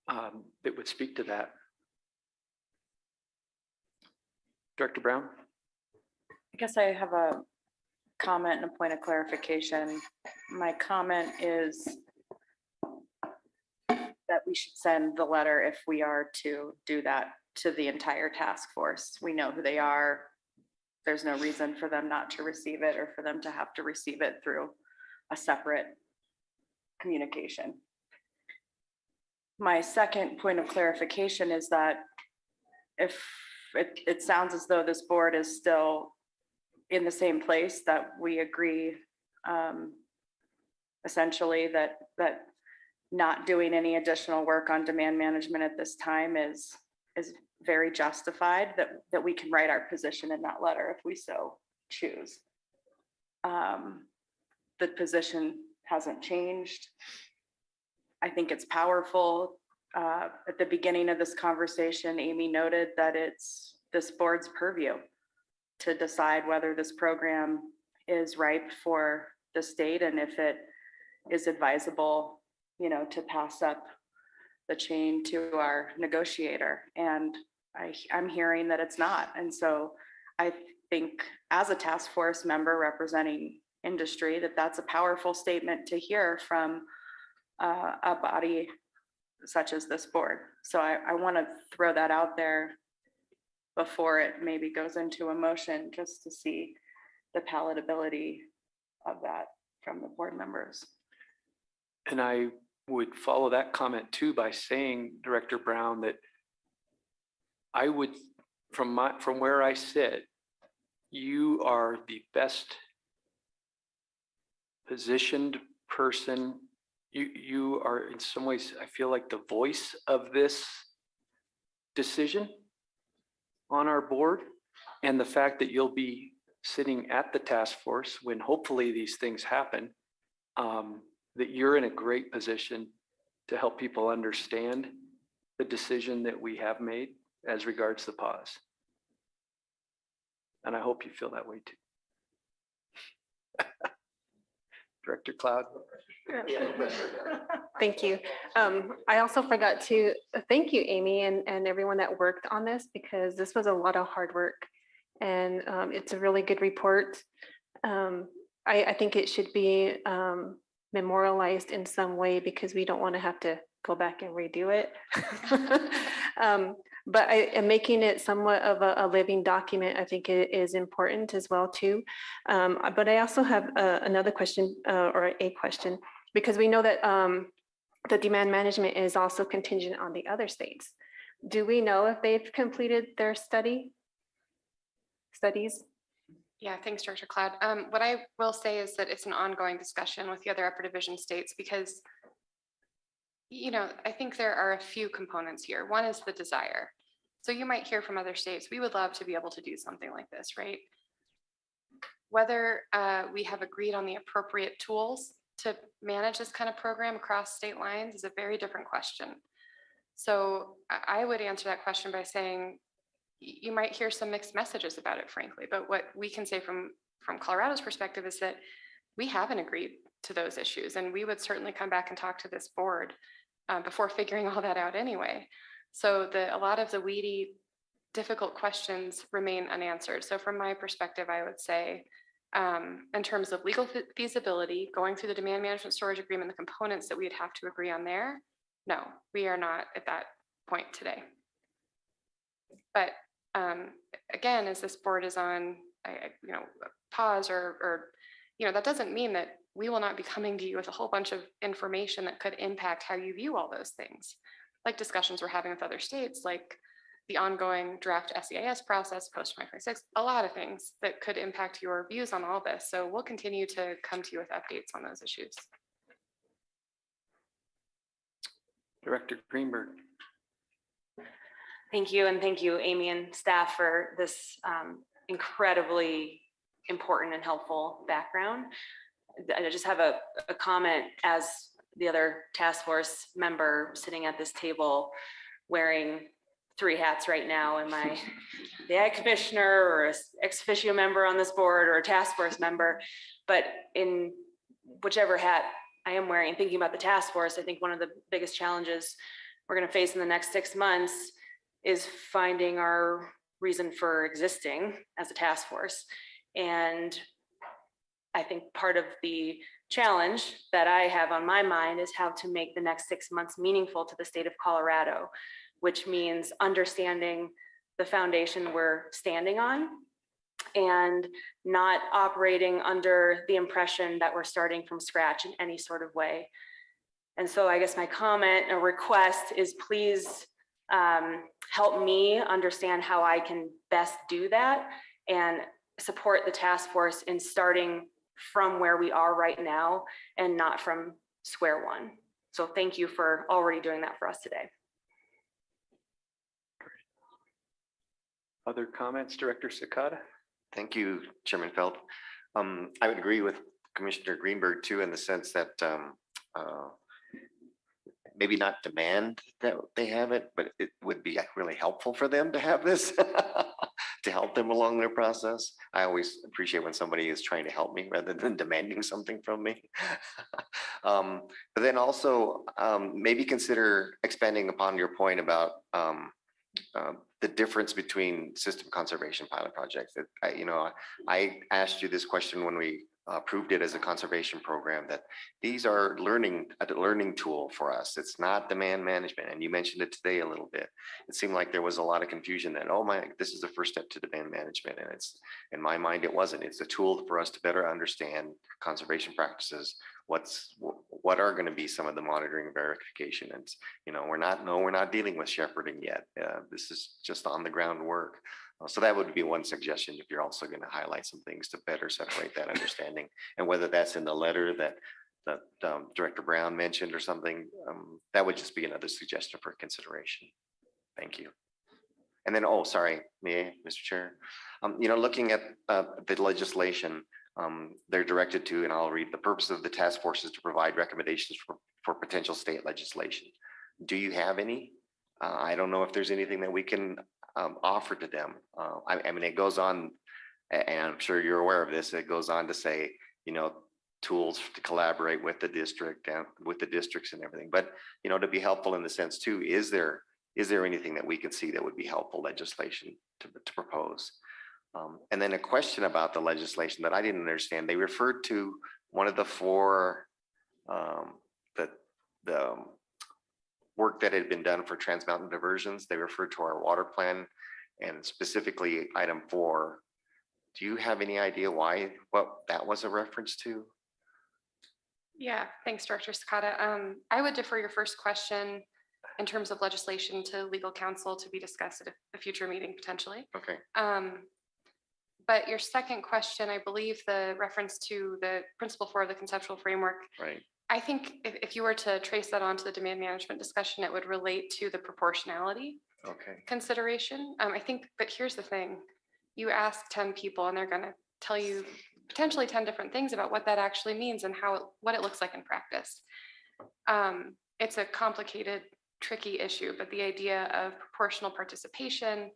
that would speak to that. Director Brown? I guess I have a comment and a point of clarification. My comment is that we should send the letter if we are to do that to the entire task force. We know who they are. There's no reason for them not to receive it or for them to have to receive it through a separate communication. My second point of clarification is that if it sounds as though this board is still in the same place, that we agree essentially that not doing any additional work on demand management at this time is very justified, that we can write our position in that letter if we so choose. The position hasn't changed. I think it's powerful. At the beginning of this conversation, Amy noted that it's this board's purview to decide whether this program is ripe for the state and if it is advisable, to pass up the chain to our negotiator. And I'm hearing that it's not. And so I think as a task force member representing industry, that's a powerful statement to hear from a body such as this board. So I want to throw that out there before it maybe goes into a motion, just to see the palatability of that from the board members. And I would follow that comment too by saying, Director Brown, that I would, from where I sit, you are the best positioned person. You are in some ways, I feel like, the voice of this decision on our board. And the fact that you'll be sitting at the task force when hopefully these things happen, that you're in a great position to help people understand the decision that we have made as regards the pause. And I hope you feel that way too. Director Cloud. Thank you. I also forgot to thank you, Amy, and everyone that worked on this, because this was a lot of hard work, and it's a really good report. I think it should be memorialized in some way, because we don't want to have to go back and redo it. But I am making it somewhat of a living document. I think it is important as well too. But I also have another question or a question, because we know that the demand management is also contingent on the other states. Do we know if they've completed their studies? Yeah, thanks, Director Cloud. What I will say is that it's an ongoing discussion with the other upper division states, because I think there are a few components here. One is the desire. So you might hear from other states, we would love to be able to do something like this, right? Whether we have agreed on the appropriate tools to manage this kind of program across state lines is a very different question. So I would answer that question by saying, you might hear some mixed messages about it, frankly, but what we can say from Colorado's perspective is that we haven't agreed to those issues, and we would certainly come back and talk to this board before figuring all that out anyway. So a lot of the weedy, difficult questions remain unanswered. So from my perspective, I would say, in terms of legal feasibility, going through the demand management storage agreement, the components that we'd have to agree on there, no, we are not at that point today. But again, as this board is on, pause or that doesn't mean that we will not be coming to you with a whole bunch of information that could impact how you view all those things, like discussions we're having with other states, like the ongoing draft SEIS process post 2026, a lot of things that could impact your views on all this. So we'll continue to come to you with updates on those issues. Director Greenberg. Thank you, and thank you, Amy and staff, for this incredibly important and helpful background. I just have a comment as the other task force member sitting at this table wearing 3 hats right now. Am I the ag commissioner or a ex officio member on this board or a task force member? But in whichever hat I am wearing, thinking about the task force, I think one of the biggest challenges we're going to face in the next 6 months is finding our reason for existing as a task force. And I think part of the challenge that I have on my mind is how to make the next 6 months meaningful to the state of Colorado, which means understanding the foundation we're standing on and not operating under the impression that we're starting from scratch in any sort of way. And so I guess my comment or request is please help me understand how I can best do that and support the task force in starting from where we are right now and not from square one. So thank you for already doing that for us today. Other comments, Director Sakata? Thank you, Chairman Feld. I would agree with Commissioner Greenberg too, in the sense that maybe not demand that they have it, but it would be really helpful for them to have this to help them along their process. I always appreciate when somebody is trying to help me rather than demanding something from me. But then also maybe consider expanding upon your point about the difference between system conservation pilot projects. I asked you this question when we approved it as a conservation program, that these are a learning tool for us. It's not demand management. And you mentioned it today a little bit. It seemed like there was a lot of confusion that, oh my, this is the first step to demand management. And it's, in my mind, it wasn't. It's a tool for us to better understand conservation practices. What are going to be some of the monitoring and verification? And we're not dealing with shepherding yet. This is just on the ground work. So that would be one suggestion, if you're also going to highlight some things to better separate that understanding, and whether that's in the letter that Director Brown mentioned or something, that would just be another suggestion for consideration. Thank you. And then, oh, sorry, Mr. Chair. Looking at the legislation, they're directed to, and I'll read, the purpose of the task force is to provide recommendations for potential state legislation. Do you have any? I don't know if there's anything that we can offer to them. I mean, it goes on, and I'm sure you're aware of this, it goes on to say, tools to collaborate with the district and with the districts and everything. But, to be helpful in the sense too, is there anything that we could see that would be helpful legislation to propose? And then a question about the legislation that I didn't understand. They referred to one of the 4, the work that had been done for Trans Mountain diversions. They referred to our water plan, and specifically item 4. Do you have any idea what that was a reference to? Yeah, thanks, Director Sakata. I would defer your first question in terms of legislation to legal counsel to be discussed at a future meeting potentially. Okay. But your second question, I believe the reference to the principle 4 of the conceptual framework. Right. I think if you were to trace that onto the demand management discussion, it would relate to the proportionality consideration. I think, but here's the thing. You ask 10 people and they're going to tell you potentially 10 different things about what that actually means and what it looks like in practice. It's a complicated, tricky issue, but the idea of proportional participation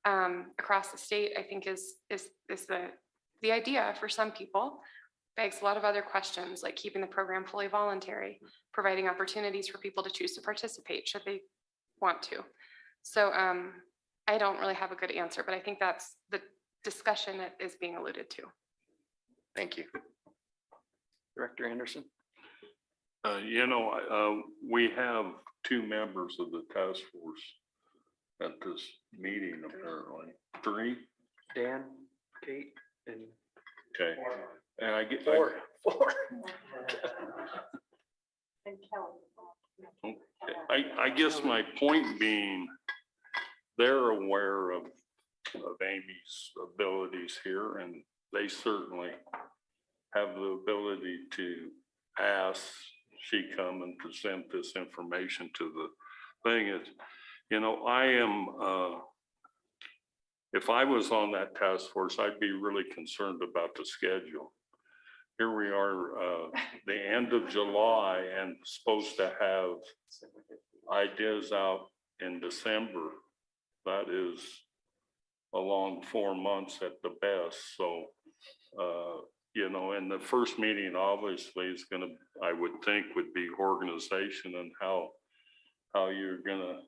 across the state, I think is the idea for some people. Begs a lot of other questions, like keeping the program fully voluntary, providing opportunities for people to choose to participate should they want to. So I don't really have a good answer, but I think that's the discussion that is being alluded to. Thank you. Director Anderson? We have 2 members of the task force at this meeting, apparently. 3? Dan, Kate, and Okay. And I get 4. I guess my point being, they're aware of Amy's abilities here, and they certainly have the ability to ask she come and present this information to the thing. Is, I am, if I was on that task force, I'd be really concerned about the schedule. here we are, the end of July and supposed to have ideas out in December. That is a long 4 months at the best. So, you know, and the first meeting obviously is gonna, I would think, would be organization and how you're gonna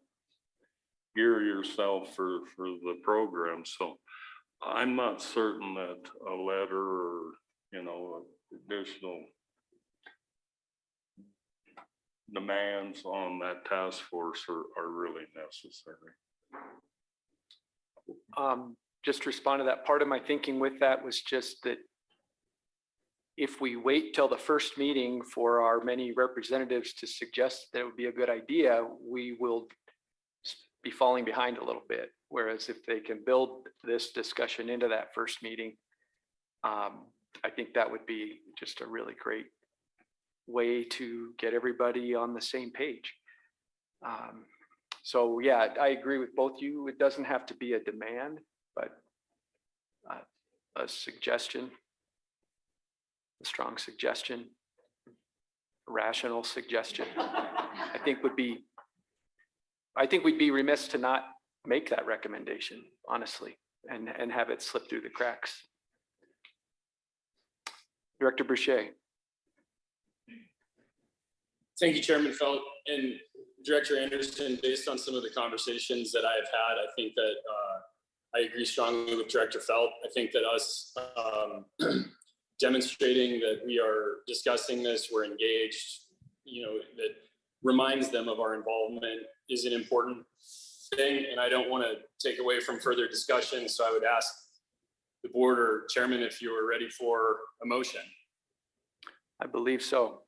gear yourself for the program. So I'm not certain that a letter or, you know, additional demands on that task force are really necessary. Just to respond to that, part of my thinking with that was just that if we wait till the first meeting for our many representatives to suggest that it would be a good idea, we will be falling behind a little bit. Whereas if they can build this discussion into that first meeting, I think that would be just a really great way to get everybody on the same page. So yeah, I agree with both you. It doesn't have to be a demand, but a suggestion, a strong suggestion, a rational suggestion, I think would be, I think we'd be remiss to not make that recommendation, honestly, and have it slip through the cracks. Director Boucher. Thank you, Chairman Felt and Director Anderson. Based on some of the conversations that I have had, I think that I agree strongly with Director Felt. I think that us demonstrating that we are discussing this, we're engaged, you know, that reminds them of our involvement is an important thing. And I don't want to take away from further discussion. So I would ask the board or chairman if you are ready for a motion. I believe so.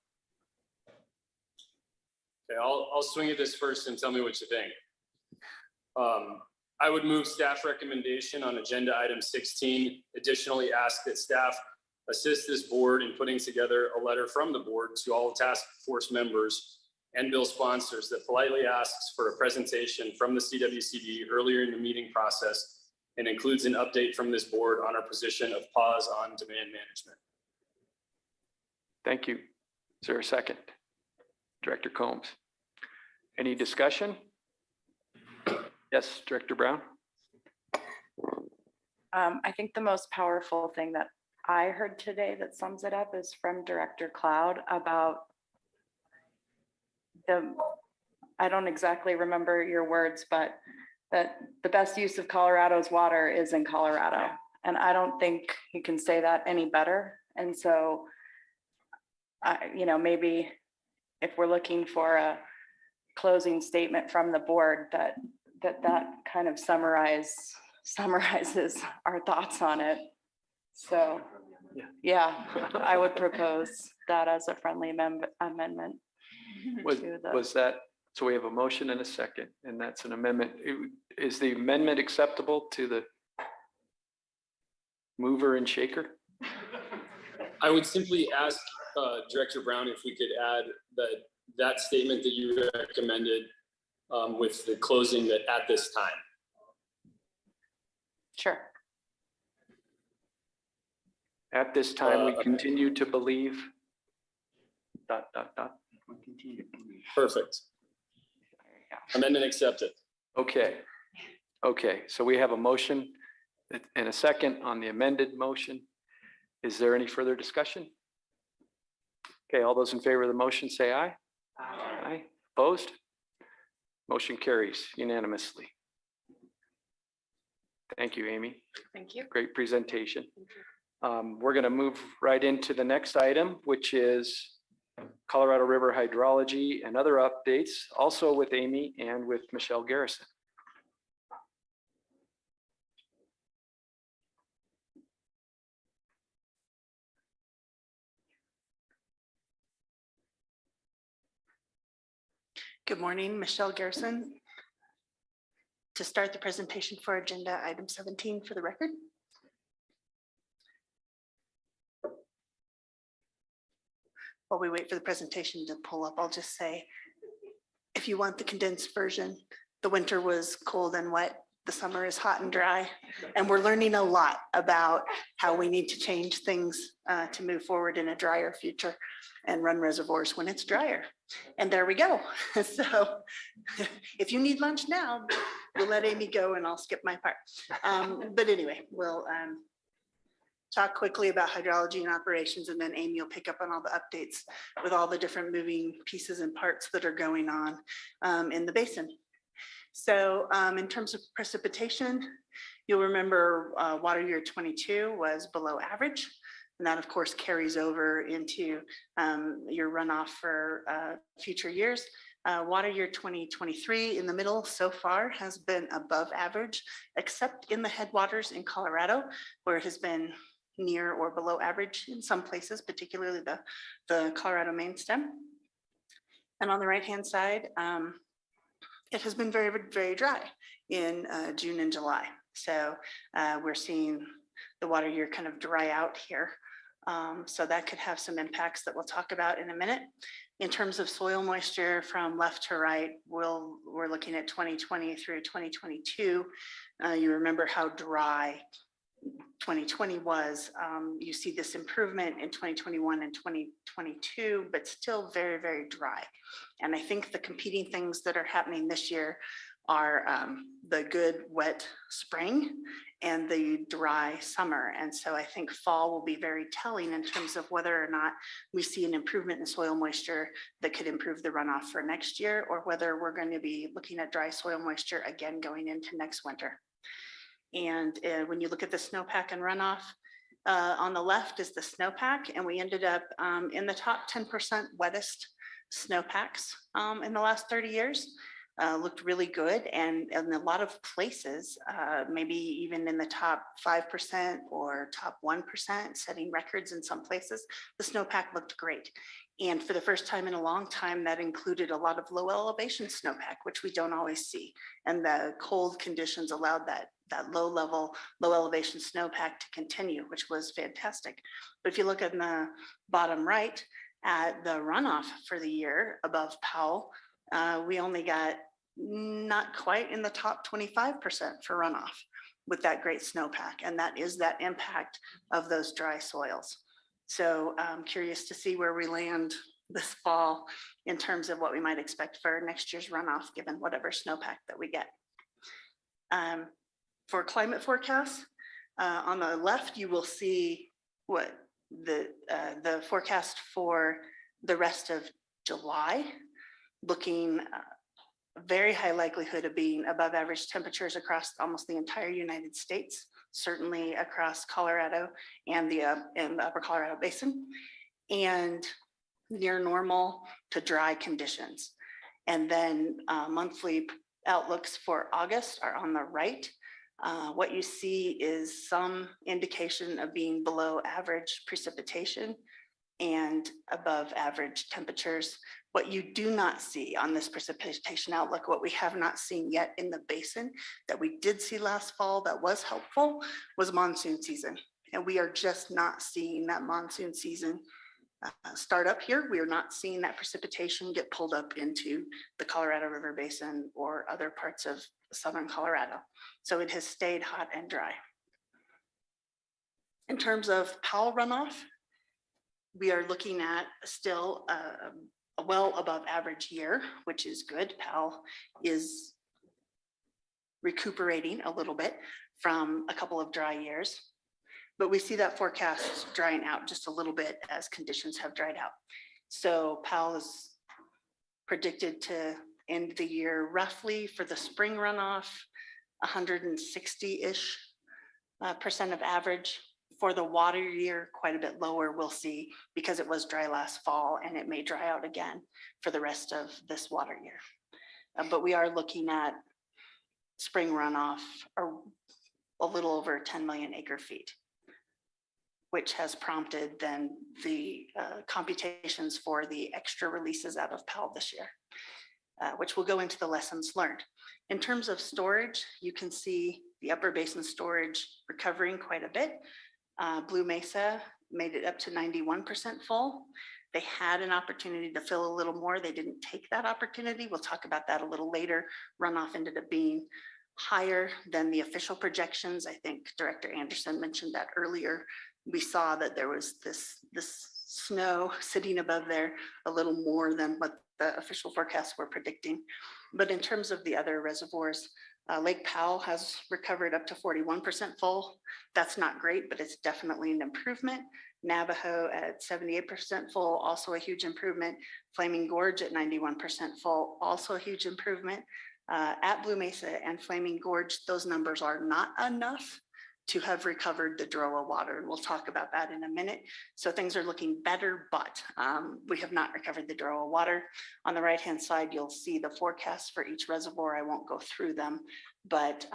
Okay, I'll swing at this first and tell me what you think. I would move staff recommendation on agenda item 16. Additionally, ask that staff assist this board in putting together a letter from the board to all task force members and bill sponsors that politely asks for a presentation from the CWCD earlier in the meeting process and includes an update from this board on our position of pause on demand management. Thank you. Is there a second? Director Combs. Any discussion? Yes, Director Brown. I think the most powerful thing that I heard today that sums it up is from Director Cloud about I don't exactly remember your words, but that the best use of Colorado's water is in Colorado. And I don't think you can say that any better. And so, you know, maybe if we're looking for a closing statement from the board, that kind of summarizes our thoughts on it. So, yeah, I would propose that as a friendly amendment. Was that, so we have a motion and a second, and that's an amendment. Is the amendment acceptable to the mover and shaker? I would simply ask Director Brown if we could add that statement that you recommended with the closing that at this time. Sure. At this time, we continue to believe ... Perfect. Amendment accepted. Okay. Okay, so we have a motion and a second on the amended motion. Is there any further discussion? Okay, all those in favor of the motion say aye. Aye. Opposed? Motion carries unanimously. Thank you, Amy. Thank you. Great presentation. We're going to move right into the next item, which is Colorado River hydrology and other updates, also with Amy and with Michelle Garrison. Good morning, Michelle Garrison. To start the presentation for agenda item 17 for the record. While we wait for the presentation to pull up, I'll just say, if you want the condensed version, the winter was cold and wet. the summer is hot and dry, and we're learning a lot about how we need to change things to move forward in a drier future and run reservoirs when it's drier. And there we go. So if you need lunch now, we'll let Amy go and I'll skip my part. But anyway, we'll talk quickly about hydrology and operations, and then Amy will pick up on all the updates with all the different moving pieces and parts that are going on in the basin. So in terms of precipitation, you'll remember water year 22 was below average. And that, of course, carries over into your runoff for future years. Water year 2023 in the middle so far has been above average, except in the headwaters in Colorado, where it has been near or below average in some places, particularly the Colorado main stem. And on the right-hand side, it has been very, very dry in June and July. So we're seeing the water year kind of dry out here. So that could have some impacts that we'll talk about in a minute. In terms of soil moisture from left to right, we're looking at 2020 through 2022. You remember how dry 2020 was. You see this improvement in 2021 and 2022, but still very, very dry. And I think the competing things that are happening this year are the good wet spring and the dry summer. And so I think fall will be very telling in terms of whether or not we see an improvement in soil moisture that could improve the runoff for next year, or whether we're going to be looking at dry soil moisture again going into next winter. And when you look at the snowpack and runoff, on the left is the snowpack, and we ended up in the top 10% wettest snowpacks in the last 30 years. Looked really good, and in a lot of places, maybe even in the top 5% or top 1%, setting records in some places, the snowpack looked great. And for the first time in a long time, that included a lot of low elevation snowpack, which we don't always see. And the cold conditions allowed that low elevation snowpack to continue, which was fantastic. But if you look at the bottom right at the runoff for the year above Powell, we only got not quite in the top 25% for runoff with that great snowpack. And that is that impact of those dry soils. So I'm curious to see where we land this fall in terms of what we might expect for next year's runoff, given whatever snowpack that we get. For climate forecasts, on the left, you will see what the forecast for the rest of July, looking very high likelihood of being above average temperatures across almost the entire United States, certainly across Colorado and the upper Colorado Basin, and near normal to dry conditions. And then monthly outlooks for August are on the right. What you see is some indication of being below average precipitation and above average temperatures. What you do not see on this precipitation outlook, what we have not seen yet in the basin that we did see last fall that was helpful, was monsoon season. And we are just not seeing that monsoon season start up here. We are not seeing that precipitation get pulled up into the Colorado River Basin or other parts of southern Colorado. So it has stayed hot and dry. In terms of Powell runoff, we are looking at still a well above average year, which is good. Powell is recuperating a little bit from a couple of dry years, but we see that forecast drying out just a little bit as conditions have dried out. So Powell is predicted to end the year roughly for the spring runoff, 160-ish % of average. For the water year, quite a bit lower, we'll see, because it was dry last fall and it may dry out again for the rest of this water year. But we are looking at spring runoff or a little over 10 million acre feet, which has prompted then the computations for the extra releases out of Powell this year, which will go into the lessons learned. In terms of storage, you can see the upper basin storage recovering quite a bit. Blue Mesa made it up to 91% full. They had an opportunity to fill a little more. They didn't take that opportunity. We'll talk about that a little later. Runoff ended up being higher than the official projections. I think Director Anderson mentioned that earlier. We saw that there was this snow sitting above there a little more than what the official forecasts were predicting. But in terms of the other reservoirs, Lake Powell has recovered up to 41% full. That's not great, but it's definitely an improvement. Navajo at 78% full, also a huge improvement. Flaming Gorge at 91% full, also a huge improvement. At Blue Mesa and Flaming Gorge, those numbers are not enough to have recovered the DROA water. And we'll talk about that in a minute. So things are looking better, but we have not recovered the DROA water. On the right-hand side, you'll see the forecast for each reservoir. I won't go through them, but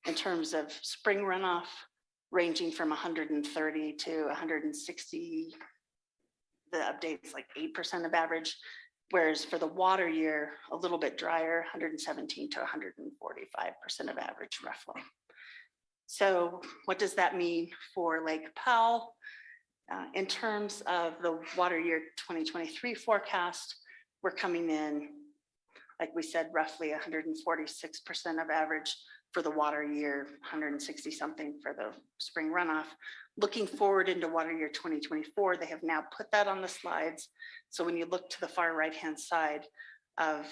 in terms of spring runoff, ranging from 130 to 160, the update's like 8% of average. Whereas for the water year, a little bit drier, 117 to 145% of average roughly. So what does that mean for Lake Powell? In terms of the water year 2023 forecast, we're coming in, like we said, roughly 146% of average for the water year, 160 something for the spring runoff. Looking forward into water year 2024, they have now put that on the slides. So when you look to the far right-hand side of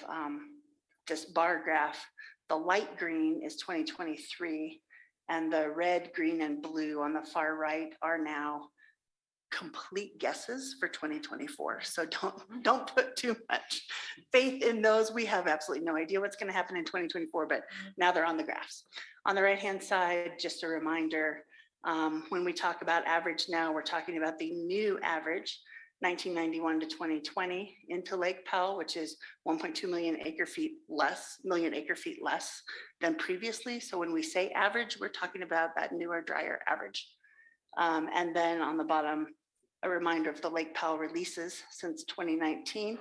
this bar graph, the light green is 2023, and the red, green, and blue on the far right are now complete guesses for 2024. So don't put too much faith in those. We have absolutely no idea what's going to happen in 2024, but now they're on the graphs. On the right-hand side, just a reminder, when we talk about average now, we're talking about the new average, 1991 to 2020 into Lake Powell, which is 1.2 million acre feet less than previously. So when we say average, we're talking about that newer, drier average. And then on the bottom, a reminder of the Lake Powell releases since 2019.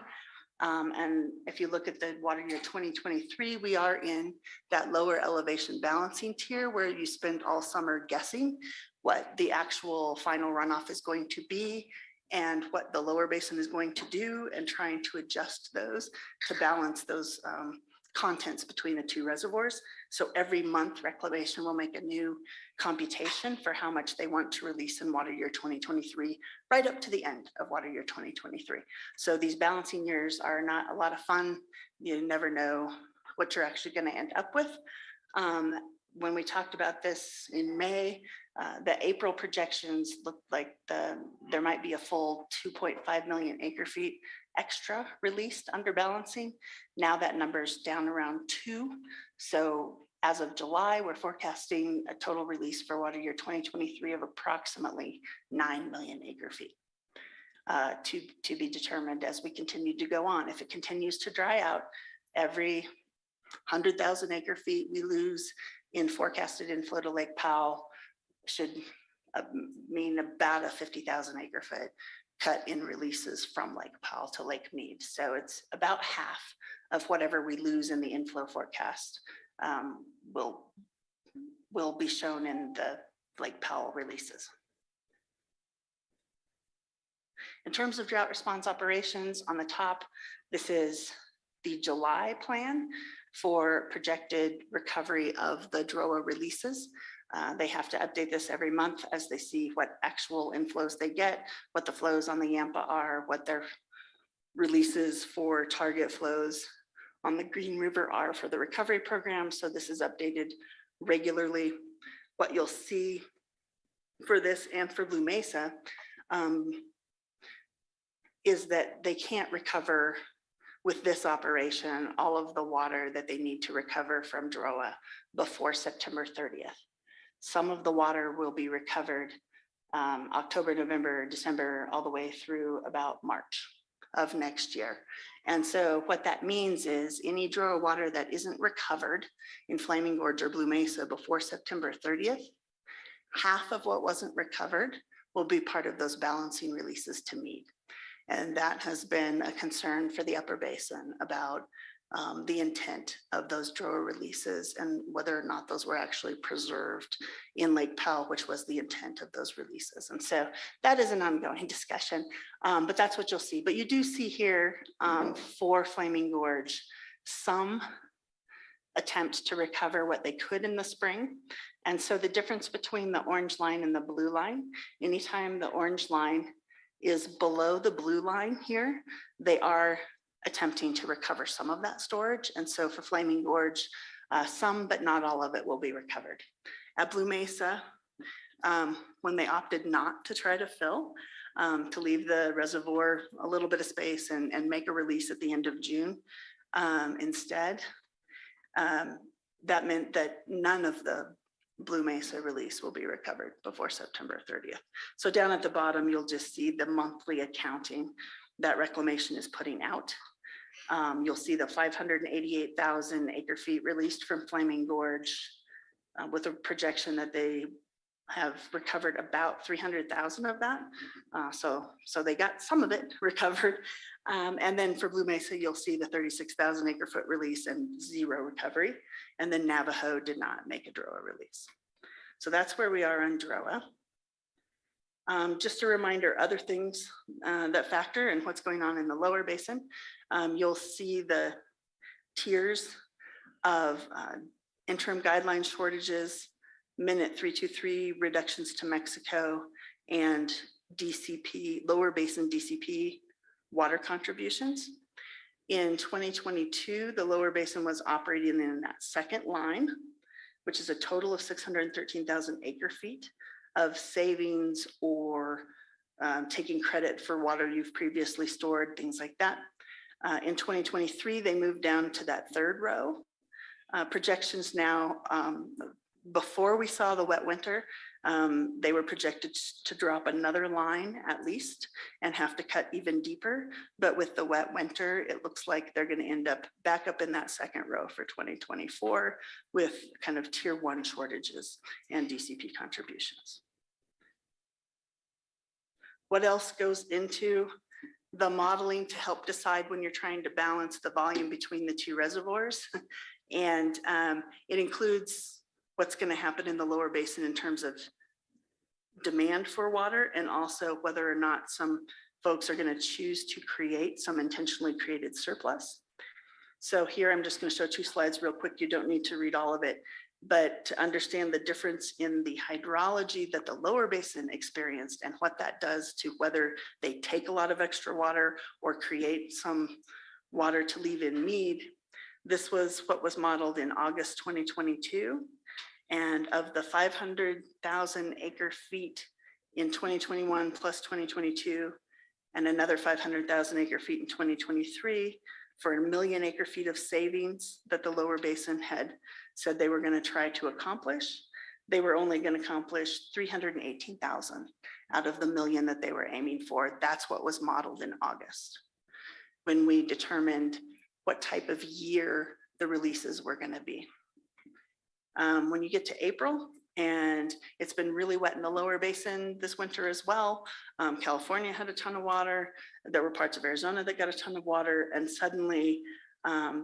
And if you look at the water year 2023, we are in that lower elevation balancing tier where you spend all summer guessing what the actual final runoff is going to be and what the lower basin is going to do, and trying to adjust those to balance those contents between the two reservoirs. So every month Reclamation will make a new computation for how much they want to release in water year 2023, right up to the end of water year 2023. So these balancing years are not a lot of fun. You never know what you're actually going to end up with. When we talked about this in May, the April projections looked like there might be a full 2.5 million acre feet extra released under balancing. Now that number's down around 2. So as of July, we're forecasting a total release for water year 2023 of approximately 9 million acre feet to be determined as we continue to go on. If it continues to dry out, every 100,000 acre feet we lose in forecasted inflow to Lake Powell should mean about a 50,000 acre foot cut in releases from Lake Powell to Lake Mead. So it's about half of whatever we lose in the inflow forecast will be shown in the Lake Powell releases. In terms of drought response operations, on the top, this is the July plan for projected recovery of the DROA releases. They have to update this every month as they see what actual inflows they get, what the flows on the Yampa are, what their releases for target flows on the Green River are for the recovery program. So this is updated regularly. What you'll see for this and for Blue Mesa is that they can't recover with this operation all of the water that they need to recover from DROA before September 30th. Some of the water will be recovered October, November, December, all the way through about March of next year. And so what that means is any DROA water that isn't recovered in Flaming Gorge or Blue Mesa before September 30th, half of what wasn't recovered will be part of those balancing releases to Mead. And that has been a concern for the upper basin about the intent of those DROA releases and whether or not those were actually preserved in Lake Powell, which was the intent of those releases. And so that is an ongoing discussion, but that's what you'll see. But you do see here for Flaming Gorge some attempt to recover what they could in the spring. And so the difference between the orange line and the blue line, anytime the orange line is below the blue line here, they are attempting to recover some of that storage. And so for Flaming Gorge, some, but not all of it will be recovered. At Blue Mesa, when they opted not to try to fill, to leave the reservoir a little bit of space and make a release at the end of June instead, that meant that none of the Blue Mesa release will be recovered before September 30th. So down at the bottom, you'll just see the monthly accounting that Reclamation is putting out. You'll see the 588,000 acre feet released from Flaming Gorge with a projection that they have recovered about 300,000 of that. So they got some of it recovered. And then for Blue Mesa, you'll see the 36,000 acre foot release and 0 recovery. And then Navajo did not make a DROA release. So that's where we are on DROA. Just a reminder, other things that factor in what's going on in the lower basin. You'll see the tiers of interim guideline shortages, Minute 323 reductions to Mexico, and DCP, lower basin DCP water contributions. In 2022, the lower basin was operating in that second line, which is a total of 613,000 acre feet of savings or taking credit for water you've previously stored, things like that. In 2023, they moved down to that third row. Projections now, before we saw the wet winter, they were projected to drop another line at least and have to cut even deeper. But with the wet winter, it looks like they're going to end up back up in that second row for 2024 with kind of tier 1 shortages and DCP contributions. What else goes into the modeling to help decide when you're trying to balance the volume between the 2 reservoirs? And it includes what's going to happen in the lower basin in terms of demand for water, and also whether or not some folks are going to choose to create some intentionally created surplus. So here I'm just going to show 2 slides real quick. You don't need to read all of it, but to understand the difference in the hydrology that the lower basin experienced and what that does to whether they take a lot of extra water or create some water to leave in Meade. This was what was modeled in August 2022. And of the 500,000 acre feet in 2021 plus 2022, and another 500,000 acre feet in 2023, for 1 million acre feet of savings that the lower basin had said they were going to try to accomplish, they were only going to accomplish 318,000 out of the 1 million that they were aiming for. That's what was modeled in August, when we determined what type of year the releases were going to be. When you get to April, and it's been really wet in the lower basin this winter as well. California had a ton of water. There were parts of Arizona that got a ton of water, and suddenly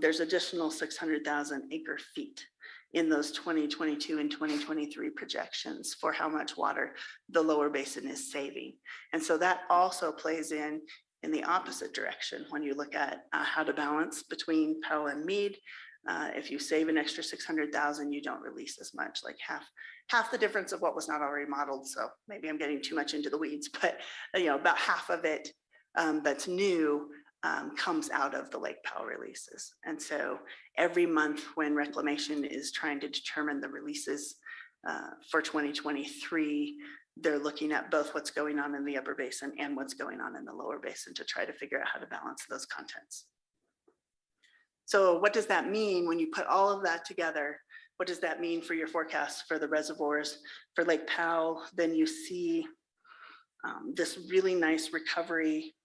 there's additional 600,000 acre feet in those 2022 and 2023 projections for how much water the lower basin is saving. And so that also plays in the opposite direction when you look at how to balance between Powell and Meade. If you save an extra 600,000, you don't release as much, like half the difference of what was not already modeled. So maybe I'm getting too much into the weeds, but about half of it that's new comes out of the Lake Powell releases. And so every month when Reclamation is trying to determine the releases for 2023, they're looking at both what's going on in the upper basin and what's going on in the lower basin to try to figure out how to balance those contents. So what does that mean when you put all of that together? What does that mean for your forecast for the reservoirs? For Lake Powell, then you see this really nice recovery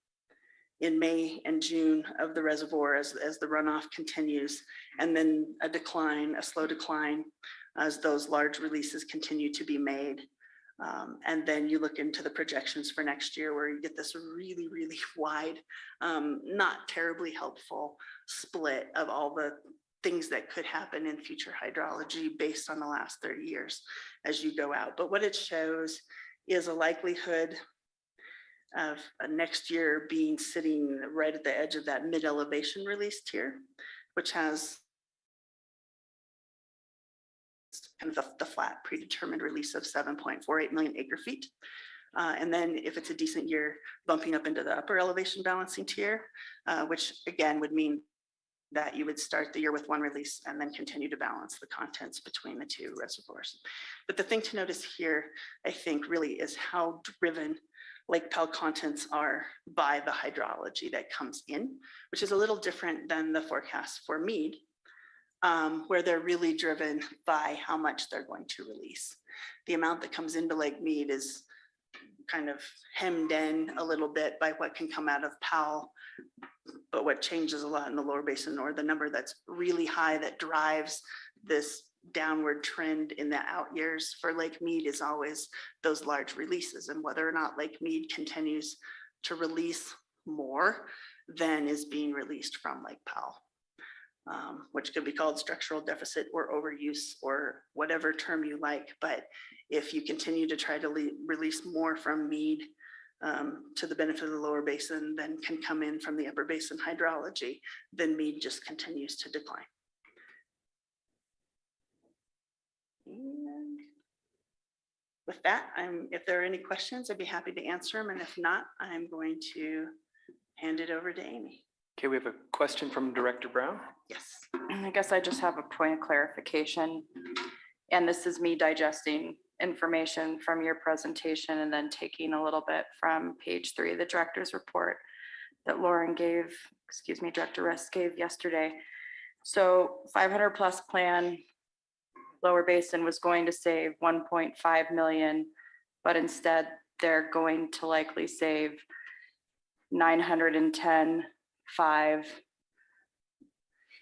in May and June of the reservoir as the runoff continues, and then a decline, a slow decline as those large releases continue to be made. And then you look into the projections for next year where you get this really, really wide, not terribly helpful split of all the things that could happen in future hydrology based on the last 30 years as you go out. But what it shows is a likelihood of next year being sitting right at the edge of that mid-elevation release tier, which has kind of the flat predetermined release of 7.48 million acre feet. And then if it's a decent year, bumping up into the upper elevation balancing tier, which again would mean that you would start the year with one release and then continue to balance the contents between the two reservoirs. But the thing to notice here, I think, really is how driven Lake Powell contents are by the hydrology that comes in, which is a little different than the forecast for Mead, where they're really driven by how much they're going to release. The amount that comes into Lake Mead is kind of hemmed in a little bit by what can come out of Powell. But what changes a lot in the lower basin, or the number that's really high that drives this downward trend in the out years for Lake Mead, is always those large releases, and whether or not Lake Mead continues to release more than is being released from Lake Powell, which could be called structural deficit or overuse or whatever term you like. But if you continue to try to release more from Mead to the benefit of the lower basin than can come in from the upper basin hydrology, then Mead just continues to decline. And with that, if there are any questions, I'd be happy to answer them. And if not, I'm going to hand it over to Amy. Okay, we have a question from Director Brown. Yes, I guess I just have a point of clarification. And this is me digesting information from your presentation and then taking a little bit from page 3 of the director's report that Lauren gave, Director Rest gave yesterday. So 500 plus plan, lower basin was going to save 1.5 million, but instead they're going to likely save 910.5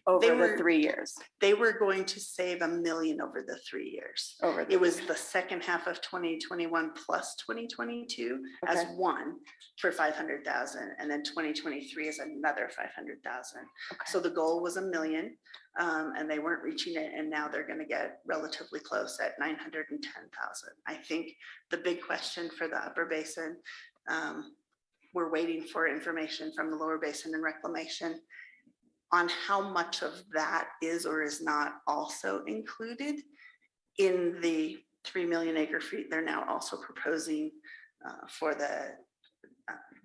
over the 3 years. They were going to save $1 million over the 3 years. It was the second half of 2021 plus 2022 as one for 500,000, and then 2023 is another 500,000. So the goal was $1 million, and they weren't reaching it, and now they're going to get relatively close at 910,000. I think the big question for the upper basin, we're waiting for information from the lower basin and reclamation on how much of that is or is not also included in the 3 million acre feet they're now also proposing for the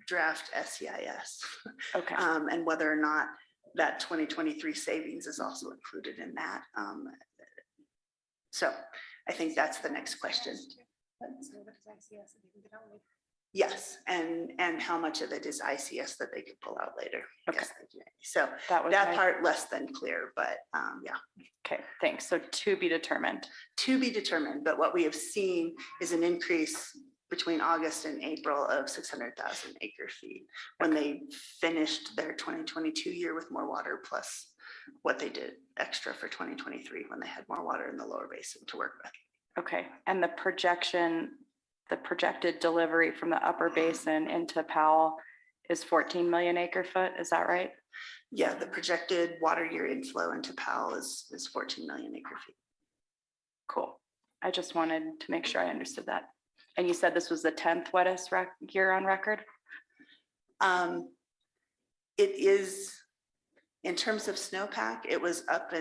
draft SEIS. And whether or not that 2023 savings is also included in that. So I think that's the next question. Yes, and how much of it is ICS that they could pull out later. Yes, so that part less than clear, but yeah. Okay, thanks. So to be determined. To be determined, but what we have seen is an increase between August and April of 600,000 acre feet when they finished their 2022 year with more water, plus what they did extra for 2023 when they had more water in the lower basin to work with. Okay, and the projected delivery from the upper basin into Powell is 14 million acre foot. Is that right? Yeah, the projected water year inflow into Powell is 14 million acre feet. Cool. I just wanted to make sure I understood that. And you said this was the 10th wettest year on record? It is, in terms of snowpack, it was up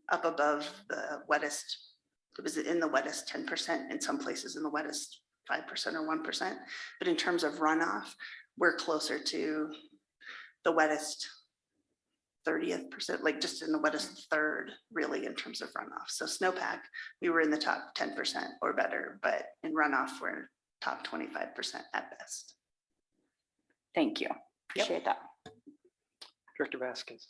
above the wettest. It was in the wettest 10%, in some places in the wettest 5% or 1%. But in terms of runoff, we're closer to the wettest 30th%, like just in the wettest third, really, in terms of runoff. So snowpack, we were in the top 10% or better, but in runoff, we're top 25% at best. Thank you. Appreciate that. Director Vasquez.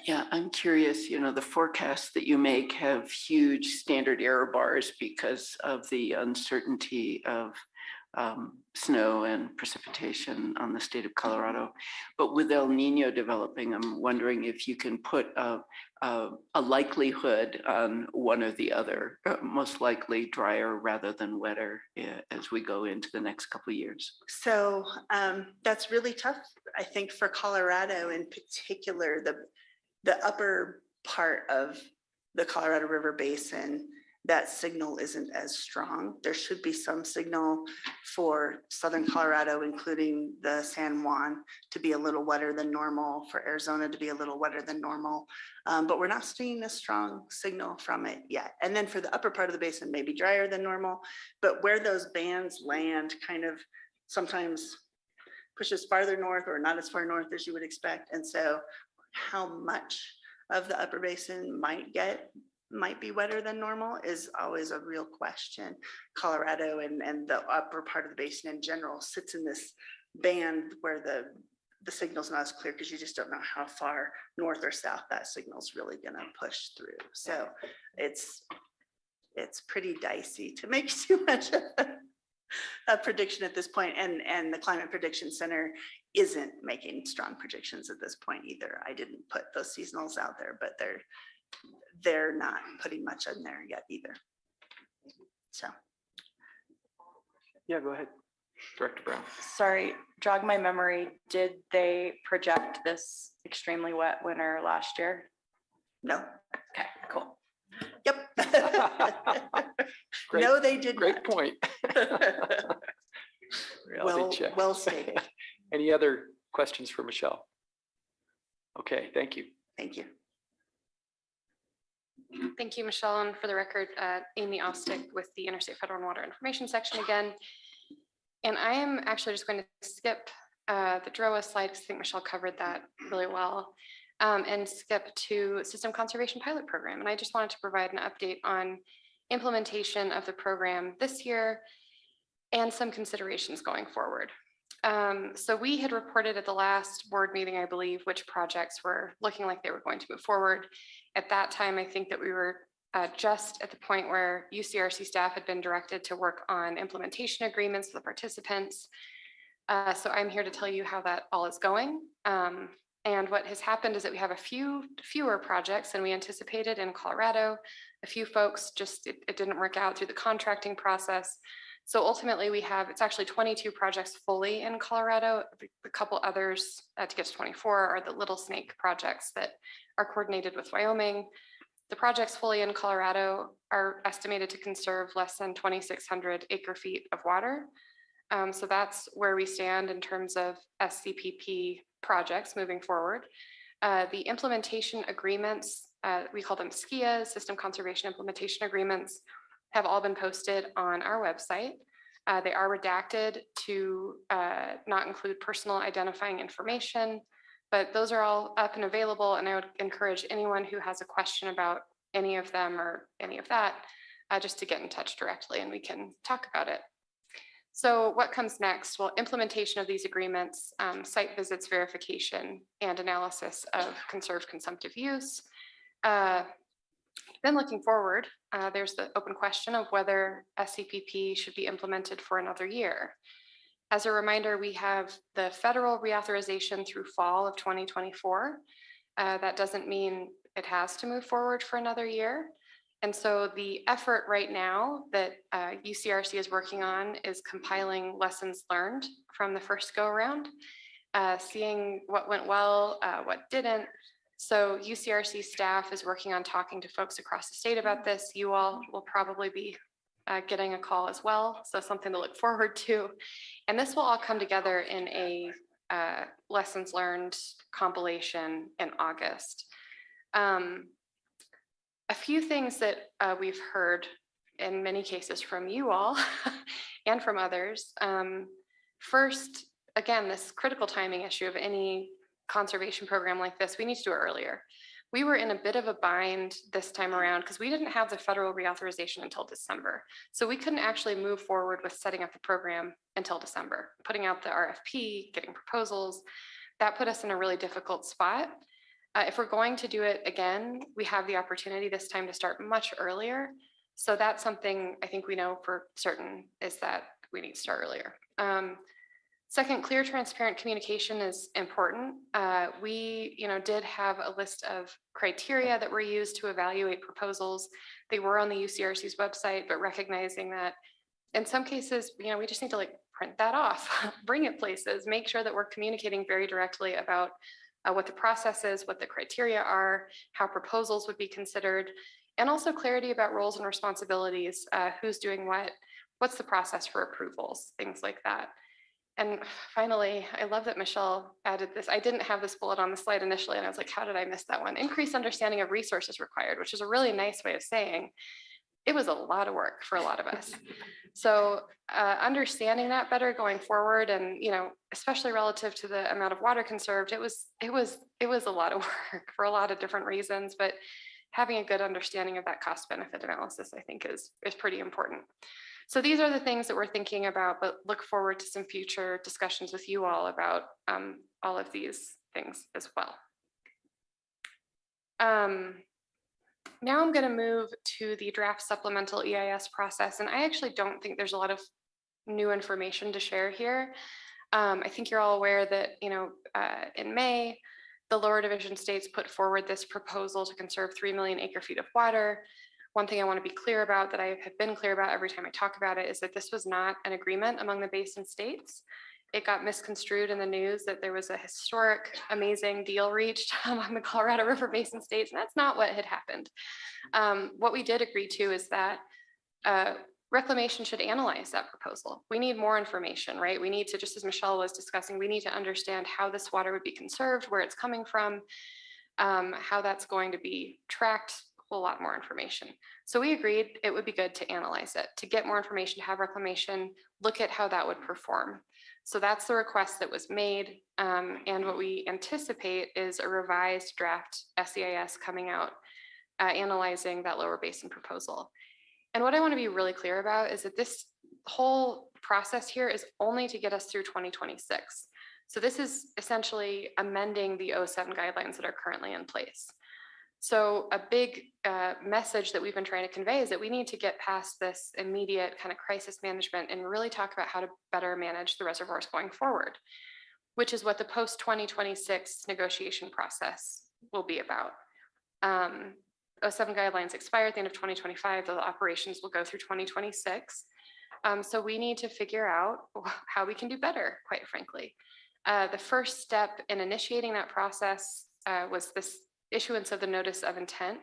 Yeah, I'm curious, the forecasts that you make have huge standard error bars because of the uncertainty of snow and precipitation on the state of Colorado. But with El Nino developing, I'm wondering if you can put a likelihood on one or the other, most likely drier rather than wetter as we go into the next couple of years. So that's really tough. I think for Colorado in particular, the upper part of the Colorado River Basin that signal isn't as strong. There should be some signal for southern Colorado, including the San Juan, to be a little wetter than normal, for Arizona to be a little wetter than normal. But we're not seeing a strong signal from it yet. And then for the upper part of the basin, maybe drier than normal, but where those bands land kind of sometimes pushes farther north or not as far north as you would expect. And so how much of the upper basin might be wetter than normal is always a real question. Colorado and the upper part of the basin in general sits in this band where the signal's not as clear because you just don't know how far north or south that signal's really gonna push through. So it's pretty dicey to make too much of a prediction at this point, and the Climate Prediction Center isn't making strong predictions at this point either. I didn't put those seasonals out there, but they're not putting much in there yet either. So. Yeah, go ahead, Director Brown. Sorry, jog my memory. Did they project this extremely wet winter last year? No. Okay, cool. Yep. Great- No, they did Great not. point. Reality check. Well stated. Any other questions for Michelle? Okay, thank you. Thank you. Thank you, Michelle. And for the record, Amy Ostick with the Interstate Federal Water Information section again. And I am actually just going to skip the DROA slide because I think Michelle covered that really well, and skip to System Conservation Pilot Program. And I just wanted to provide an update on implementation of the program this year and some considerations going forward. So we had reported at the last board meeting, I believe, which projects were looking like they were going to move forward. At that time, I think that we were just at the point where UCRC staff had been directed to work on implementation agreements with the participants. So I'm here to tell you how that all is going. And what has happened is that we have fewer projects than we anticipated in Colorado. A few folks just, it didn't work out through the contracting process. So ultimately it's actually 22 projects fully in Colorado. A couple others to get to 24 are the Little Snake projects that are coordinated with Wyoming. The projects fully in Colorado are estimated to conserve less than 2,600 acre feet of water. So that's where we stand in terms of SCPP projects moving forward. The implementation agreements, we call them SCIA, System Conservation Implementation Agreements, have all been posted on our website. They are redacted to not include personal identifying information, but those are all up and available. And I would encourage anyone who has a question about any of them or any of that, just to get in touch directly and we can talk about it. So what comes next? Well, implementation of these agreements, site visits, verification, and analysis of conserved consumptive use. Then looking forward, there's the open question of whether SCPP should be implemented for another year. As a reminder, we have the federal reauthorization through fall of 2024. That doesn't mean it has to move forward for another year. And so the effort right now that UCRC is working on is compiling lessons learned from the first go around, seeing what went well, what didn't. So UCRC staff is working on talking to folks across the state about this. You all will probably be getting a call as well. So something to look forward to. And this will all come together in a lessons learned compilation in August. A few things that we've heard in many cases from you all and from others. First, again, this critical timing issue of any conservation program like this, we need to do it earlier. We were in a bit of a bind this time around because we didn't have the federal reauthorization until December. So we couldn't actually move forward with setting up the program until December, putting out the RFP, getting proposals. That put us in a really difficult spot. If we're going to do it again, we have the opportunity this time to start much earlier. So that's something I think we know for certain is that we need to start earlier. Second, clear, transparent communication is important. We, did have a list of criteria that were used to evaluate proposals. They were on the UCRC's website, but recognizing that in some cases, we just need to print that off, bring it places, make sure that we're communicating very directly about what the process is, what the criteria are, how proposals would be considered. and also clarity about roles and responsibilities, who's doing what, what's the process for approvals, things like that. And finally, I love that Michelle added this. I didn't have this bullet on the slide initially, and I was like, how did I miss that one? Increased understanding of resources required, which is a really nice way of saying it was a lot of work for a lot of us. So understanding that better going forward, and especially relative to the amount of water conserved, it was a lot of work for a lot of different reasons, but having a good understanding of that cost benefit analysis, I think is pretty important. So these are the things that we're thinking about, but look forward to some future discussions with you all about all of these things as well. Now I'm going to move to the draft supplemental EIS process, and I actually don't think there's a lot of new information to share here. I think you're all aware that in May, the lower division states put forward this proposal to conserve 3 million acre feet of water. One thing I want to be clear about, that I have been clear about every time I talk about it, is that this was not an agreement among the basin states. It got misconstrued in the news that there was a historic, amazing deal reached among the Colorado River Basin states, and that's not what had happened. What we did agree to is that Reclamation should analyze that proposal. We need more information, right? We need to, just as Michelle was discussing, we need to understand how this water would be conserved, where it's coming from, how that's going to be tracked, a whole lot more information. So we agreed it would be good to analyze it, to get more information, to have Reclamation look at how that would perform. So that's the request that was made. And what we anticipate is a revised draft SEIS coming out, analyzing that lower basin proposal. And what I want to be really clear about is that this whole process here is only to get us through 2026. So this is essentially amending the 07 guidelines that are currently in place. So a big message that we've been trying to convey is that we need to get past this immediate kind of crisis management and really talk about how to better manage the reservoirs going forward, which is what the post 2026 negotiation process will be about. 07 guidelines expire at the end of 2025. The operations will go through 2026. So we need to figure out how we can do better, quite frankly. The first step in initiating that process was this issuance of the notice of intent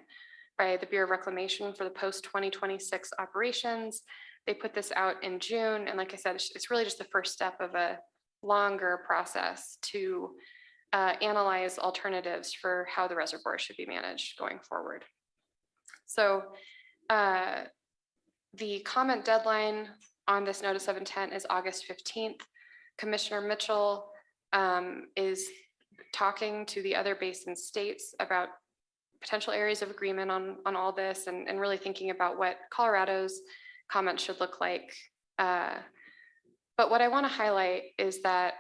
by the Bureau of Reclamation for the post 2026 operations. They put this out in June. And like I said, it's really just the first step of a longer process to analyze alternatives for how the reservoir should be managed going forward. So the comment deadline on this notice of intent is August 15th. Commissioner Mitchell is talking to the other basin states about potential areas of agreement on all this, and really thinking about what Colorado's comments should look like. But what I want to highlight is that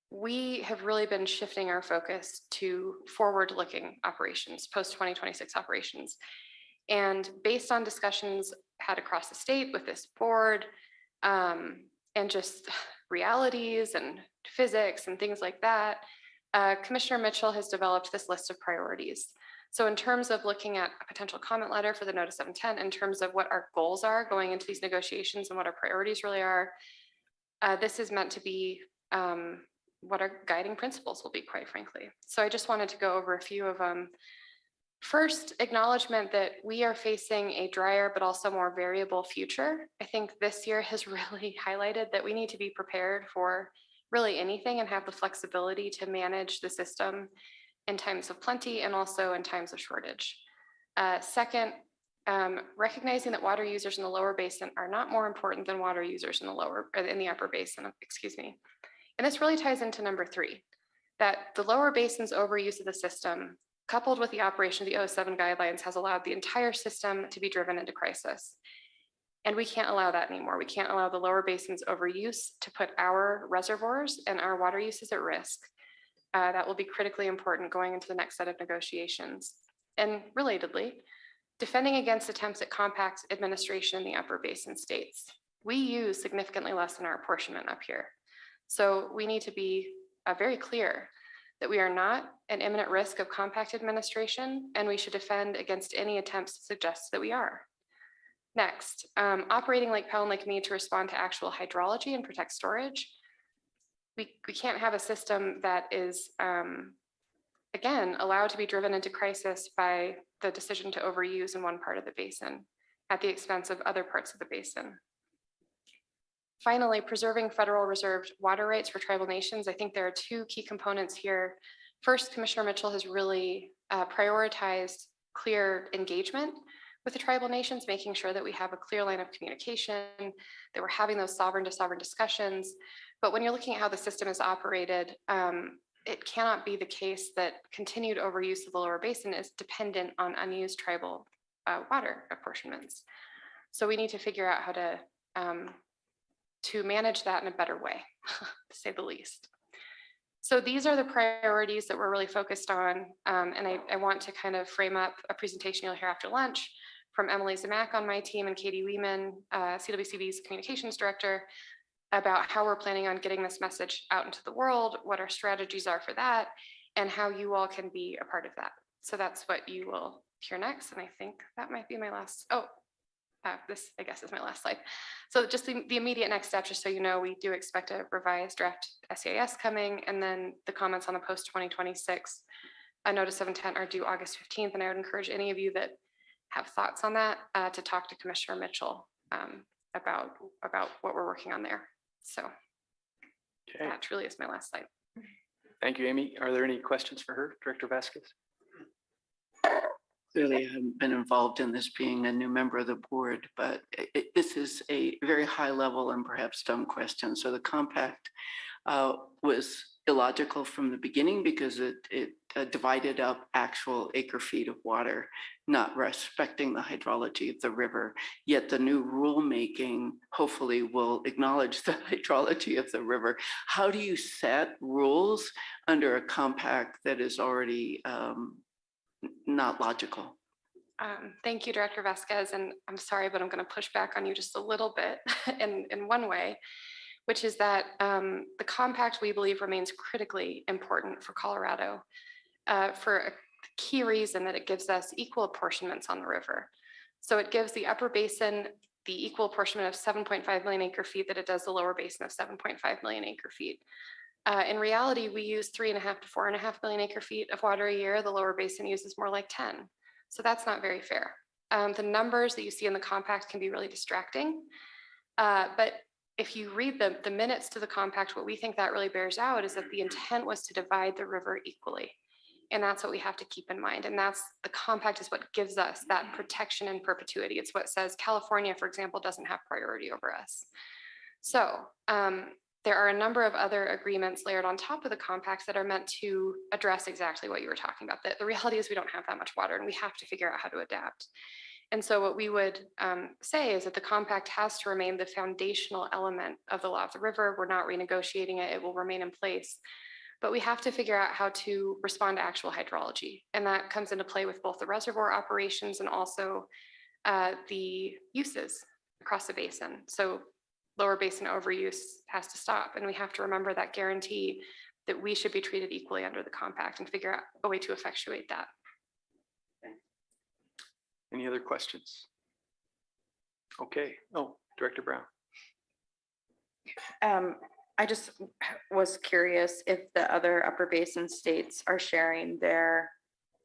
we have really been shifting our focus to forward-looking operations, post-2026 operations. And based on discussions had across the state with this board, and just realities and physics and things like that, Commissioner Mitchell has developed this list of priorities. So in terms of looking at a potential comment letter for the notice of intent, in terms of what our goals are going into these negotiations and what our priorities really are, this is meant to be what our guiding principles will be, quite frankly. So I just wanted to go over a few of them. First, acknowledgement that we are facing a drier but also more variable future. I think this year has really highlighted that we need to be prepared for really anything and have the flexibility to manage the system in times of plenty and also in times of shortage. Second, recognizing that water users in the lower basin are not more important than water users in the upper basin, excuse me. And this really ties into number 3, that the lower basin's overuse of the system, coupled with the operation of the 07 guidelines, has allowed the entire system to be driven into crisis. And we can't allow that anymore. We can't allow the lower basin's overuse to put our reservoirs and our water uses at risk. That will be critically important going into the next set of negotiations. And relatedly, defending against attempts at compact administration in the upper basin states. We use significantly less than our apportionment up here. So we need to be very clear that we are not an imminent risk of compact administration, and we should defend against any attempts to suggest that we are. Next, operating Lake Powell and Lake Mead to respond to actual hydrology and protect storage. We can't have a system that is again, allowed to be driven into crisis by the decision to overuse in one part of the basin at the expense of other parts of the basin. Finally, preserving federal reserved water rights for tribal nations. I think there are two key components here. First, Commissioner Mitchell has really prioritized clear engagement with the tribal nations, making sure that we have a clear line of communication, that we're having those sovereign to sovereign discussions. But when you're looking at how the system is operated, it cannot be the case that continued overuse of the lower basin is dependent on unused tribal water apportionments. So we need to figure out how to manage that in a better way, to say the least. So these are the priorities that we're really focused on. And I want to kind of frame up a presentation you'll hear after lunch from Emily Zemak on my team and Katie Weeman, CWCB's communications director, about how we're planning on getting this message out into the world, what our strategies are for that, and how you all can be a part of that. So that's what you will hear next. And I think that might be my last, this I guess is my last slide. So just the immediate next step, just so you know, we do expect a revised draft SEIS coming, and then the comments on the post 2026 a notice of intent are due August 15th. And I would encourage any of you that have thoughts on that to talk to Commissioner Mitchell about what we're working on there. So that truly is my last slide. Thank you, Amy. Are there any questions for her, Director Vasquez? Clearly, I haven't been involved in this being a new member of the board, but this is a very high level and perhaps dumb question. So the compact was illogical from the beginning because it divided up actual acre feet of water, not respecting the hydrology of the river. Yet the new rulemaking hopefully will acknowledge the hydrology of the river. How do you set rules under a compact that is already not logical? Thank you, Director Vasquez. And I'm sorry, but I'm going to push back on you just a little bit in one way, which is that the compact, we believe, remains critically important for Colorado for a key reason that it gives us equal apportionments on the river. So it gives the upper basin the equal apportionment of 7.5 million acre feet that it does the lower basin of 7.5 million acre feet. In reality, we use 3.5 to 4.5 million acre feet of water a year. The lower basin uses more like 10. So that's not very fair. The numbers that you see in the compact can be really distracting. But if you read the minutes to the compact, what we think that really bears out is that the intent was to divide the river equally. And that's what we have to keep in mind. And that's the compact is what gives us that protection in perpetuity. It's what says California, for example, doesn't have priority over us. So there are a number of other agreements layered on top of the compacts that are meant to address exactly what you were talking about. The reality is we don't have that much water and we have to figure out how to adapt. And so what we would say is that the compact has to remain the foundational element of the law of the river. We're not renegotiating it. It will remain in place. But we have to figure out how to respond to actual hydrology. And that comes into play with both the reservoir operations and also the uses across the basin. So lower basin overuse has to stop. And we have to remember that guarantee that we should be treated equally under the compact and figure out a way to effectuate that. Any other questions? Okay. Oh, Director Brown. I just was curious if the other upper basin states are sharing their,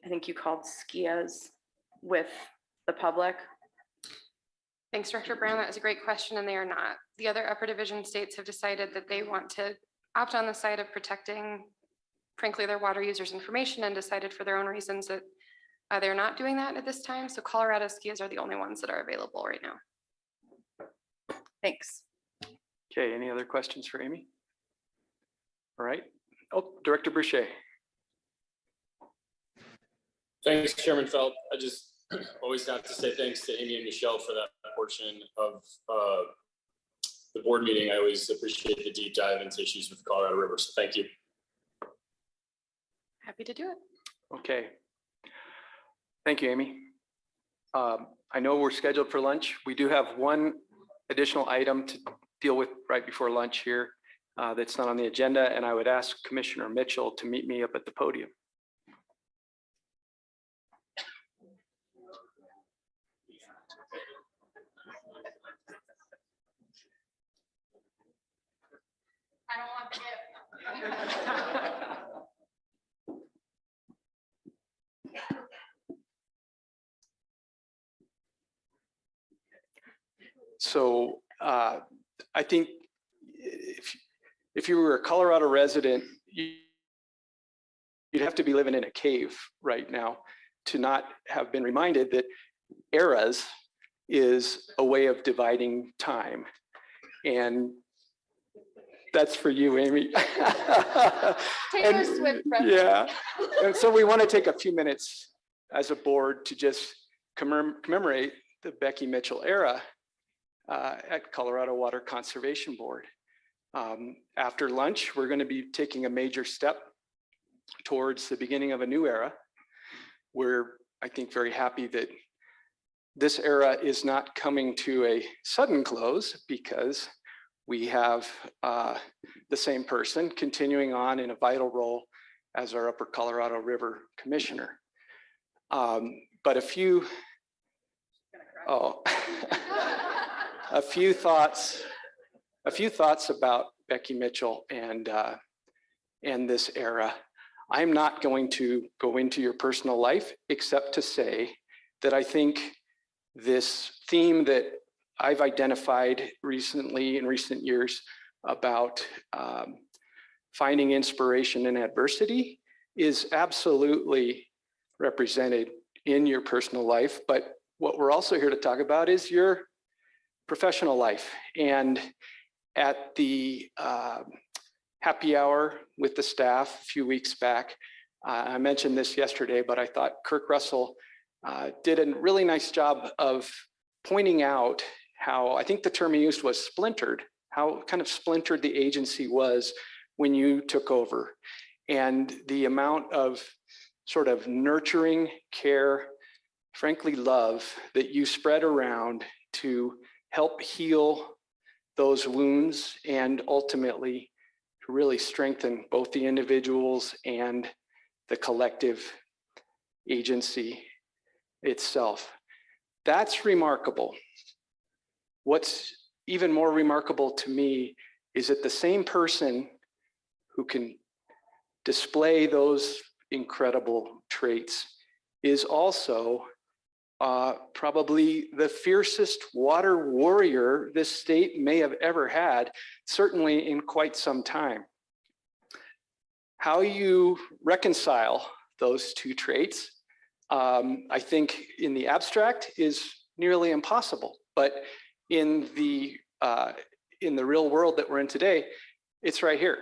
I think you called SKIAs, with the public. Thanks, Director Brown. That was a great question, and they are not. The other upper division states have decided that they want to opt on the side of protecting, frankly, their water users' information, and decided for their own reasons that they're not doing that at this time. So Colorado SKIAs are the only ones that are available right now. Thanks. Okay, any other questions for Amy? All right. Oh, Director Boucher. Thanks, Chairman Felt. I just always have to say thanks to Amy and Michelle for that portion of the board meeting. I always appreciate the deep dive into issues with the Colorado River. So thank you. Happy to do it. Okay. Thank you, Amy. I know we're scheduled for lunch. We do have one additional item to deal with right before lunch here that's not on the agenda, and I would ask Commissioner Mitchell to meet me up at the podium. I don't want the So I think if you were a Colorado resident, you'd have to be living in a cave right now to not have been reminded that eras is a way of dividing time. And that's for you, Amy. Taylor Swift reference. Yeah. And so we want to take a few minutes as a board to just commemorate the Becky Mitchell era at Colorado Water Conservation Board. After lunch, we're going to be taking a major step towards the beginning of a new era. We're, I think, very happy that this era is not coming to a sudden close because we have the same person continuing on in a vital role as our Upper Colorado River Commissioner. But a few thoughts about Becky Mitchell and this era. I'm not going to go into your personal life except to say that I think this theme that I've identified recently in recent years about finding inspiration in adversity is absolutely represented in your personal life. But what we're also here to talk about is your professional life. And at the happy hour with the staff a few weeks back, I mentioned this yesterday, but I thought Kirk Russell did a really nice job of pointing out how, I think the term he used was splintered, how kind of splintered the agency was when you took over. And the amount of sort of nurturing care, frankly, love that you spread around to help heal those wounds and ultimately to really strengthen both the individuals and the collective agency itself. That's remarkable. What's even more remarkable to me is that the same person who can display those incredible traits is also probably the fiercest water warrior this state may have ever had, certainly in quite some time. How you reconcile those two traits, I think in the abstract is nearly impossible, but in the real world that we're in today, it's right here.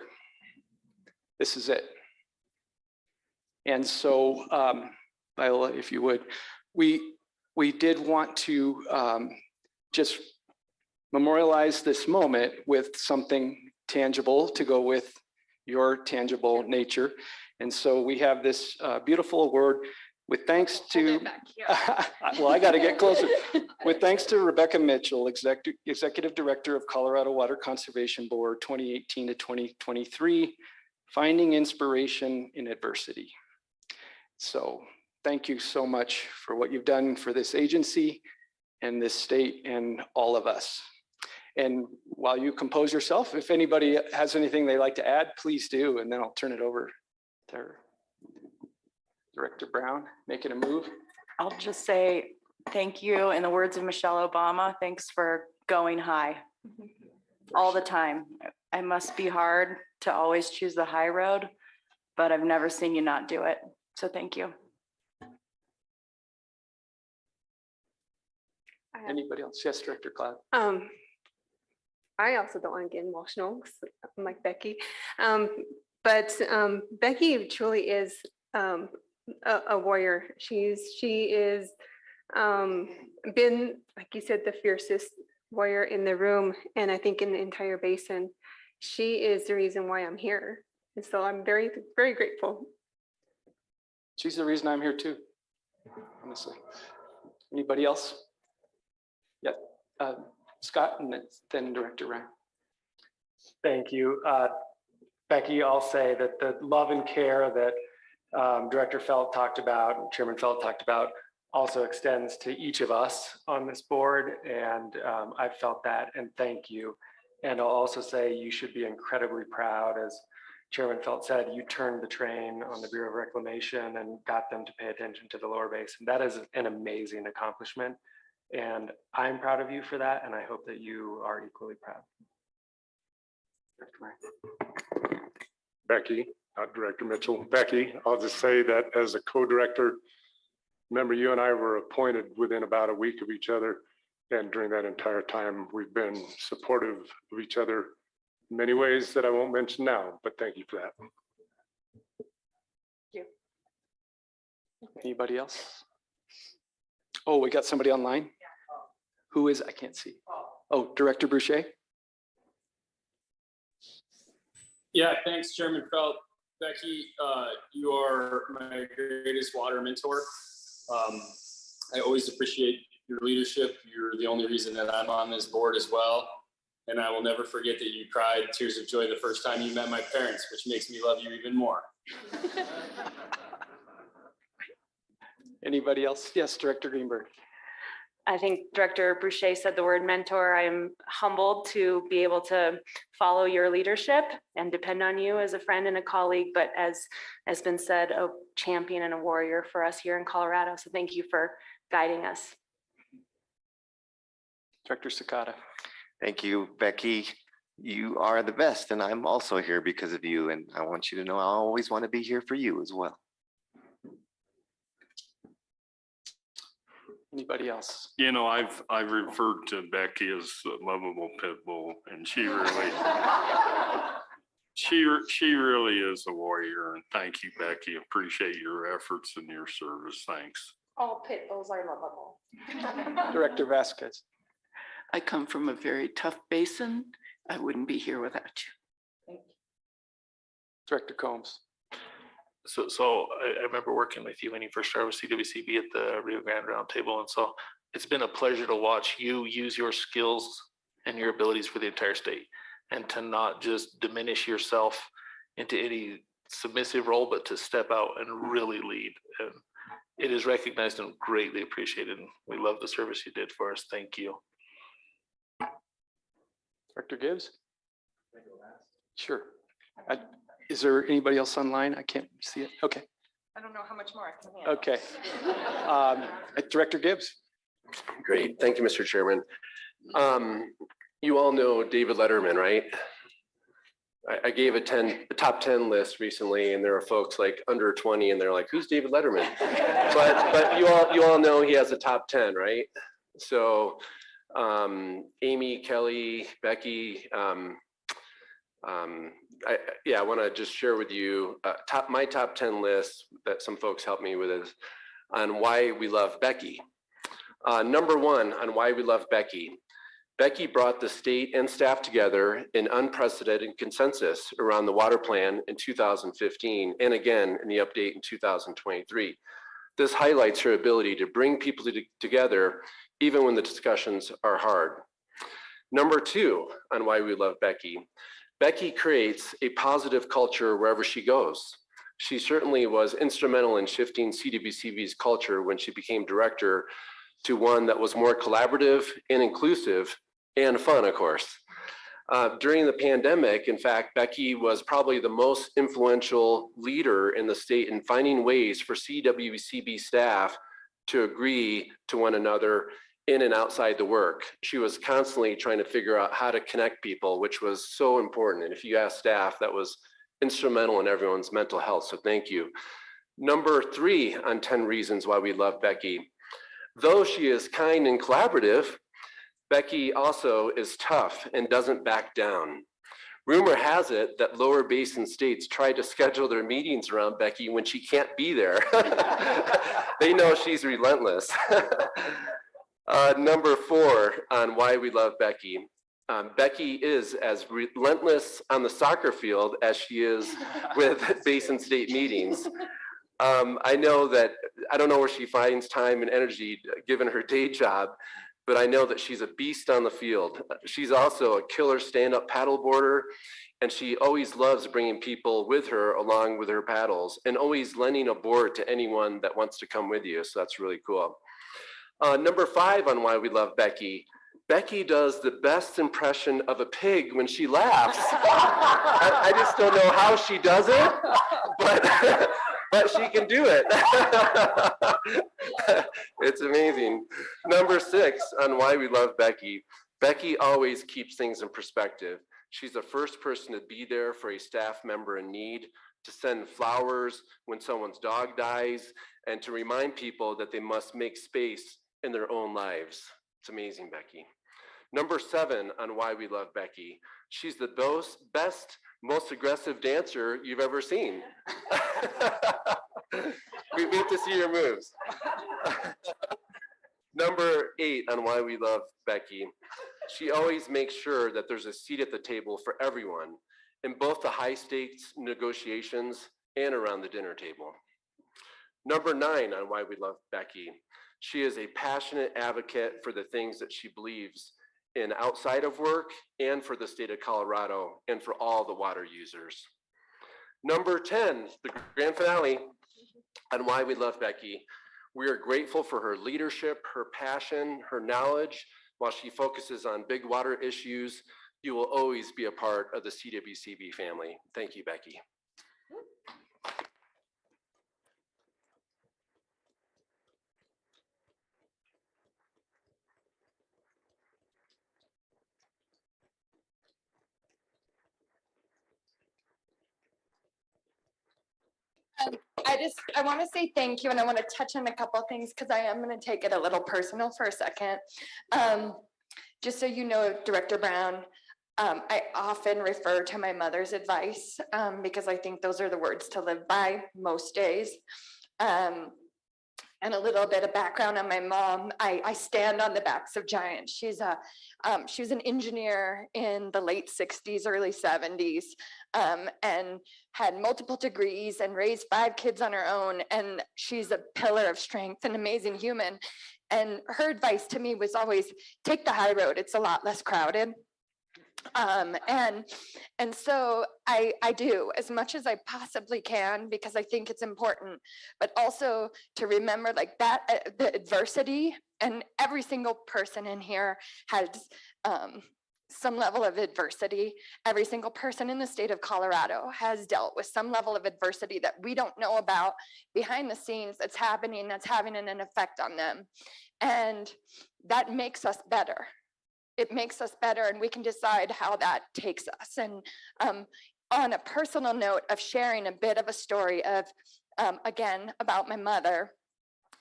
This is it. And so, Viola, if you would, we did want to just memorialize this moment with something tangible to go with your tangible nature. And so we have this beautiful award with thanks to, well, I got to get closer. With thanks to Rebecca Mitchell, Executive Director of Colorado Water Conservation Board 2018 to 2023, Finding Inspiration in Adversity. So thank you so much for what you've done for this agency and this state and all of us. And while you compose yourself, if anybody has anything they'd like to add, please do, and then I'll turn it over to Director Brown, making a move. I'll just say thank you. In the words of Michelle Obama, thanks for going high all the time. I must be hard to always choose the high road, but I've never seen you not do it. So thank you. Anybody else? Yes, Director Cloud. I also don't want to get emotional, 'cause I'm like Becky. But Becky truly is a warrior. She is been, like you said, the fiercest warrior in the room, and I think in the entire basin. She is the reason why I'm here. And so I'm very, very grateful. She's the reason I'm here too, honestly. Anybody else? Yeah, Scott, and then Director Ryan. Thank you. Becky, I'll say that the love and care that Director Felt talked about, Chairman Felt talked about, also extends to each of us on this board. And I've felt that, and thank you. And I'll also say you should be incredibly proud. As Chairman Felt said, you turned the train on the Bureau of Reclamation and got them to pay attention to the lower basin. That is an amazing accomplishment. And I'm proud of you for that, and I hope that you are equally proud. Director Murray. Becky, not Director Mitchell, Becky, I'll just say that as a co-director, remember you and I were appointed within about a week of each other. And during that entire time, we've been supportive of each other in many ways that I won't mention now, but thank you for that. Anybody else? Oh, we got somebody online? Who is, I can't see. Oh, Director Boucher? Yeah, thanks, Chairman Felt. Becky, you are my greatest water mentor. I always appreciate your leadership. You're the only reason that I'm on this board as well. And I will never forget that you cried tears of joy the first time you met my parents, which makes me love you even more. Anybody else? Yes, Director Greenberg. I think Director Boucher said the word mentor. I am humbled to be able to follow your leadership and depend on you as a friend and a colleague, but as has been said, a champion and a warrior for us here in Colorado. So thank you for guiding us. Director Sakata. Thank you, Becky. You are the best, and I'm also here because of you. And I want you to know I always want to be here for you as well. Anybody else? You know, I've referred to Becky as the lovable pit bull, and she really, she really is a warrior. And thank you, Becky. Appreciate your efforts and your service. Thanks. All pit bulls are lovable. Director Vasquez. I come from a very tough basin. I wouldn't be here without you. Director Combs. So I remember working with you when you first started with CWCB at the Rio Grande Roundtable. And so it's been a pleasure to watch you use your skills and your abilities for the entire state, and to not just diminish yourself into any submissive role, but to step out and really lead. And it is recognized and greatly appreciated. And we love the service you did for us. Thank you. Director Gibbs? Sure. Is there anybody else online? I can't see it. Okay. I don't know how much more I can handle. Okay. Director Gibbs? Great. Thank you, Mr. Chairman. You all know David Letterman, right? I gave a top 10 list recently, and there are folks like under 20, and they're like, who's David Letterman? But you all know he has a top 10, right? So Amy, Kelly, Becky, I want to just share with you my top 10 list that some folks helped me with is on why we love Becky. Number one on why we love Becky. Becky brought the state and staff together in unprecedented consensus around the water plan in 2015 and again in the update in 2023. This highlights her ability to bring people together even when the discussions are hard. Number two on why we love Becky. Becky creates a positive culture wherever she goes. She certainly was instrumental in shifting CWCB's culture when she became director to one that was more collaborative and inclusive and fun, of course. During the pandemic, in fact, Becky was probably the most influential leader in the state in finding ways for CWCB staff to agree to one another in and outside the work. She was constantly trying to figure out how to connect people, which was so important. And if you ask staff, that was instrumental in everyone's mental health. So thank you. Number three on 10 reasons why we love Becky. Though she is kind and collaborative, Becky also is tough and doesn't back down. Rumor has it that lower basin states try to schedule their meetings around Becky when she can't be there. They know she's relentless. Number four on why we love Becky. Becky is as relentless on the soccer field as she is with Basin State meetings. I know that, I don't know where she finds time and energy given her day job, but I know that she's a beast on the field. She's also a killer stand-up paddleboarder, and she always loves bringing people with her along with her paddles and always lending a board to anyone that wants to come with you. So that's really cool. Number five on why we love Becky. Becky does the best impression of a pig when she laughs. I just don't know how she does it, but she can do it. It's amazing. Number 6 on why we love Becky. Becky always keeps things in perspective. She's the first person to be there for a staff member in need, to send flowers when someone's dog dies, and to remind people that they must make space in their own lives. It's amazing, Becky. Number 7 on why we love Becky. She's the best, most aggressive dancer you've ever seen. We get to see your moves. Number 8 on why we love Becky. She always makes sure that there's a seat at the table for everyone in both the high stakes negotiations and around the dinner table. Number 9 on why we love Becky. She is a passionate advocate for the things that she believes in outside of work and for the state of Colorado and for all the water users. Number 10, the grand finale on why we love Becky. We are grateful for her leadership, her passion, her knowledge. While she focuses on big water issues, you will always be a part of the CWCB family. Thank you, Becky. I want to say thank you, and I want to touch on a couple of things because I am going to take it a little personal for a second. Just so you know, Director Brown, I often refer to my mother's advice because I think those are the words to live by most days. And a little bit of background on my mom. I stand on the backs of giants. She was an engineer in the late 60s, early 70s, and had multiple degrees and raised 5 kids on her own. And she's a pillar of strength, an amazing human. And her advice to me was always take the high road. It's a lot less crowded. And so I do as much as I possibly can because I think it's important, but also to remember like that the adversity, and every single person in here has some level of adversity. Every single person in the state of Colorado has dealt with some level of adversity that we don't know about behind the scenes that's happening, that's having an effect on them. And that makes us better. It makes us better, and we can decide how that takes us. And on a personal note of sharing a bit of a story of, again, about my mother,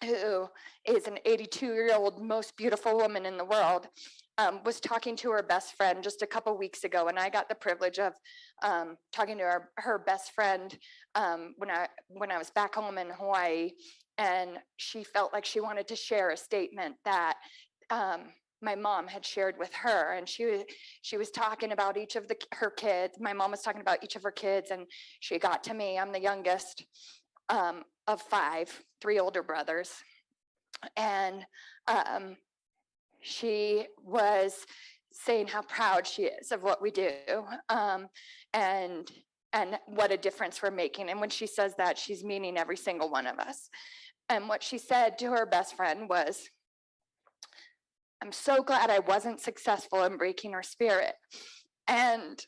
who is an 82-year-old most beautiful woman in the world, was talking to her best friend just a couple weeks ago, and I got the privilege of talking to her best friend when I was back home in Hawaii, and she felt like she wanted to share a statement that my mom had shared with her, and she was talking about each of her kids. My mom was talking about each of her kids, and she got to me. I'm the youngest of 5, 3 older brothers, and she was saying how proud she is of what we do, and what a difference we're making. And when she says that, she's meaning every single one of us. And what she said to her best friend was, "I'm so glad I wasn't successful in breaking her spirit." And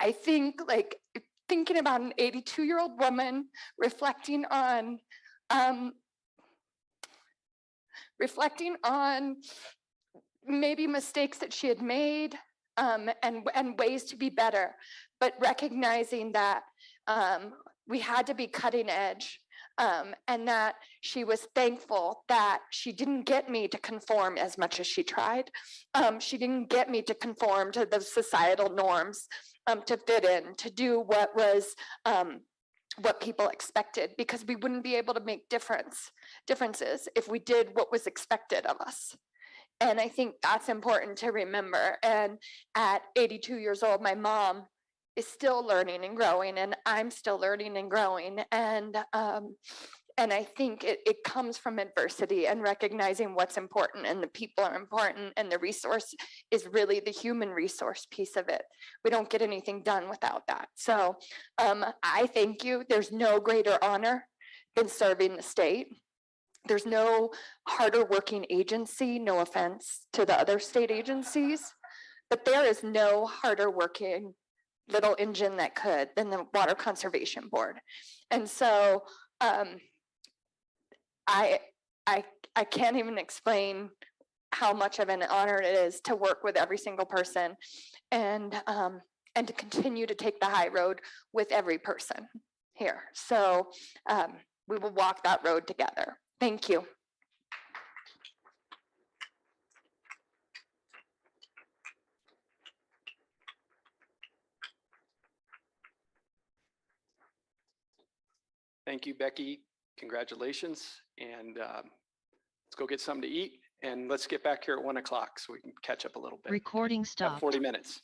I think, like, thinking about an 82-year-old woman reflecting on maybe mistakes that she had made, and ways to be better, but recognizing that we had to be cutting edge. And that she was thankful that she didn't get me to conform as much as she tried. She didn't get me to conform to the societal norms, to fit in, to do what was what people expected, because we wouldn't be able to make differences if we did what was expected of us. And I think that's important to remember. And at 82 years old, my mom is still learning and growing, and I'm still learning and growing. And I think it comes from adversity and recognizing what's important, and the people are important, and the resource is really the human resource piece of it. We don't get anything done without that. So I thank you. There's no greater honor than serving the state. There's no harder working agency, no offense to the other state agencies, but there is no harder working little engine that could than the Water Conservation Board. And so Um, I, I can't even explain how much of an honor it is to work with every single person and to continue to take the high road with every person here. So we will walk that road together. Thank you. Thank you, Becky. Congratulations. And let's go get something to eat. And let's get back here at 1 o'clock so we can catch up a little bit. Recording Got stopped. 40 minutes.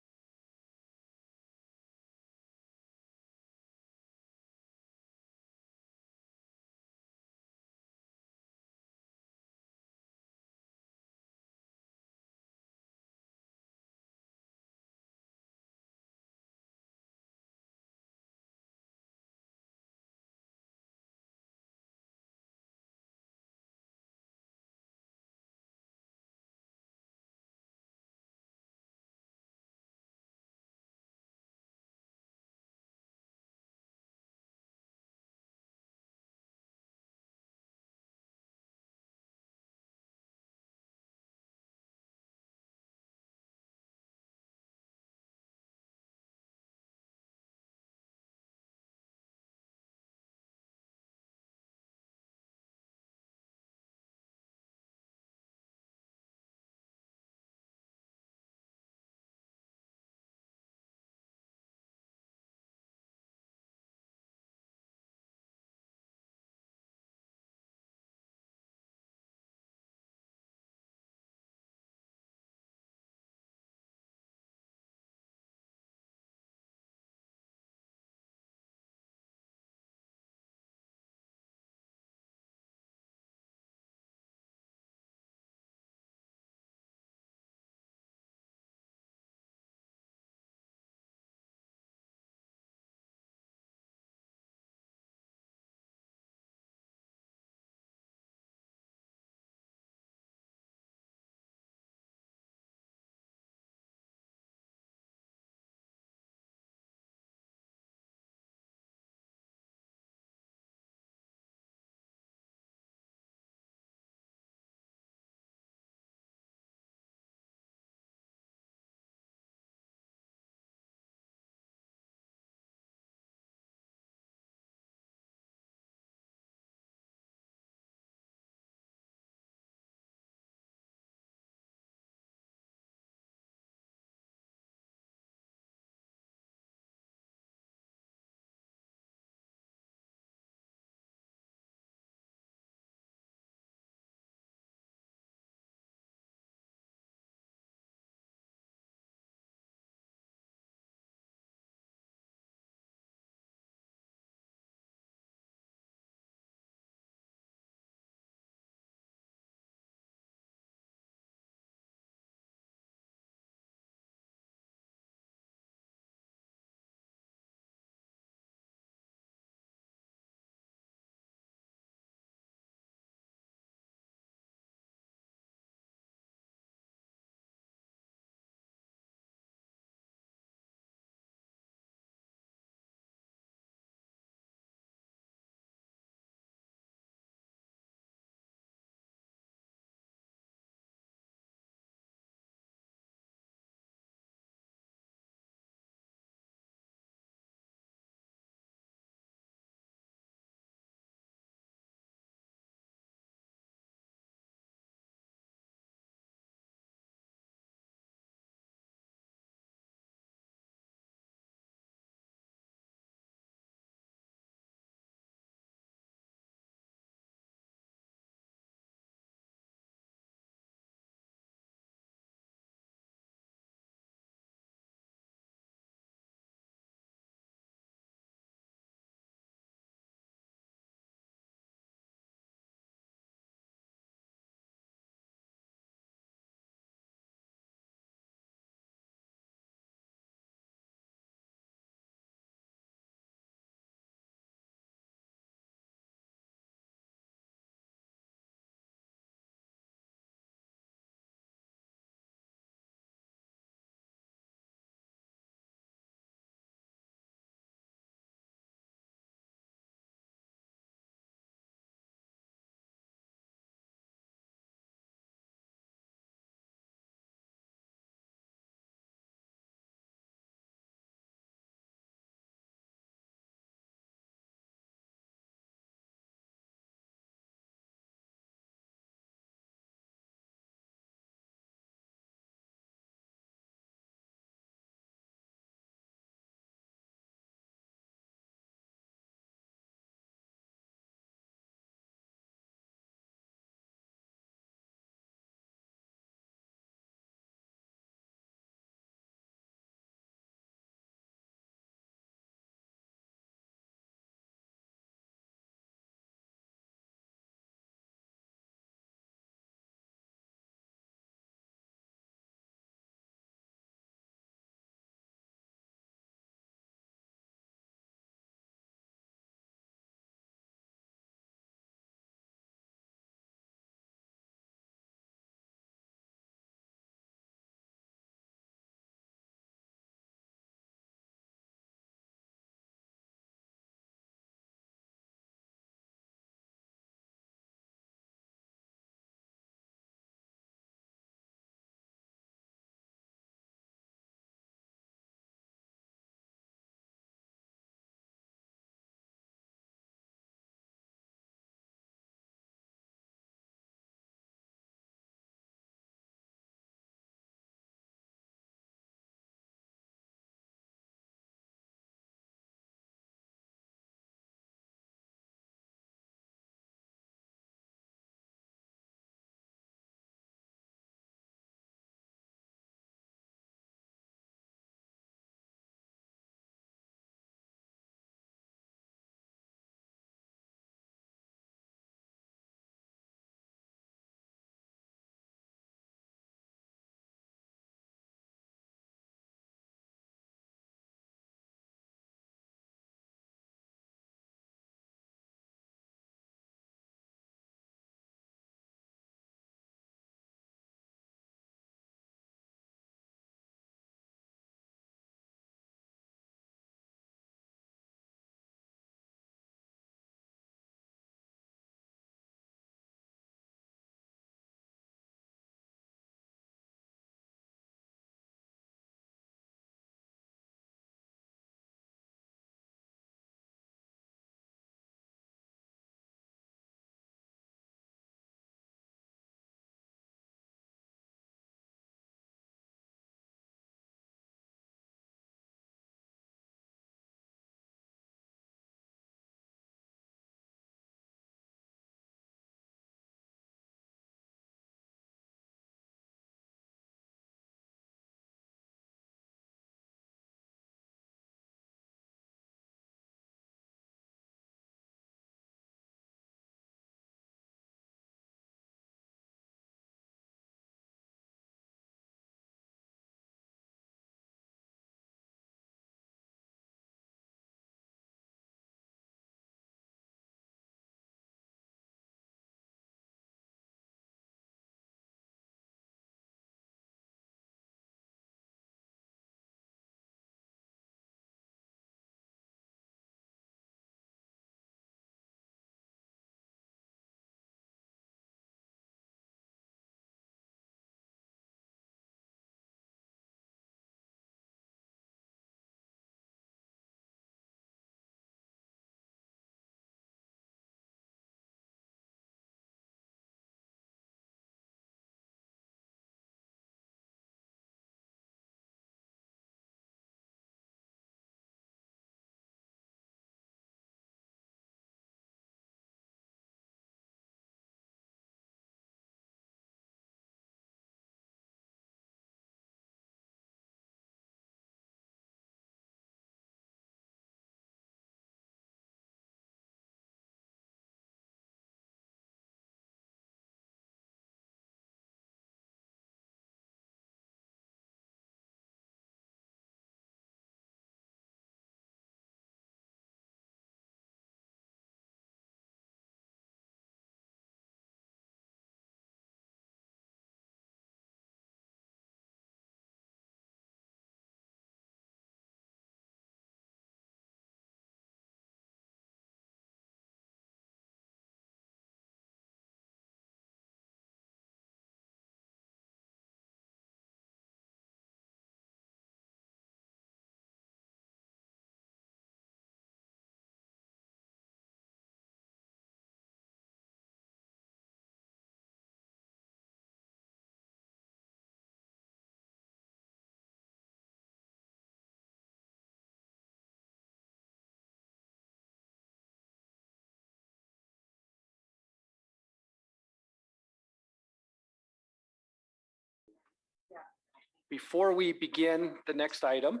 Before we begin the next item,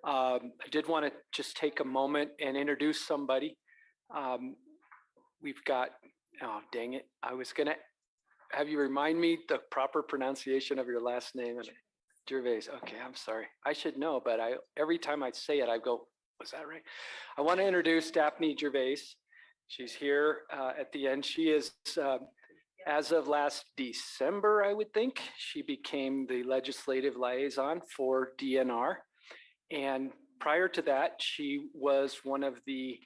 I did want to just take a moment and introduce somebody. We've got, oh, dang it. I was going to have you remind me the proper pronunciation of your last name. Gervais. Okay, I'm sorry. I should know, but every time I say it, I go, was that right? I want to introduce Daphne Gervais. She's here at the end. She is, as of last December, I would think, she became the legislative liaison for DNR. And prior to that, she was one of the,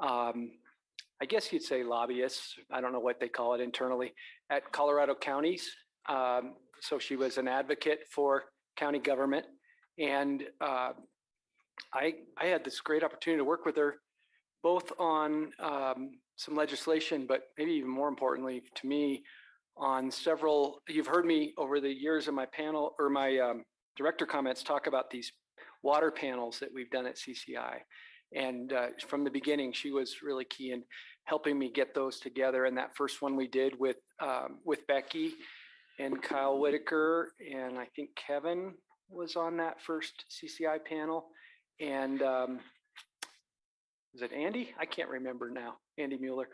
I guess you'd say lobbyists. I don't know what they call it internally at Colorado counties. So she was an advocate for county government. And I had this great opportunity to work with her both on some legislation, but maybe even more importantly to me, on several, you've heard me over the years in my panel or my director comments talk about these water panels that we've done at CCI. And from the beginning, she was really key in helping me get those together. And that first one we did with Becky and Kyle Whitaker, and I think Kevin was on that first CCI panel. And is it Andy? I can't remember now, Andy Mueller.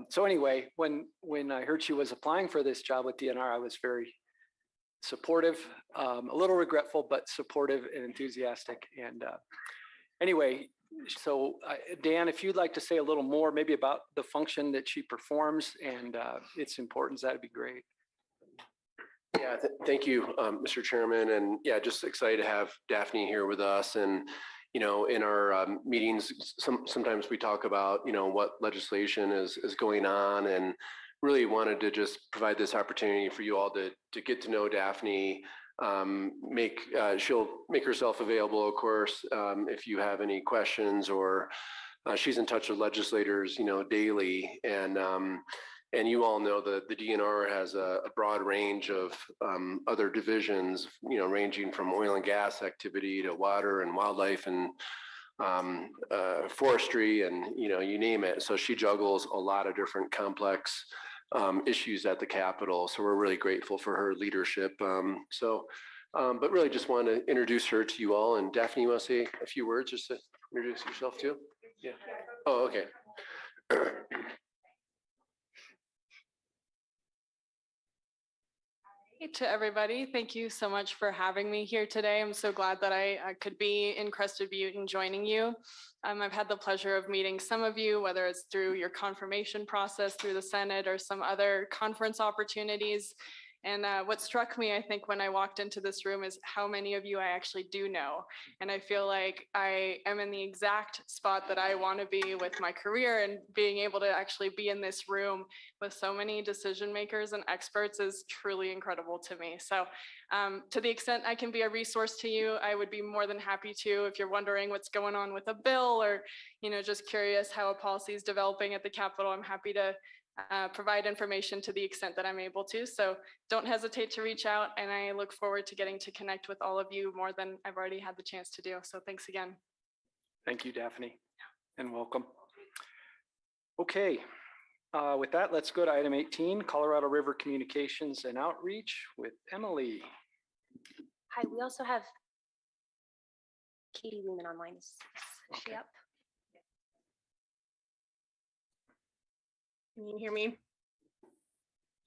So anyway, when I heard she was applying for this job with DNR, I was very supportive, a little regretful, but supportive and enthusiastic. And anyway, so Dan, if you'd like to say a little more maybe about the function that she performs and its importance, that'd be great. Yeah, thank you, Mr. Chairman. And yeah, just excited to have Daphne here with us. And, you know, in our meetings, sometimes we talk about, you know, what legislation is going on, and really wanted to just provide this opportunity for you all to get to know Daphne. She'll make herself available, of course, if you have any questions, or she's in touch with legislators, you know, daily. And you all know that the DNR has a broad range of other divisions, you know, ranging from oil and gas activity to water and wildlife and forestry, and, you know, you name it. So she juggles a lot of different complex issues at the Capitol. So we're really grateful for her leadership. But really just want to introduce her to you all. And Daphne, you want to say a few words just to introduce yourself too? Yeah. Oh, okay. To everybody, thank you so much for having me here today. I'm so glad that I could be in Crested Butte and joining you. I've had the pleasure of meeting some of you, whether it's through your confirmation process through the Senate or some other conference opportunities. And what struck me, I think, when I walked into this room is how many of you I actually do know. And I feel like I am in the exact spot that I want to be with my career, and being able to actually be in this room with so many decision makers and experts is truly incredible to me. So to the extent I can be a resource to you, I would be more than happy to. If you're wondering what's going on with a bill, or, you know, just curious how a policy is developing at the Capitol, I'm happy to provide information to the extent that I'm able to. So don't hesitate to reach out, and I look forward to getting to connect with all of you more than I've already had the chance to do. So thanks again. Thank you, Daphne, and welcome. Okay, with that, let's go to item 18, Colorado River Communications and Outreach with Emily. Hi, we also have Katie Lehman online. Is she up? Can you hear me?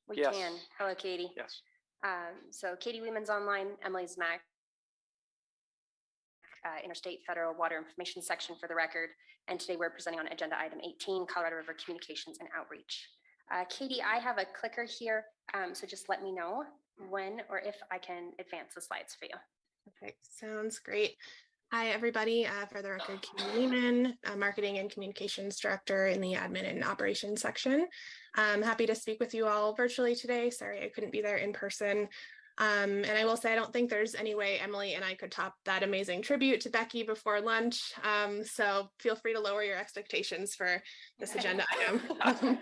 We Yes. can. Hello, Katie. Yes. So Katie Lehman's online, Emily's Mac, Interstate Federal Water Information Section for the record. And today we're presenting on agenda item 18, Colorado River Communications and Outreach. Katie, I have a clicker here, so just let me know when or if I can advance the slides for you. Okay, sounds great. Hi, everybody. For the record, Katie Lehman, Marketing and Communications Director in the Admin and Operations section. I'm happy to speak with you all virtually today. Sorry, I couldn't be there in person. And I will say, I don't think there's any way Emily and I could top that amazing tribute to Becky before lunch. So feel free to lower your expectations for this agenda item.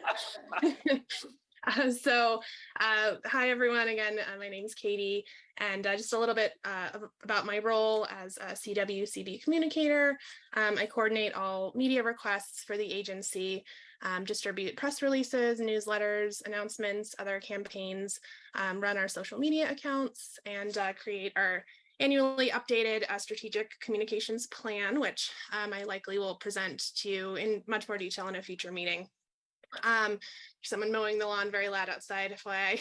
Hi, everyone. Again, my name is Katie, and just a little bit about my role as a CWCB communicator. I coordinate all media requests for the agency, distribute press releases, newsletters, announcements, other campaigns, run our social media accounts, and create our annually updated strategic communications plan, which I likely will present to you in much more detail in a future meeting. Someone mowing the lawn very loud outside, FYI.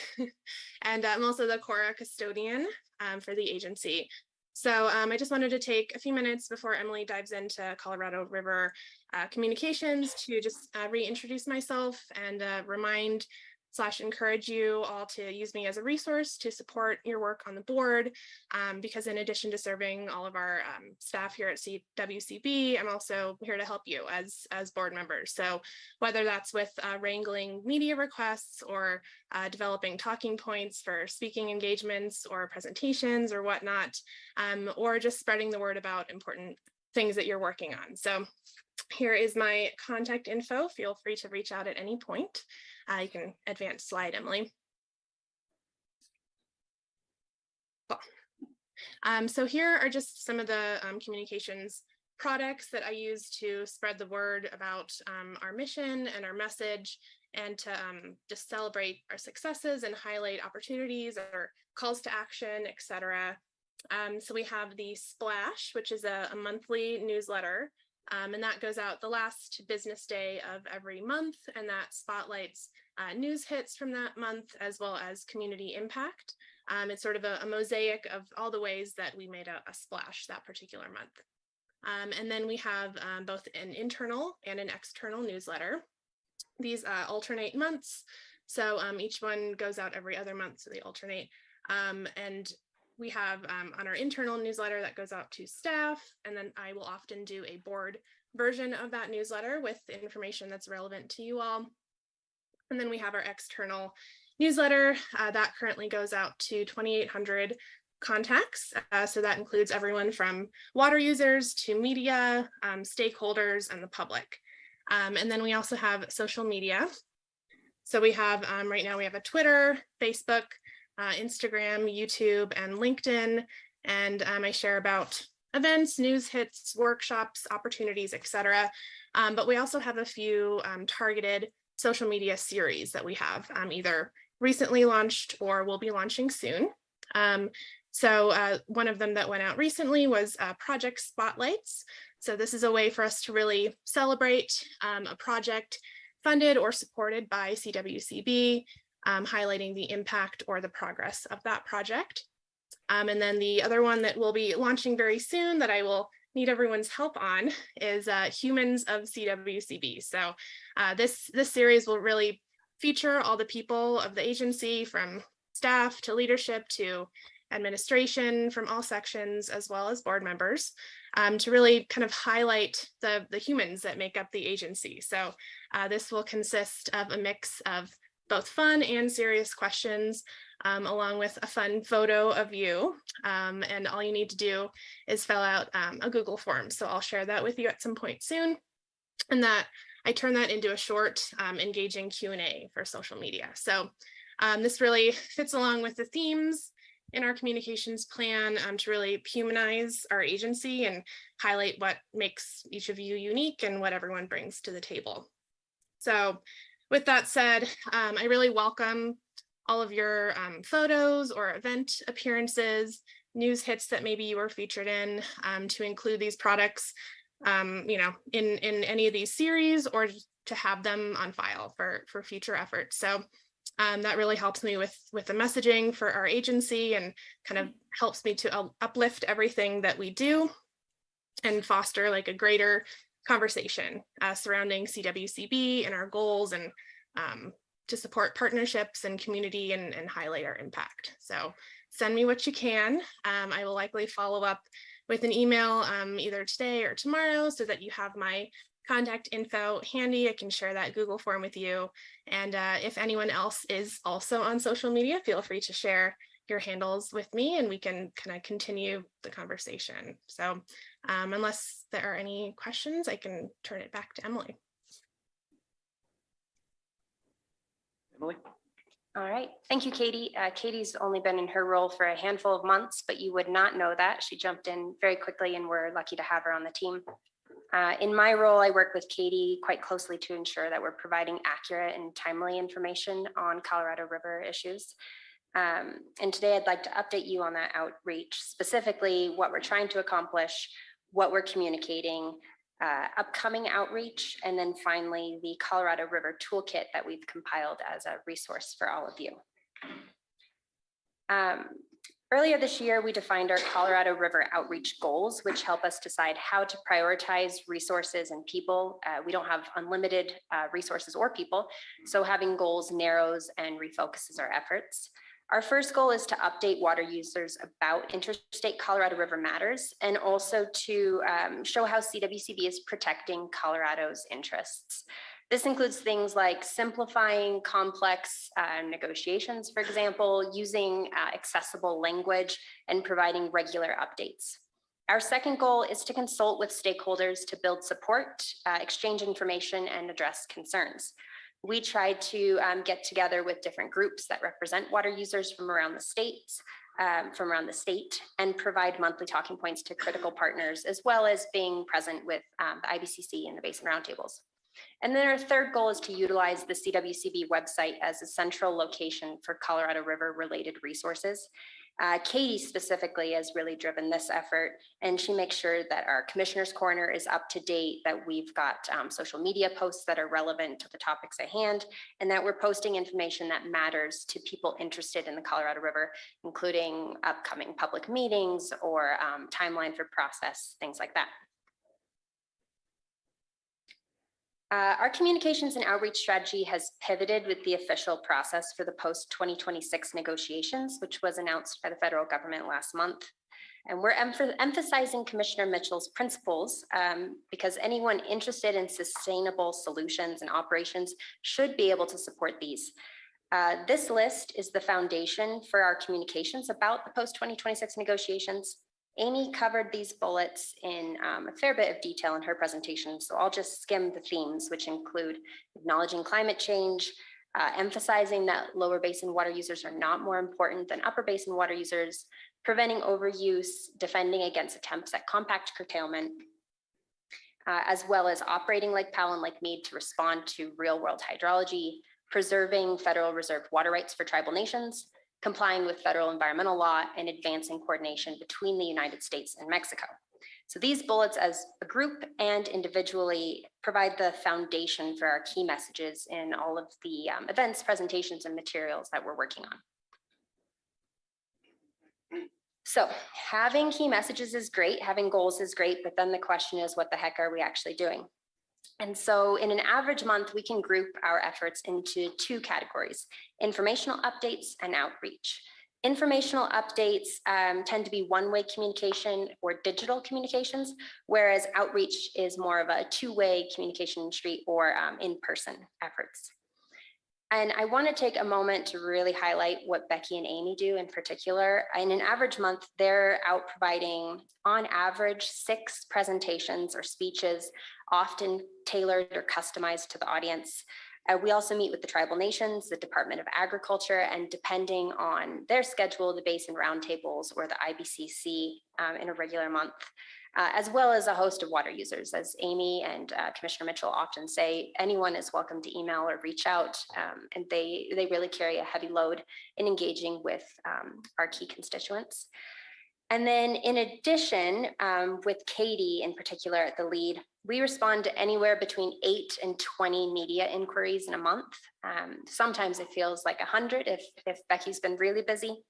And I'm also the Cora custodian for the agency. So I just wanted to take a few minutes before Emily dives into Colorado River communications to just reintroduce myself and remind/encourage you all to use me as a resource to support your work on the board, because in addition to serving all of our staff here at CWCB, I'm also here to help you as board members. So whether that's with wrangling media requests or developing talking points for speaking engagements or presentations or whatnot, or just spreading the word about important things that you're working on. So here is my contact info. Feel free to reach out at any point. You can advance slide, Emily. Cool. So here are just some of the communications products that I use to spread the word about our mission and our message, and to just celebrate our successes and highlight opportunities or calls to action, etc. So we have the Splash, which is a monthly newsletter. And that goes out the last business day of every month, and that spotlights news hits from that month as well as community impact. It's sort of a mosaic of all the ways that we made a splash that particular month. And then we have both an internal and an external newsletter. These alternate months, so each one goes out every other month, so they alternate. And we have on our internal newsletter that goes out to staff, and then I will often do a board version of that newsletter with information that's relevant to you all. And then we have our external newsletter that currently goes out to 2,800 contacts. So that includes everyone from water users to media, stakeholders, and the public. And then we also have social media. So we have right now we have a Twitter, Facebook, Instagram, YouTube, and LinkedIn, and I share about events, news hits, workshops, opportunities, etc. But we also have a few targeted social media series that we have either recently launched or will be launching soon. So one of them that went out recently was Project Spotlights. So this is a way for us to really celebrate a project funded or supported by CWCB, highlighting the impact or the progress of that project. And then the other one that we'll be launching very soon that I will need everyone's help on is Humans of CWCB. So this series will really feature all the people of the agency, from staff to leadership to administration, from all sections, as well as board members, to really kind of highlight the humans that make up the agency. So this will consist of a mix of both fun and serious questions, along with a fun photo of you. And all you need to do is fill out a Google form. So I'll share that with you at some point soon. And that I turn that into a short, engaging Q&A for social media. So this really fits along with the themes in our communications plan to really humanize our agency and highlight what makes each of you unique and what everyone brings to the table. So with that said, I really welcome all of your photos or event appearances, news hits that maybe you were featured in, to include these products, you know, in any of these series, or to have them on file for future efforts. So that really helps me with the messaging for our agency, and kind of helps me to uplift everything that we do and foster like a greater conversation surrounding CWCB and our goals, and to support partnerships and community and highlight our impact. So send me what you can. I will likely follow up with an email either today or tomorrow, so that you have my contact info handy. I can share that Google form with you. And if anyone else is also on social media, feel free to share your handles with me, and we can kind of continue the conversation. So unless there are any questions, I can turn it back to Emily. Emily? All right, thank you, Katie. Katie's only been in her role for a handful of months, but you would not know that. She jumped in very quickly and we're lucky to have her on the team. In my role, I work with Katie quite closely to ensure that we're providing accurate and timely information on Colorado River issues. And today I'd like to update you on that outreach, specifically what we're trying to accomplish, what we're communicating, upcoming outreach, and then finally the Colorado River Toolkit that we've compiled as a resource for all of you. Earlier this year, we defined our Colorado River outreach goals, which help us decide how to prioritize resources and people. We don't have unlimited resources or people, so having goals narrows and refocuses our efforts. Our first goal is to update water users about interstate Colorado River matters and also to show how CWCB is protecting Colorado's interests. This includes things like simplifying complex negotiations, for example, using accessible language and providing regular updates. Our second goal is to consult with stakeholders to build support, exchange information, and address concerns. We tried to get together with different groups that represent water users from around the state, and provide monthly talking points to critical partners, as well as being present with the IBCC and the Basin Roundtables. And then our third goal is to utilize the CWCB website as a central location for Colorado River related resources. Katie specifically has really driven this effort, and she makes sure that our Commissioner's Corner is up to date, that we've got social media posts that are relevant to the topics at hand, and that we're posting information that matters to people interested in the Colorado River, including upcoming public meetings or timeline for process, things like that. Our communications and outreach strategy has pivoted with the official process for the post-2026 negotiations, which was announced by the federal government last month. And we're emphasizing Commissioner Mitchell's principles because anyone interested in sustainable solutions and operations should be able to support these. This list is the foundation for our communications about the post-2026 negotiations. Amy covered these bullets in a fair bit of detail in her presentation, so I'll just skim the themes, which include acknowledging climate change, emphasizing that lower basin water users are not more important than upper basin water users, preventing overuse, defending against attempts at compact curtailment, as well as operating Lake Powell and Lake Mead to respond to real-world hydrology, preserving federal reserved water rights for tribal nations, complying with federal environmental law, and advancing coordination between the United States and Mexico. So these bullets as a group and individually provide the foundation for our key messages in all of the events, presentations, and materials that we're working on. So having key messages is great, having goals is great, but then the question is, what the heck are we actually doing? And so in an average month, we can group our efforts into two categories: informational updates and outreach. Informational updates tend to be one-way communication or digital communications, whereas outreach is more of a two-way communication street or in-person efforts. And I want to take a moment to really highlight what Becky and Amy do in particular. In an average month, they're out providing, on average, 6 presentations or speeches, often tailored or customized to the audience. We also meet with the tribal nations, the Department of Agriculture, and depending on their schedule, the Basin Roundtables or the IBCC in a regular month. As well as a host of water users. As Amy and Commissioner Mitchell often say, anyone is welcome to email or reach out, and they really carry a heavy load in engaging with our key constituents. And then in addition, with Katie in particular at the lead, we respond to anywhere between 8 and 20 media inquiries in a month. Sometimes it feels like 100 if Becky's been really busy.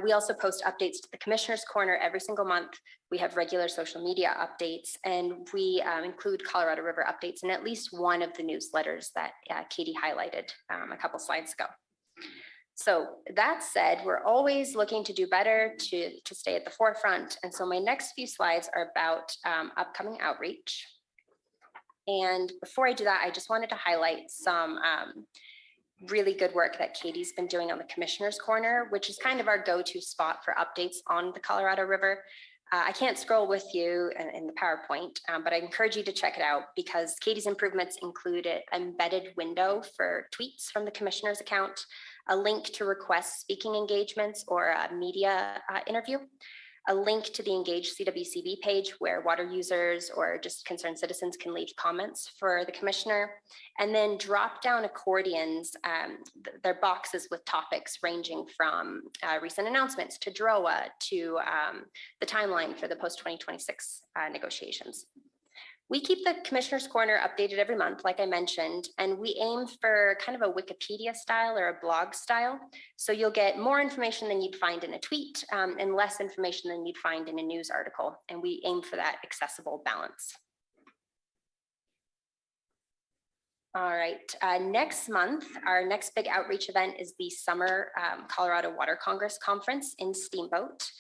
We also post updates to the Commissioner's Corner every single month. We have regular social media updates, and we include Colorado River updates in at least one of the newsletters that Katie highlighted a couple slides ago. So that said, we're always looking to do better, to stay at the forefront. And so my next few slides are about upcoming outreach. And before I do that, I just wanted to highlight some really good work that Katie's been doing on the Commissioner's Corner, which is kind of our go-to spot for updates on the Colorado River. I can't scroll with you in the PowerPoint, but I encourage you to check it out because Katie's improvements include an embedded window for tweets from the commissioner's account, a link to request speaking engagements or a media interview, a link to the Engage CWCB page where water users or just concerned citizens can leave comments for the commissioner, and then drop down accordions. They're boxes with topics ranging from recent announcements to DROA to the timeline for the post-2026 negotiations. We keep the Commissioner's Corner updated every month, like I mentioned, and we aim for kind of a Wikipedia style or a blog style. So you'll get more information than you'd find in a tweet and less information than you'd find in a news article. And we aim for that accessible balance. All right, next month, our next big outreach event is the Summer Colorado Water Congress Conference in Steamboat.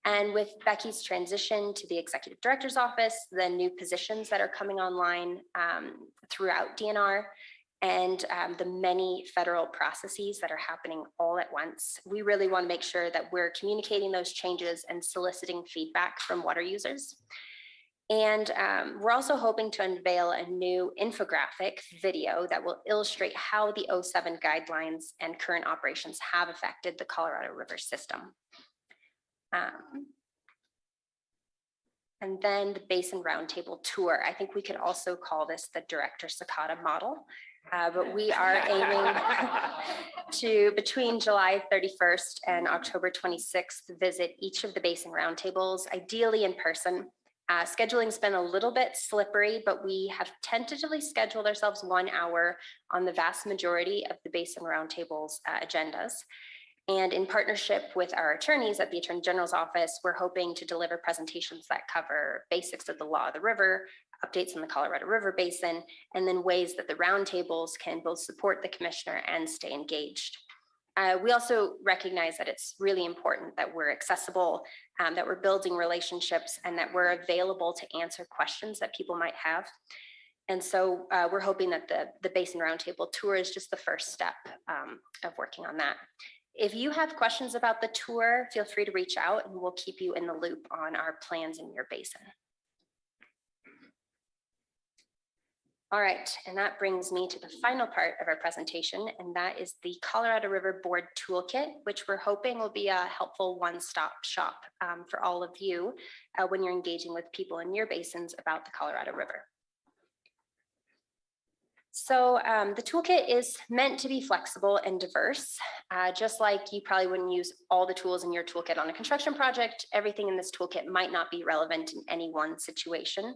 And with Becky's transition to the executive director's office, the new positions that are coming online throughout DNR, and the many federal processes that are happening all at once, we really want to make sure that we're communicating those changes and soliciting feedback from water users. And we're also hoping to unveil a new infographic video that will illustrate how the 07 guidelines and current operations have affected the Colorado River system. And then the Basin Roundtable Tour. I think we could also call this the Director Cicada model, but we are aiming to, between July 31st and October 26th, visit each of the Basin Roundtables, ideally in person. Scheduling's been a little bit slippery, but we have tentatively scheduled ourselves 1 hour on the vast majority of the Basin Roundtable's agendas. And in partnership with our attorneys at the Attorney General's office, we're hoping to deliver presentations that cover basics of the law of the river, updates on the Colorado River Basin, and then ways that the roundtables can both support the commissioner and stay engaged. We also recognize that it's really important that we're accessible, that we're building relationships, and that we're available to answer questions that people might have. And so we're hoping that the Basin Roundtable Tour is just the first step of working on that. If you have questions about the tour, feel free to reach out and we'll keep you in the loop on our plans in your basin. All right, and that brings me to the final part of our presentation, and that is the Colorado River Board Toolkit, which we're hoping will be a helpful one-stop shop for all of you when you're engaging with people in your basins about the Colorado River. So the toolkit is meant to be flexible and diverse. Just like you probably wouldn't use all the tools in your toolkit on a construction project, everything in this toolkit might not be relevant in any one situation,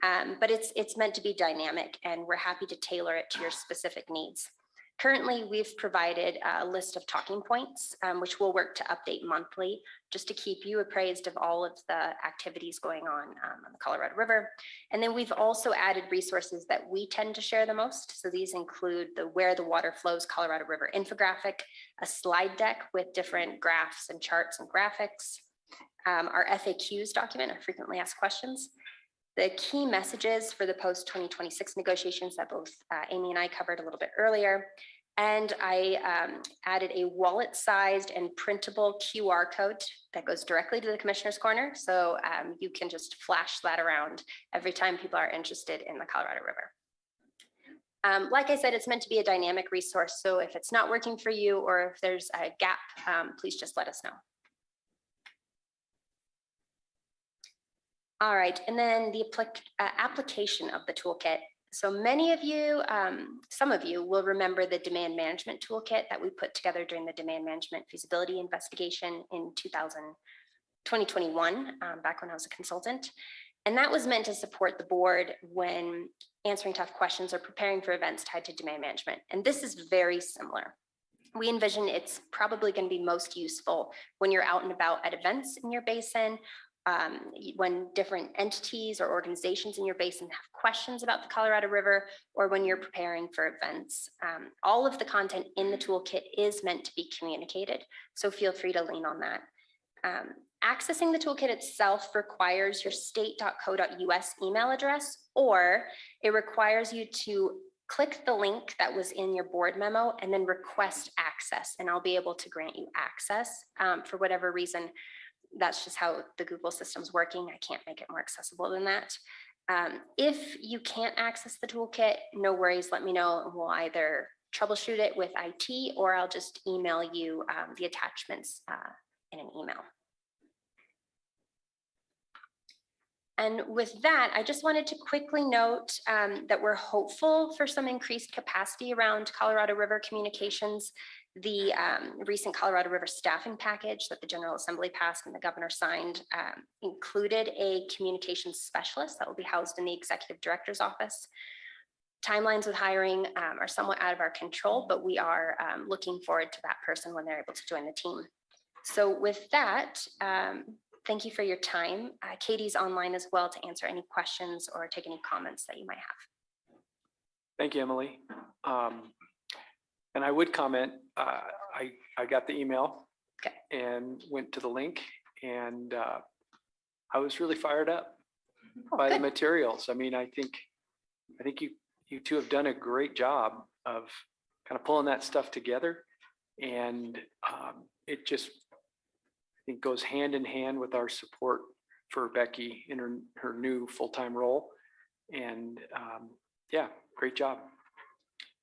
but it's meant to be dynamic, and we're happy to tailor it to your specific needs. Currently, we've provided a list of talking points, which we'll work to update monthly, just to keep you appraised of all of the activities going on the Colorado River. And then we've also added resources that we tend to share the most. So these include the Where the Water Flows Colorado River infographic, a slide deck with different graphs and charts and graphics, our FAQs document, our frequently asked questions, the key messages for the post-2026 negotiations that both Amy and I covered a little bit earlier. And I added a wallet-sized and printable QR code that goes directly to the Commissioner's Corner. So you can just flash that around every time people are interested in the Colorado River. Like I said, it's meant to be a dynamic resource. So if it's not working for you or if there's a gap, please just let us know. All right, and then the application of the toolkit. So many of you, some of you will remember the demand management toolkit that we put together during the demand management feasibility investigation in 2021, back when I was a consultant. And that was meant to support the board when answering tough questions or preparing for events tied to demand management. And this is very similar. We envision it's probably going to be most useful when you're out and about at events in your basin, when different entities or organizations in your basin have questions about the Colorado River, or when you're preparing for events. All of the content in the toolkit is meant to be communicated, so feel free to lean on that. Accessing the toolkit itself requires your state.co.us email address, or it requires you to click the link that was in your board memo and then request access, and I'll be able to grant you access for whatever reason. That's just how the Google system's working. I can't make it more accessible than that. If you can't access the toolkit, no worries, let me know and we'll either troubleshoot it with IT or I'll just email you the attachments in an email. And with that, I just wanted to quickly note that we're hopeful for some increased capacity around Colorado River communications. The recent Colorado River staffing package that the General Assembly passed and the governor signed included a communications specialist that will be housed in the executive director's office. Timelines with hiring are somewhat out of our control, but we are looking forward to that person when they're able to join the team. So with that, thank you for your time. Katie's online as well to answer any questions or take any comments that you might have. Thank you, Emily. And I would comment, I got the email and went to the link and I was really fired up by the materials. I mean, I think you two have done a great job of kind of pulling that stuff together. And it just, I think, goes hand in hand with our support for Becky in her new full-time role. And yeah, great job.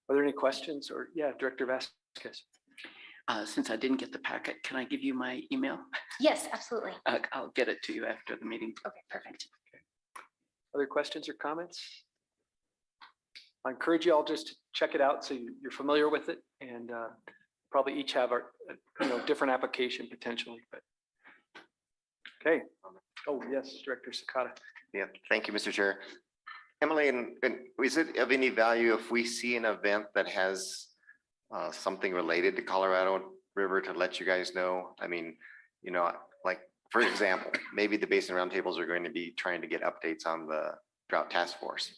Are there any questions? Or yeah, Director Vasquez. Since I didn't get the packet, can I give you my email? Yes, absolutely. I'll get it to you after the meeting. Okay, perfect. Other questions or comments? I encourage you all just to check it out so you're familiar with it, and probably each have our different application potentially. But okay. Oh yes, Director Sakata. Yeah, thank you, Mr. Chair. Emily, and is it of any value if we see an event that has something related to Colorado River to let you guys know? I mean, like, for example, maybe the Basin Roundtables are going to be trying to get updates on the Drought Task Force.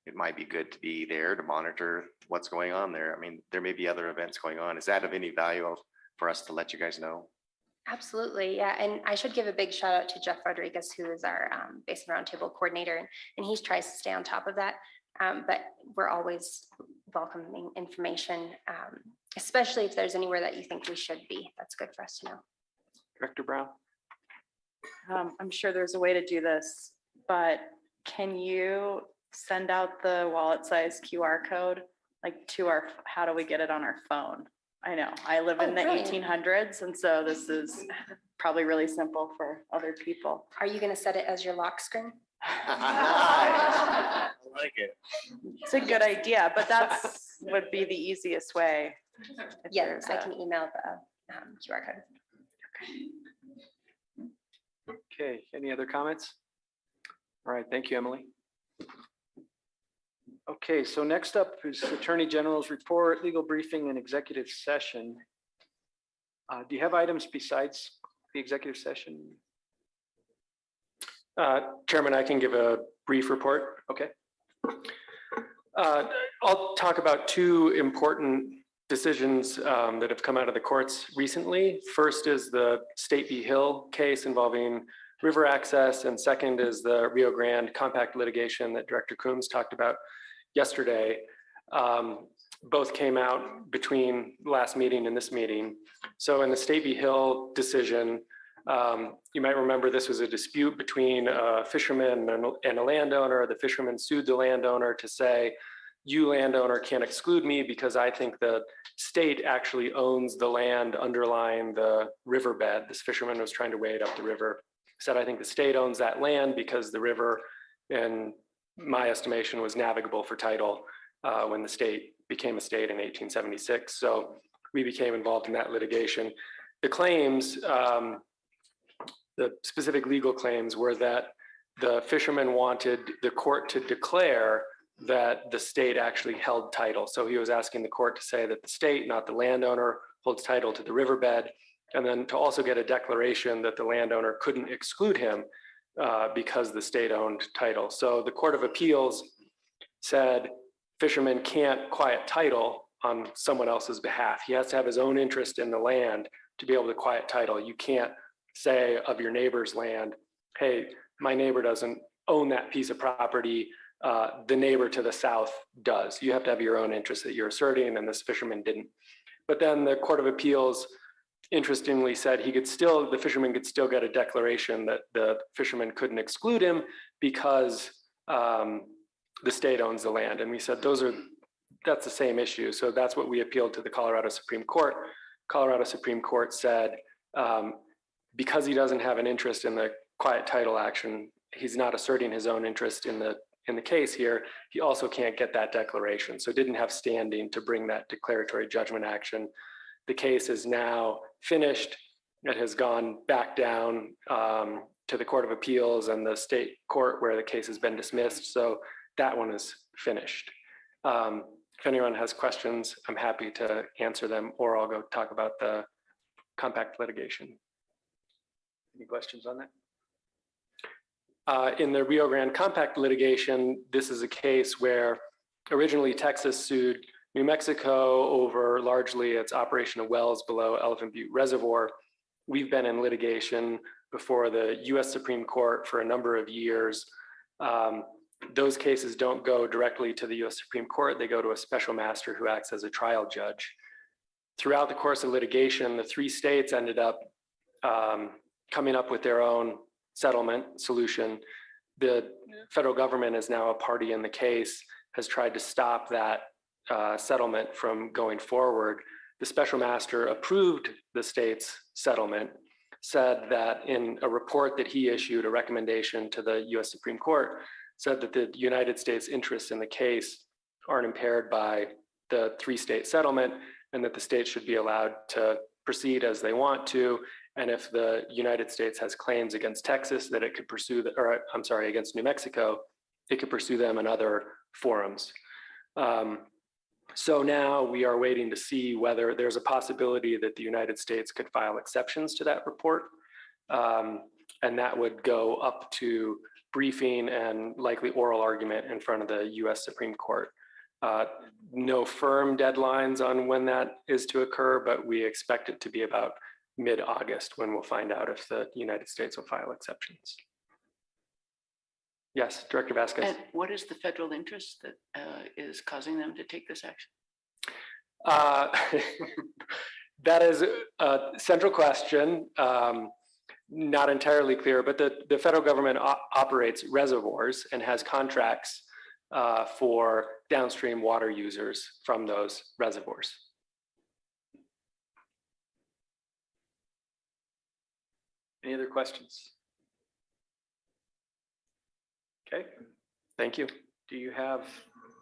It might be good to be there to monitor what's going on there. I mean, there may be other events going on. Is that of any value for us to let you guys know? Absolutely, yeah. And I should give a big shout out to Jeff Rodriguez, who is our Basin Roundtable coordinator, and he tries to stay on top of that. But we're always welcoming information, especially if there's anywhere that you think we should be. That's good for us to know. Director Brown. I'm sure there's a way to do this, but can you send out the wallet size QR code like to our, how do we get it on our phone? I know I live in the brilliant. 1800s, and so this is probably really simple for other people. Are you going to set it as your lock screen? I like it. It's a good idea, but that's would be the easiest way. if Yeah, there's I a- can email the QR code. Okay, any other comments? All right, thank you, Emily. Okay, so next up is Attorney General's report, legal briefing, and executive session. Do you have items besides the executive session? Chairman, I can give a brief report. Okay. I'll talk about two important decisions that have come out of the courts recently. First is the State v. Hill case involving river access, and second is the Rio Grande compact litigation that Director Coombs talked about yesterday. Both came out between last meeting and this meeting. So in the State v. Hill decision, you might remember this was a dispute between a fisherman and a landowner. The fisherman sued the landowner to say, you landowner can't exclude me because I think the state actually owns the land underlying the riverbed. This fisherman was trying to wade up the river. Said, I think the state owns that land because the river, in my estimation, was navigable for title when the state became a state in 1876. So we became involved in that litigation. The claims, the specific legal claims were that the fisherman wanted the court to declare that the state actually held title. So he was asking the court to say that the state, not the landowner, holds title to the riverbed, and then to also get a declaration that the landowner couldn't exclude him because the state owned title. So the Court of Appeals said fisherman can't quiet title on someone else's behalf. He has to have his own interest in the land to be able to quiet title. You can't say of your neighbor's land, hey, my neighbor doesn't own that piece of property. The neighbor to the south does. You have to have your own interest that you're asserting, and this fisherman didn't. But then the Court of Appeals interestingly said the fisherman could still get a declaration that the fisherman couldn't exclude him because the state owns the land. And we said, that's the same issue. So that's what we appealed to the Colorado Supreme Court. Colorado Supreme Court said, because he doesn't have an interest in the quiet title action, he's not asserting his own interest in the case here, he also can't get that declaration. So didn't have standing to bring that declaratory judgment action. The case is now finished. It has gone back down to the Court of Appeals and the state court where the case has been dismissed. So that one is finished. If anyone has questions, I'm happy to answer them, or I'll go talk about the compact litigation. Any questions on that? In the Rio Grande compact litigation, this is a case where originally Texas sued New Mexico over largely its operation of wells below Elephant Butte Reservoir. We've been in litigation before the US Supreme Court for a number of years. Those cases don't go directly to the US Supreme Court. They go to a special master who acts as a trial judge. Throughout the course of litigation, the 3 states ended up coming up with their own settlement solution. The federal government is now a party in the case, has tried to stop that settlement from going forward. The special master approved the state's settlement, said that in a report that he issued, a recommendation to the US Supreme Court, said that the United States interests in the case aren't impaired by the 3-state settlement, and that the states should be allowed to proceed as they want to. And if the United States has claims against Texas, that it could pursue, against New Mexico, it could pursue them in other forums. So now we are waiting to see whether there's a possibility that the United States could file exceptions to that report. And that would go up to briefing and likely oral argument in front of the US Supreme Court. No firm deadlines on when that is to occur, but we expect it to be about mid-August when we'll find out if the United States will file exceptions. Yes, Director Vasquez. And what is the federal interest that is causing them to take this action? That is a central question. Not entirely clear, but the federal government operates reservoirs and has contracts for downstream water users from those reservoirs. Any other questions? Okay, thank you. Do you have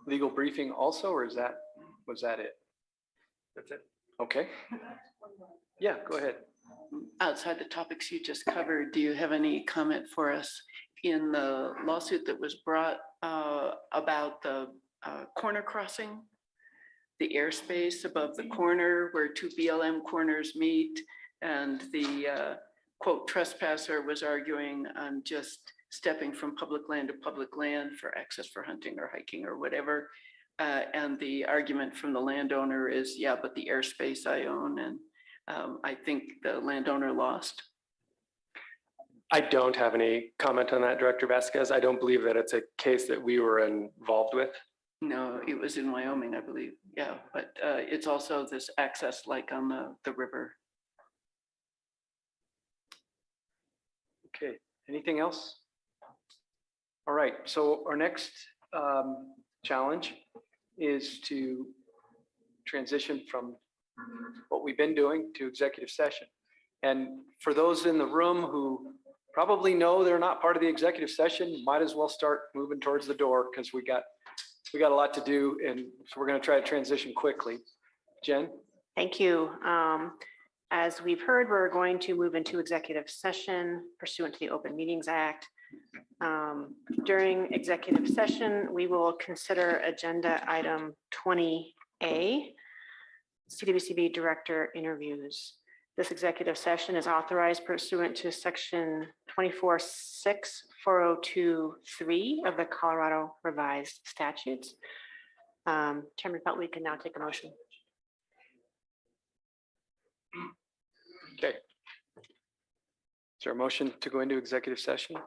legal briefing also, or was that it? That's it. Okay. Yeah, go ahead. Outside the topics you just covered, do you have any comment for us in the lawsuit that was brought about the corner crossing, the airspace above the corner where 2 BLM corners meet, and the quote trespasser was arguing on just stepping from public land to public land for access for hunting or hiking or whatever. And the argument from the landowner is, yeah, but the airspace I own, and I think the landowner lost. I don't have any comment on that, Director Vasquez. I don't believe that it's a case that we were involved with. No, it was in Wyoming, I believe. Yeah, but it's also this access like on the river. Okay, anything else? All right, so our next challenge is to transition from what we've been doing to executive session. And for those in the room who probably know they're not part of the executive session, might as well start moving towards the door because we got a lot to do, and so we're going to try to transition quickly. Jen? Thank you. As we've heard, we're going to move into executive session pursuant to the Open Meetings Act. During executive session, we will consider agenda item 20A, CWCB Director Interviews. This executive session is authorized pursuant to section 24.6.402.3 of the Colorado Revised Statutes. Chairman Felt, we can now take a motion. Okay. Is there a motion to go into executive session?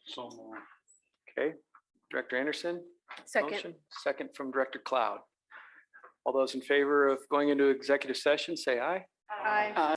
So Okay, Director Anderson? Second. Motion. Second from Director Cloud. All those in favor of going into executive session, say aye. Aye.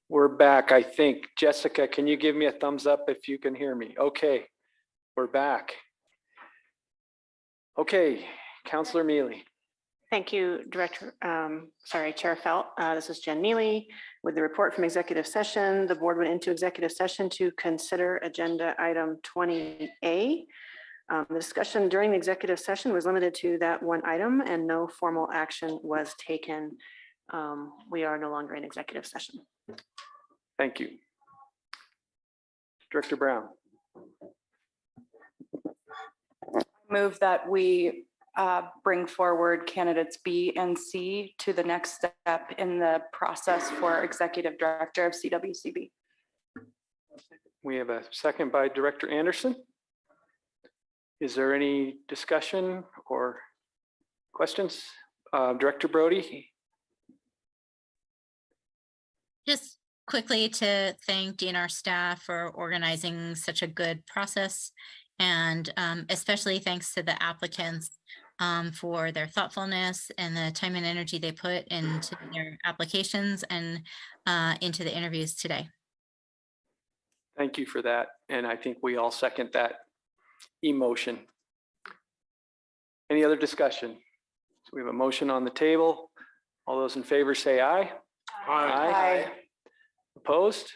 We're back, I think. Jessica, can you give me a thumbs up if you can hear me? Okay, we're back. Okay, Counselor Mealy. Thank you, Chair Felt. This is Jen Neely with the report from executive session. The board went into executive session to consider agenda item 20A. The discussion during the executive session was limited to that one item and no formal action was taken. We are no longer in executive session. Thank you. Director Brown. Move that we bring forward candidates B and C to the next step in the process for Executive Director of CWCB. We have a second by Director Anderson. Is there any discussion or questions? Director Brody? Just quickly to thank DNR staff for organizing such a good process, and especially thanks to the applicants for their thoughtfulness and the time and energy they put into their applications and into the interviews today. Thank you for that. And I think we all second that emotion. Any other discussion? So we have a motion on the table. All those in favor say aye. Aye. Opposed?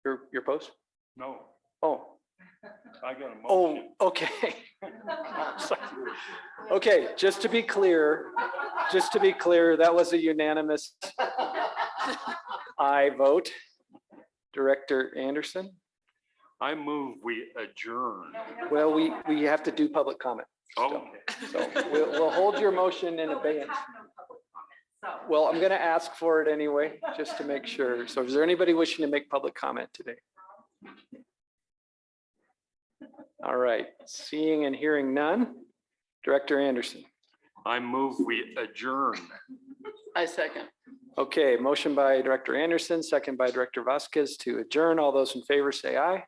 You're opposed? No, Oh, I got a oh, motion. okay. Sorry. Okay, just to be clear, that was a unanimous aye vote. Director Anderson? I move we adjourn. Well, we have to do public comment. Oh, So we'll hold your motion in abeyance. Well, I'm going to ask for it anyway, just to make sure. So is there anybody wishing to make public comment today? All right, seeing and hearing none. Director Anderson. I move we adjourn. I second. Okay, motion by Director Anderson, second by Director Vasquez to adjourn. All those in favor say aye.